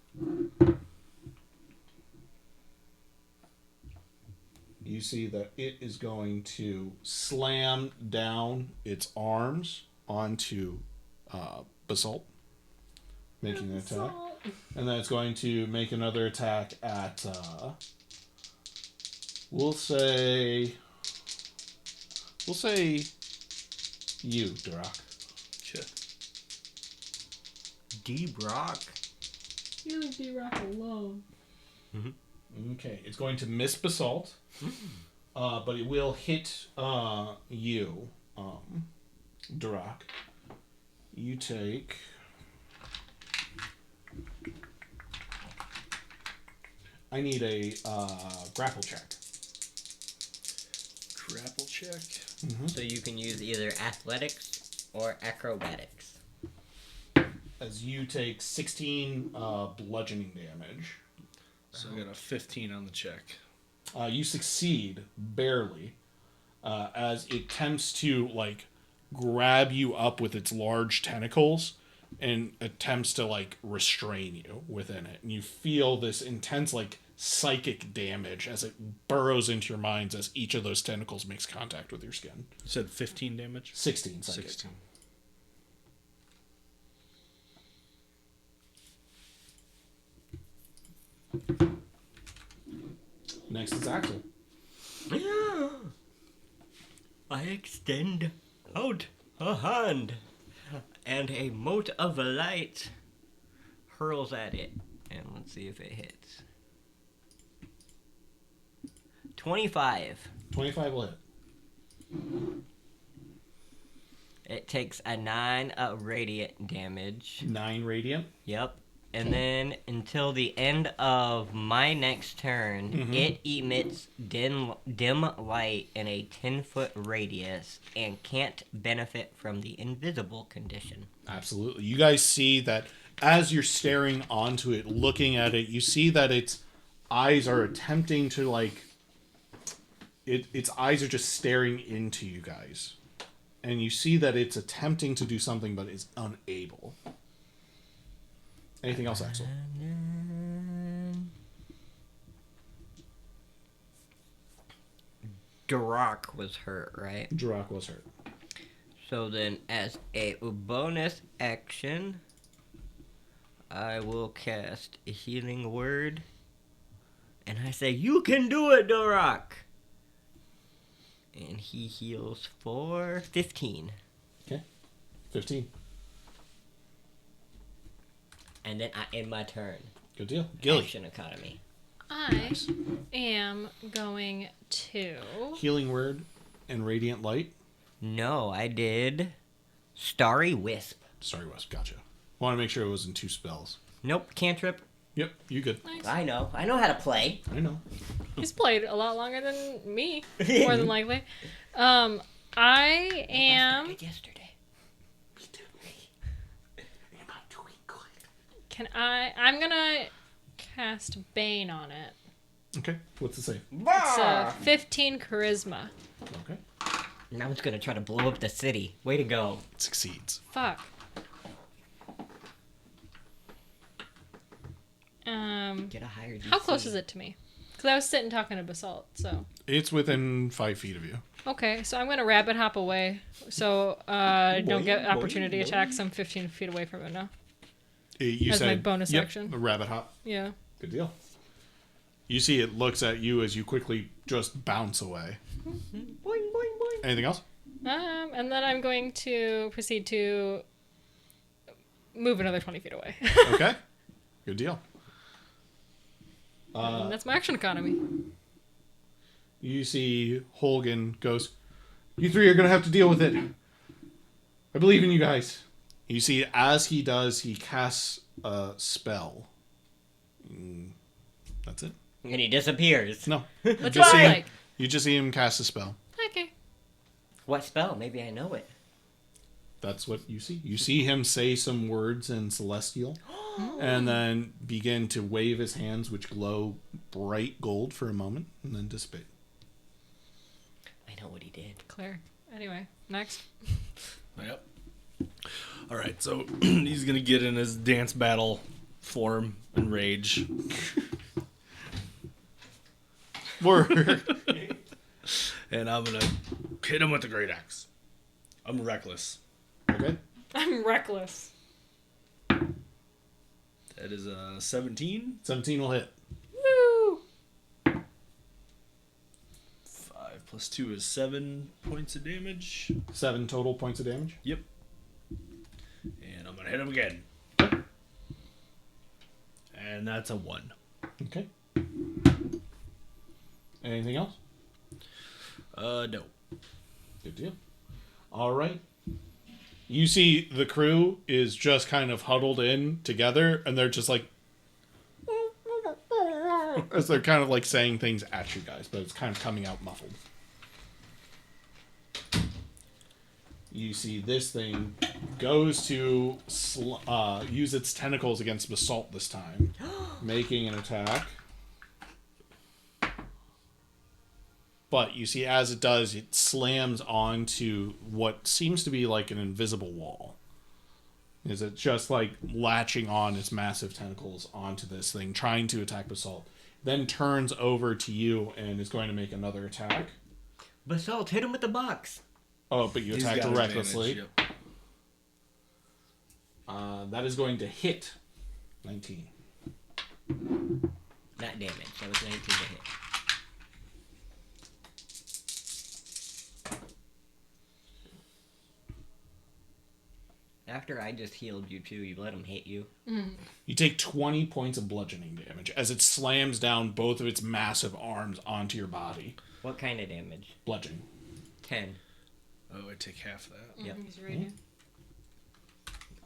you see that it is going to slam down its arms onto Basalt, making an attack. And then it's going to make another attack at, we'll say you, Durak. Shit. D-Brock. You leave D-Rock alone. Okay, it's going to miss Basalt, but it will hit you, Durak. You take... I need a grapple check. Grapple check. So you can use either athletics or acrobatics. As you take 16 bludgeoning damage. So I got a 15 on the check. You succeed, barely, as it attempts to, like, grab you up with its large tentacles and attempts to, like, restrain you within it. And you feel this intense, like, psychic damage as it burrows into your minds as each of those tentacles makes contact with your skin. You said 15 damage? 16 psychic. 16. Next is Axel. I extend out a hand, and a mote of light hurls at it. And let's see if it hits. 25. 25 will hit. It takes a 9 radiant damage. 9 radiant. Yep. And then until the end of my next turn, it emits dim light in a 10-foot radius and can't benefit from the invisible condition. Absolutely. You guys see that as you're staring onto it, looking at it, you see that its eyes are attempting to, like... Its eyes are just staring into you guys. And you see that it's attempting to do something, but is unable. Anything else, Axel? Durak was hurt, right? Durak was hurt. So then, as a bonus action, I will cast a healing word. And I say, "You can do it, Durak!" And he heals for 15. Okay. 15. And then I end my turn. Good deal. Gilly. Action economy. I am going to... Healing word and radiant light. No, I did Starry Wisp. Sorry, Wes. Gotcha. Want to make sure it wasn't 2 spells. Nope, cantrip. Yep, you good. Nice. I know how to play. I know. He's played a lot longer than me, more than likely. I am... Did yesterday. Am I doing good? Can I... I'm gonna cast Bane on it. Okay. What's it say? It's a 15 charisma. Okay. Now it's gonna try to blow up the city. Way to go. It succeeds. Fuck. Get a higher DC. How close is it to me? Because I was sitting talking to Basalt, so... It's within 5 feet of you. Okay, so I'm gonna rabbit hop away, so I don't get opportunity attacks. I'm 15 feet away from it now. You As said, my bonus yep, action. A rabbit hop. Yeah. Good deal. You see it looks at you as you quickly just bounce away. Boing, boing, boing. Anything else? And then I'm going to proceed to move another 20 feet away. Okay. Good deal. And that's my action economy. You see Holgan goes, "You 3 are going to have to deal with it. I believe in you guys." You see, as he does, he casts a spell. That's it. And he disappears. No. What's Just it seeing, like? You just see him cast a spell. Okay. What spell? Maybe I know it. That's what you see. You see him say some words in Celestial, and then begin to wave his hands, which glow bright gold for a moment, and then dissipate. I know what he did. Clear. Anyway, next. Yep. All right, so he's gonna get in his dance battle form and rage. Word. And I'm gonna hit him with the great axe. I'm reckless. Okay. I'm reckless. That is a 17. 17 will hit. Woo! 5 plus 2 is 7 points of damage. 7 total points of damage. Yep. And I'm gonna hit him again. And that's a 1. Okay. Anything else? No. Good deal. All right. You see the crew is just kind of huddled in together, and they're just like, as they're kind of like saying things at you guys, but it's kind of coming out muffled. You see this thing goes to use its tentacles against Basalt this time, making an attack. But you see, as it does, it slams onto what seems to be like an invisible wall. Is it just like latching on its massive tentacles onto this thing, trying to attack Basalt. Then turns over to you and is going to make another attack. Basalt, hit him with the box. Oh, but you He's attacked got recklessly. advantage, yep. That is going to hit 19. Not damage. That was 19 to hit. After I just healed you too, you let him hit you. You take 20 points of bludgeoning damage as it slams down both of its massive arms onto your body. What kind of damage? Bludgeoning. 10. Oh, I take half that. Yep. He's right here.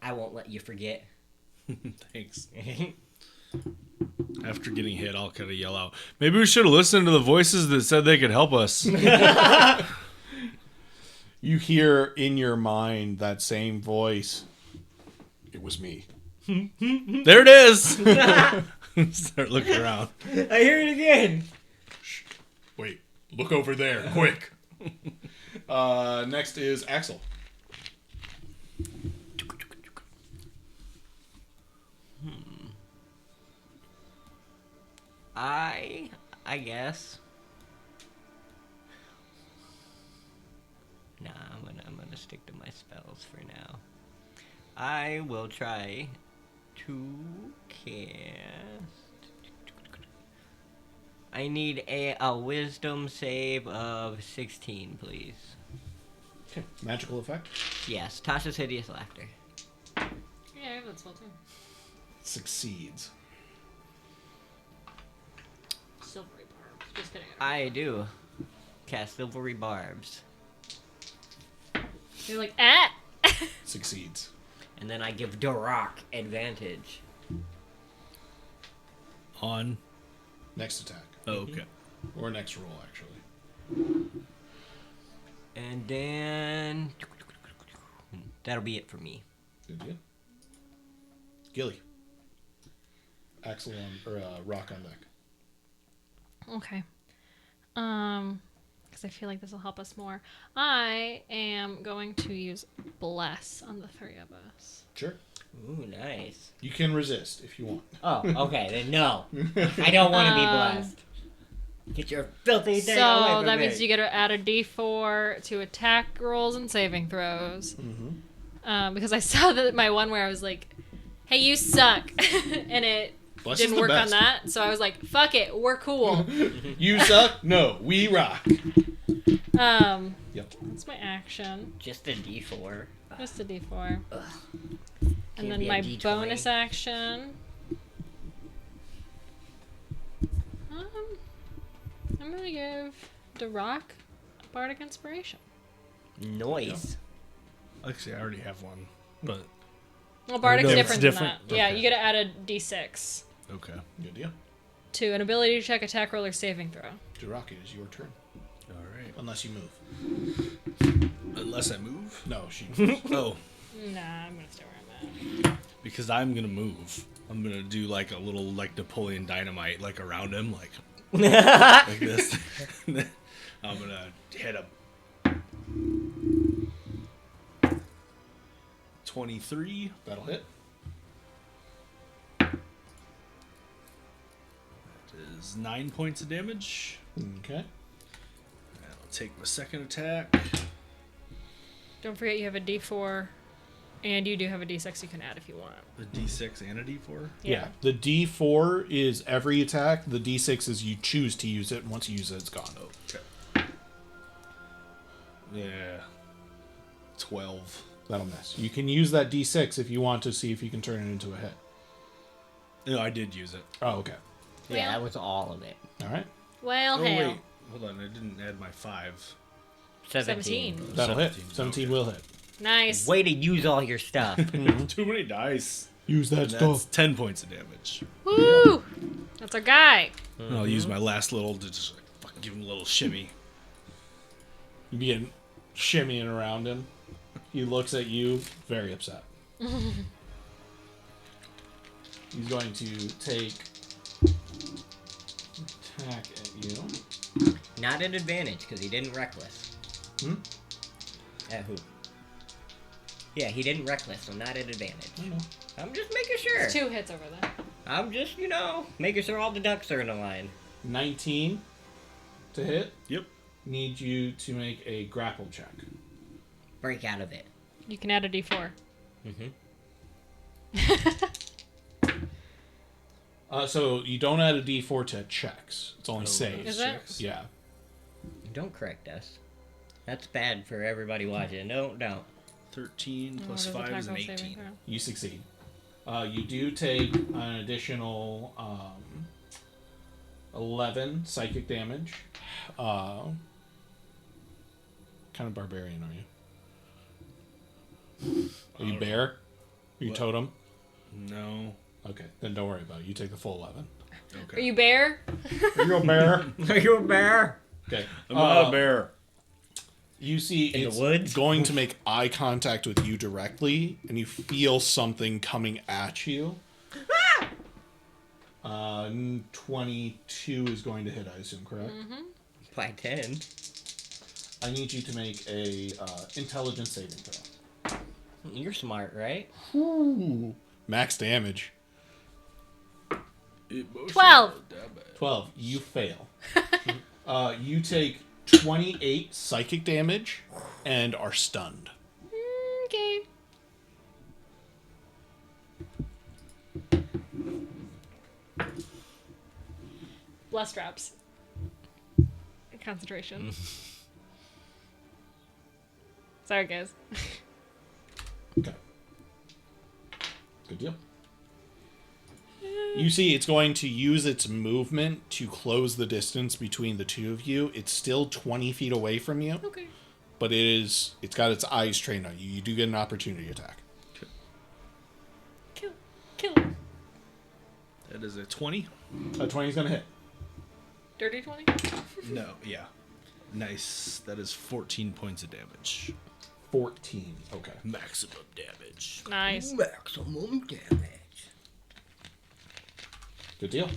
I won't let you forget. Thanks. After getting hit, I'll kind of yell out, maybe we should have listened to the voices that said they could help us. You hear in your mind that same voice. It was me. There it is! Start looking around. I hear it again. Wait, look over there, quick. Next is Axel. I guess. Nah, I'm gonna stick to my spells for now. I will try to cast. I need a wisdom save of 16, please. Okay. Magical effect. Yes, Tasha's hideous laughter. Yeah, I have that spell too. Succeeds. Silvery barbs. Just kidding. I do cast silvery barbs, You're like, ah! Succeeds. and then I give Darak advantage. On. Next attack. Oh, okay. Or next roll, actually. And then that'll be it for me. Good deal. Gilly. Axel on, or Rock on deck. Okay. Because I feel like this will help us more. I am going to use Bless on the three of us. Sure. Ooh, nice. You can resist if you want. Oh, okay, then no. I don't want to be blessed. Get your filthy thing away So from that me. means you get to add a d4 to attack rolls and saving throws. Mm-hmm. Because I saw that my one where I was like, hey, you suck. And it Bless is didn't the work on best. that. So I was like, fuck it, we're cool. You suck? No, we rock. Yep. That's my action. Just a D4. Just a d4. Ugh. And Can't then be a my D20. bonus action. I'm gonna give Darak a bardic inspiration. Noise. Actually, I already have one, but Well, bardic's No, it's different, different? than that. Yeah, Okay. you gotta add a d6 okay. Good deal. to an ability check, attack roll, or saving throw. Jiraki, it is your turn. Unless you move. Unless I move. No, she. Oh, Nah, I'm gonna stay where I'm at. because I'm gonna move. I'm gonna do like a little like Napoleon Dynamite like around him like this. I'm gonna hit him. 23. That'll hit. That is 9 points of damage. Okay. I'll take my second attack. Don't forget you have a D4, and you do have a D6 you can add if you want. The D6 and a D4. Yeah. The D4 is every attack. The D6 is you choose to use it. And once you use it, it's gone. Okay. Yeah. 12. That'll miss. You can use that D6 if you want to see if you can turn it into a hit. No, I did use it. Oh, okay. Yeah, that was all of it. All right. Well, Oh, hail. wait. Hold on. I didn't add my 5. 17. That'll hit. 17, 17 okay. will hit. Nice. Way to use all your stuff. Too many dice. Use that And that's 10 points of damage. Woo! That's our guy. And I'll use my last little to just like, fucking give him a little shimmy. You begin shimmying around him. He looks at you, very upset. He's going to take attack at you. Not an advantage, because he didn't reckless. Hmm? At who? Yeah, he didn't reckless, so not an advantage. I know. I'm just making sure. It's 2 hits over there. I'm just, making sure all the ducks are in a line. 19 to hit. Yep. Need you to make a grapple check. Break out of it. You can add a D4. Mm-hmm. So you don't add a D4 to checks. It's only saves. Is it? Yeah. Don't correct us. That's bad for everybody watching. Don't. 13 plus Oh, 5 is an attack roll 18. saving throw. You succeed. You do take an additional 11 psychic damage. Kind of barbarian, are you? Are you bear? Are you What? totem? No. Okay, then don't worry about it. You take the full 11. Okay. Are you bear? Are you a bear? Are you a bear? Okay. I'm not a bear. You see In the it's woods? going to make eye contact with you directly, and you feel something coming at you. 22 is going to hit, I assume, correct? Mm-hmm. By 10. I need you to make a intelligence saving throw. You're smart, right? Ooh. Max damage. 12. 12. You fail. You take 28 psychic damage and are stunned. Okay. Bless drops. Concentration. Sorry, guys. Okay. Good deal. You see, it's going to use its movement to close the distance between the two of you. It's still 20 feet away from you, Okay. but it's got its eyes trained on you. You do get an opportunity attack. Kill. Kill. That is a 20. 20 is going to hit. Dirty 20? No, yeah. Nice. That is 14 points of damage. 14. Okay. Maximum damage. Nice. Maximum damage. Good deal.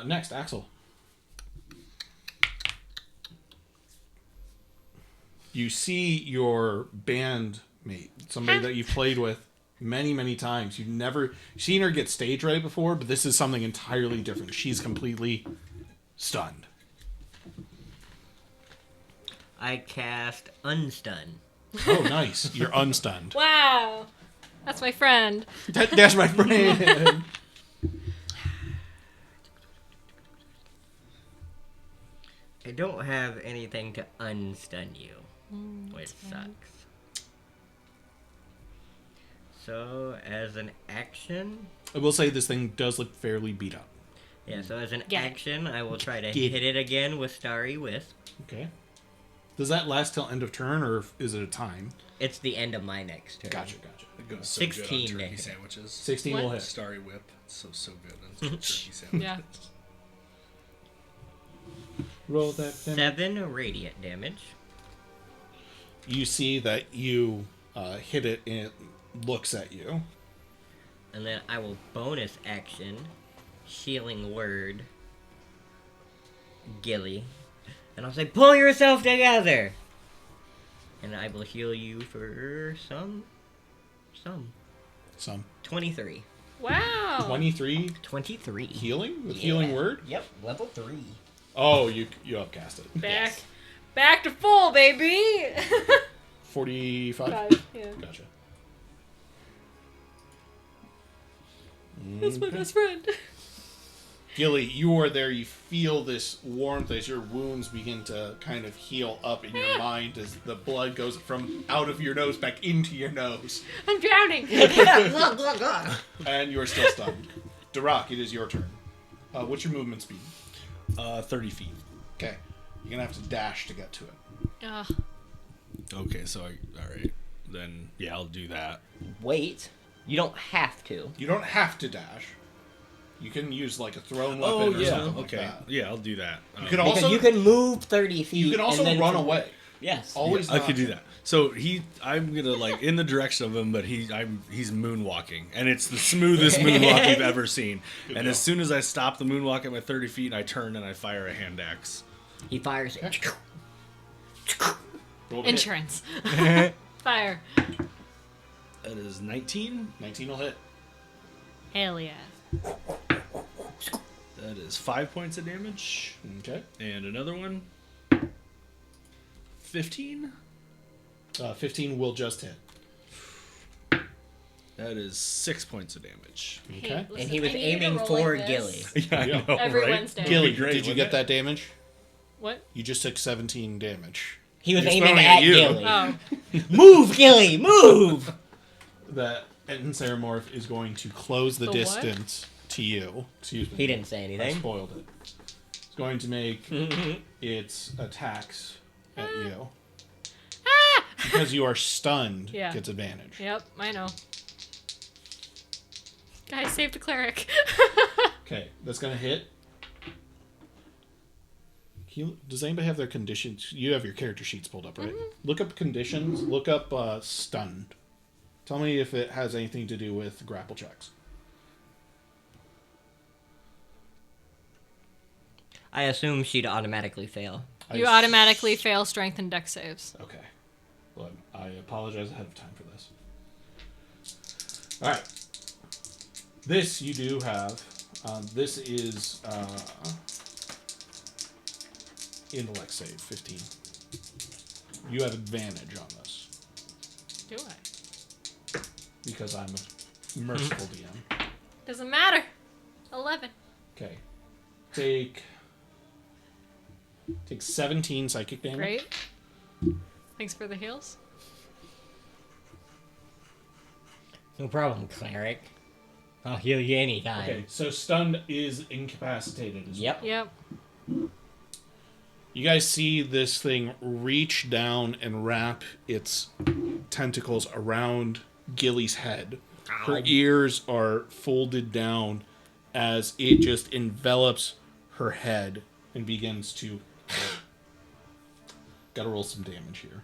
Next, Axel. You see your bandmate, somebody that you've played with many, many times. You've never seen her get stage ready before, but this is something entirely different. She's completely stunned. I cast Unstun. Oh, nice. You're unstunned. Wow. That's my friend. That's my friend. I don't have anything to unstun you, which sucks. So, as an action, I will say this thing does look fairly beat up. yeah. So as an Yeah. action, I will try to Yeah. hit it again with Starry Wisp. Okay. Does that last till end of turn, or is it a time? It's the end of my next turn. Gotcha. It goes so 16 good on to turkey hit. sandwiches. 16 will What? hit. Starry Whip. It's so good on turkey sandwiches. Yeah. Roll that damage. 7 radiant damage. You see that you hit it and it looks at you. And then I will bonus action healing word Gilly. And I'll say, pull yourself together! And I will heal you for some. Some 23. Wow. 23 23. healing with Yeah. healing word. Yep, level 3. Oh, you upcast it. Back to full, baby. 45. 5, yeah. Gotcha. That's my best friend. Gilly, you are there. You feel this warmth as your wounds begin to kind of heal up in your mind as the blood goes from out of your nose back into your nose. I'm drowning. And you are still stunned. Durak, it is your turn. What's your movement speed? 30 feet. Okay. You're going to have to dash to get to it. Ugh. Okay, so alright. Then, yeah, I'll do that. Wait, you don't have to. You don't have to dash. You can use like a thrown weapon Oh, or yeah, something okay. like that. Yeah, I'll do that. You can Because also you can move 30 feet. you can also and then run away. Yes. Always I could do not- that. So I'm gonna like in the direction of him, but he's moonwalking, and it's the smoothest moonwalk we've ever seen. Good And deal. as soon as I stop the moonwalk at my 30 feet, I turn and I fire a hand axe. He fires it. Roll to hit. Insurance. Fire. That is 19. 19 will hit. Hell yeah. That is 5 points of damage, Okay. and another one. 15. 15 will just hit. That is 6 points of damage. Okay. Hey, listen, And he was I need you to aiming roll for like Gilly. this. Yeah, I Yeah. know, Every right? Wednesday. That'd be Gilly, great, did you wouldn't get it? that damage? What? You just took 17 damage. He was He's aiming throwing at at you. Gilly. Oh. Move, Gilly, move! That Enteramorph is going to close the The what? distance to you. Excuse me. He didn't say I anything. spoiled it. It's going to make its attacks at you. Ah! Because you are stunned, Yeah. gets advantage. Yep, I know. Guys, save the cleric. Okay, that's going to hit. Does anybody have their conditions? You have your character sheets pulled up, right? Look up conditions. Look up stunned. Tell me if it has anything to do with grapple checks. I assume she'd automatically fail. You automatically fail strength and dex saves. Okay. Well, I apologize ahead of time for this. All right. This you do have. This is intellect save 15. You have advantage on this Do I? because I'm a merciful DM. Doesn't matter. 11. Okay. Take 17 psychic damage. Great. Thanks for the heals. No problem, cleric. I'll heal you anytime. Okay, so stunned is incapacitated as Yep. Yep. You guys see this thing reach down and wrap its tentacles around Gilly's head. Her Ow. ears are folded down as it just envelops her head and begins to... Gotta roll some damage here.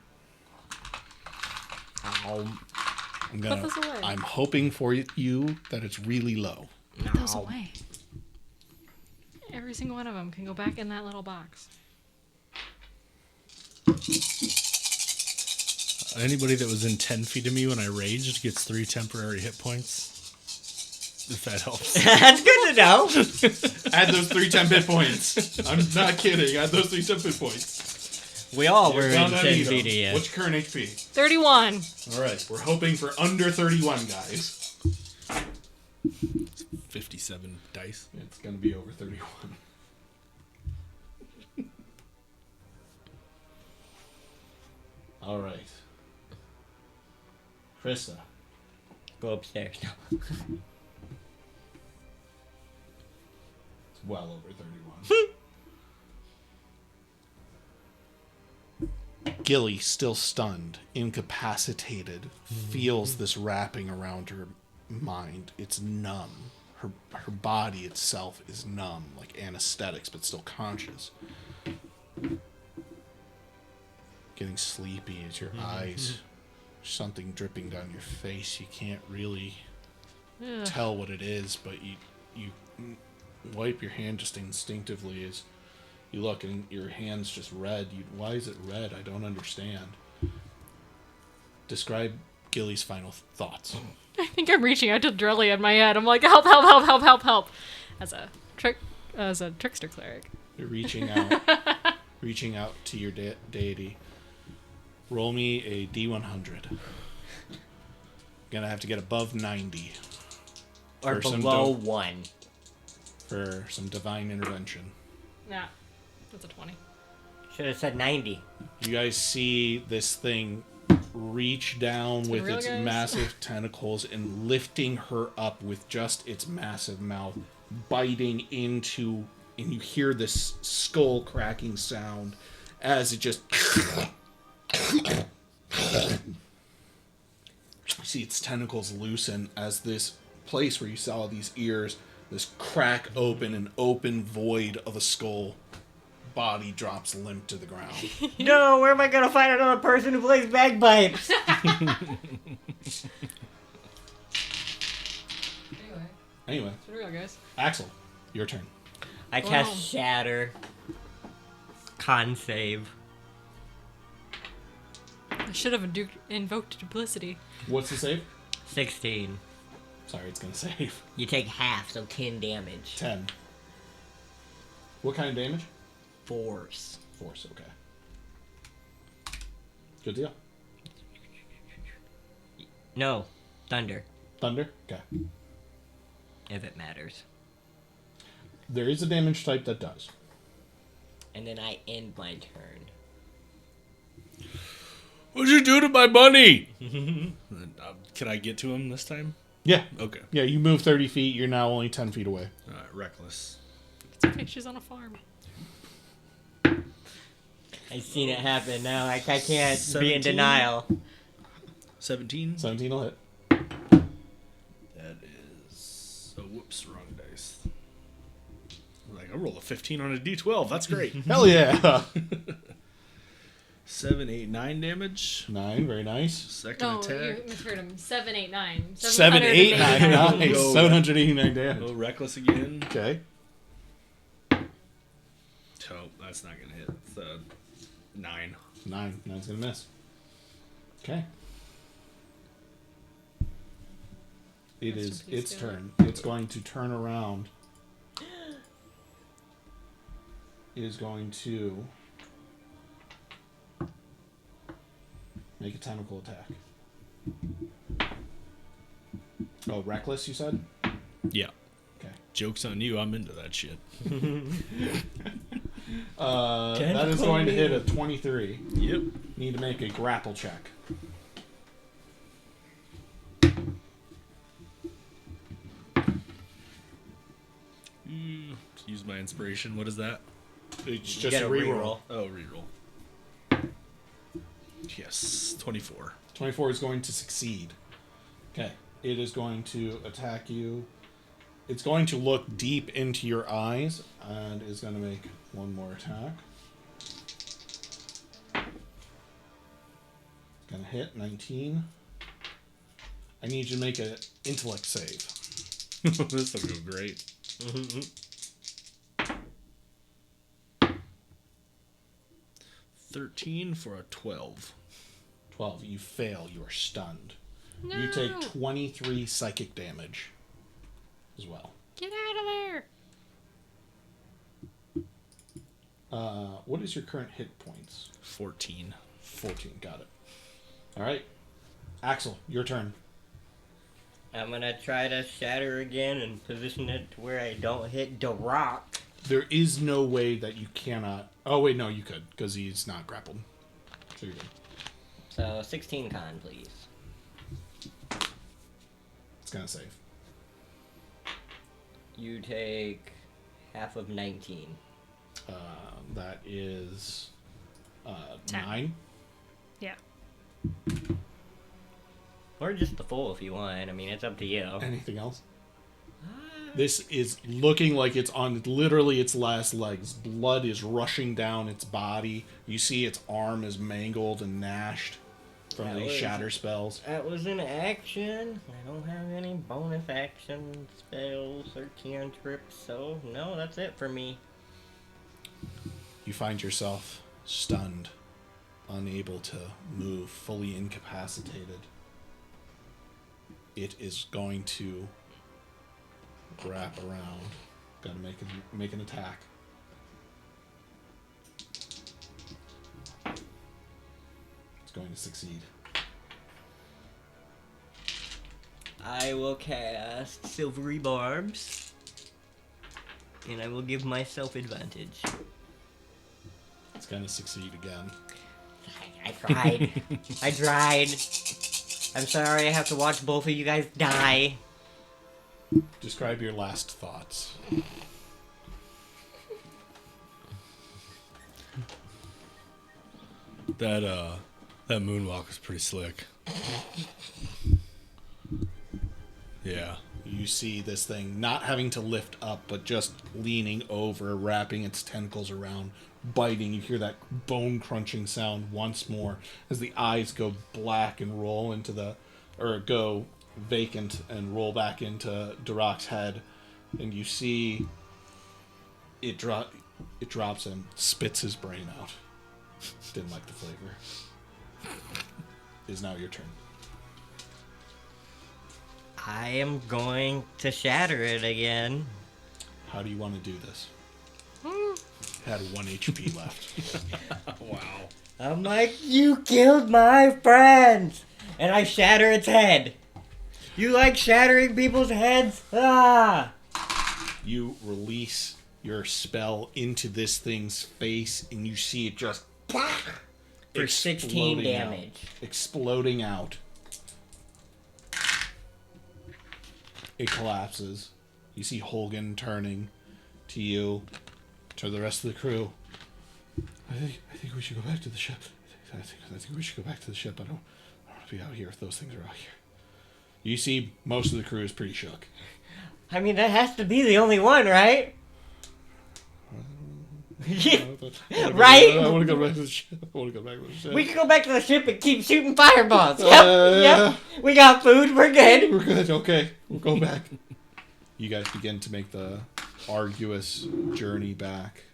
Put this away. I'm hoping for you that it's really low. Put those away. Every single one of them can go back in that little box. Anybody that was in 10 feet of me when I raged gets 3 temporary hit points. If that helps. That's good to know. Add those 3 temp hit points. I'm not kidding. Add those 3 temp hit points. We all were You're in gonna 10 need 'em. feet of you. What's your current HP? 31. All right, we're hoping for under 31, guys. 57 dice. It's gonna be over 31. All right, Krista. Go upstairs. It's well over 31. Gilly, still stunned, incapacitated, feels this wrapping around her mind. It's numb. Her body itself is numb, like anesthetics, but still conscious. getting sleepy as your eyes, something dripping down your face. You can't really tell what it is, but you wipe your hand just instinctively as you look, and your hand's just red. Why is it red? I don't understand. Describe Gilly's final thoughts. I think I'm reaching out to Drelly in my head. I'm like, help, help, help, help, help, help. As a trickster cleric. You're reaching out to your deity. Roll me a D100. Gonna have to get above 90. Or For some below 1. For some divine intervention. Nah, that's a 20. Should have said 90. You guys see this thing reach down with real, its guys? massive tentacles and lifting her up with just its massive mouth, biting into, and you hear this skull cracking sound as it just you see its tentacles loosen as this place where you saw these ears, this crack open, an open void of a skull body drops limp to the ground. No, where am I gonna find another person who plays bagpipes? Anyway, It's real, guys. Axel, your turn. I cast Wow. Shatter. Con save. I should have invoked duplicity. What's the save? 16. Sorry, it's gonna save. You take half, so 10 damage. 10. What kind of damage? Force. Force, okay. Good deal. No, thunder, Thunder? Okay. if it matters. There is a damage type that does. And then I end my turn. What'd you do to my bunny? Can I get to him this time? Yeah. Okay. Yeah, you move 30 feet, you're now only 10 feet away. Reckless. It's okay, she's on a farm. I've seen it happen now. I can't be in 17? denial. 17? 17 will hit. That is... Oh, whoops, wrong dice. Like, I rolled a 15 on a d12. That's great. Hell yeah! 7, 8, 9 damage. 9, very nice. Second No, you attack. misheard him. 7, 8, 9. 7, 8, 9, 789. nice. Go. 789 damage. Oh, reckless again. Okay. Oh, that's not going to hit. It's 9. 9. 9's gonna miss. Okay. It Rest is in peace, its Gilly. turn. It's going to turn around. It is going to make a tentacle attack. Oh, reckless, you said? Yeah. Okay. Joke's on you. I'm into that shit. That is going to hit a 23. Yep. Need to make a grapple check. Use my inspiration. What is that? It's You just get a a reroll. reroll. Oh, reroll. Yes. 24. 24 is going to succeed. Okay. It is going to attack you. It's going to look deep into your eyes and is going to make one more attack. Gonna hit 19. I need you to make an intellect save. This will go great. 13 for a 12. 12. You fail. You are stunned. No. You take 23 psychic damage as well. Get out of there. What is your current hit points? 14. 14. Got it. All right. Axel, your turn. I'm gonna try to shatter again and position it to where I don't hit the rock. There is no way that you cannot... Oh, wait, no, you could, because he's not grappled. So you're good. So 16 con, please. It's going to save. You take half of 19. That is 10. 9. Yeah. Or just the full if you want. I mean, it's up to you. Anything else? This is looking like it's on literally its last legs. Blood is rushing down its body. You see its arm is mangled and gnashed from these shatter spells. That was an action. I don't have any bonus action spells or cantrips, so no, that's it for me. You find yourself stunned, unable to move, fully incapacitated. It is going to wrap around. Gotta make an attack. It's going to succeed. I will cast Silvery Barbs, and I will give myself advantage. It's going to succeed again. I tried. I tried. I'm sorry I have to watch both of you guys die. Describe your last thoughts. That moonwalk was pretty slick. Yeah. You see this thing not having to lift up, but just leaning over, wrapping its tentacles around, biting. You hear that bone-crunching sound once more as the eyes go black and roll into go vacant and roll back into Durak's head. And you see it drops and spits his brain out. Didn't like the flavor. It is now your turn. I am going to shatter it again. How do you want to do this? Had 1 HP left. Wow. I'm like, you killed my friends! And I shatter its head. You like shattering people's heads? Ah! You release your spell into this thing's face, and you see it just For 16 damage. Exploding out. It collapses. You see Holgan turning to you, to the rest of the crew. I think we should go back to the ship. I think we should go back to the ship. I don't want to be out here if those things are out here. You see most of the crew is pretty shook. I mean, that has to be the only one, right? Right? I want to go back to the ship. We can go back to the ship and keep shooting fireballs. Yep. We got food. We're good. We're good. Okay. We'll go back. You guys begin to make the arduous journey back.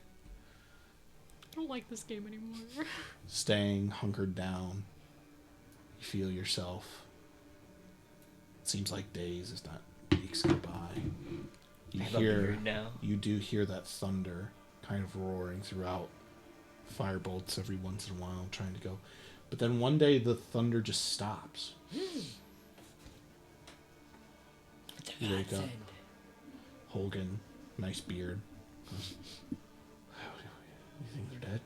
I don't like this game anymore. Staying hunkered down. You feel yourself. It seems like days, if not weeks, go by. You do hear that thunder kind of roaring throughout. Firebolts every once in a while trying to go. But then one day the thunder just stops. You wake up. Holgan, nice beard. You think they're dead?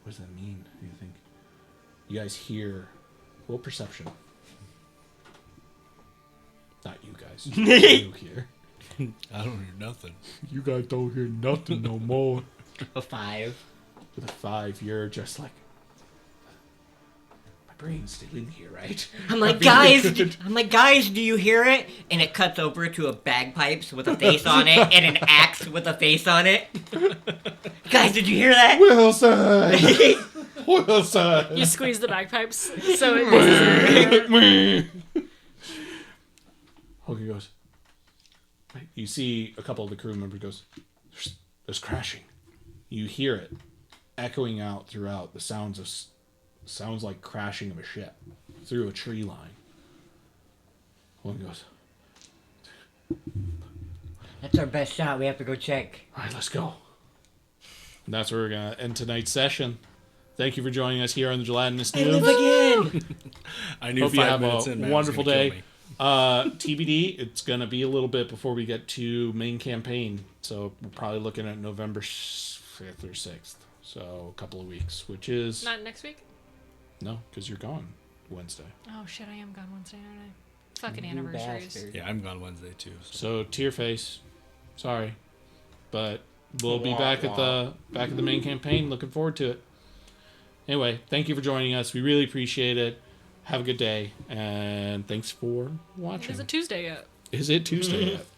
What does that mean? Do you think? You guys hear. Roll perception. Not you guys. You hear. I don't hear nothing. You guys don't hear nothing no more. A 5. With a 5, you're just like, my brain's still in here, right? I'm like, guys, do you hear it? And it cuts over to a bagpipes with a face on it and an axe with a face on it. Guys, did you hear that? Wilson! Wilson! You squeeze the bagpipes so it Hogan goes, you see a couple of the crew members goes, there's crashing. You hear it echoing out throughout the sounds like crashing of a ship through a tree line. Hogan goes, that's our best shot. We have to go check. all right, let's go. And that's where we're going to end tonight's session. Thank you for joining us here on the Gelatinous Noobs. Again. I knew Hope you 5 have minutes a in, man, wonderful it was gonna day. kill me. TBD, it's going to be a little bit before we get to main campaign. So we're probably looking at November 5th or 6th. So a couple of weeks, which is... Not next week? No, because you're gone Wednesday. Oh shit, I am gone Wednesday, aren't I? Fucking anniversaries. bastard. Yeah, I'm gone Wednesday too. So to your face, sorry, but we'll be back at the main campaign. Looking forward to it. Anyway, thank you for joining us. We really appreciate it. Have a good day, and thanks for watching. Is it Tuesday yet? Is it Tuesday yet?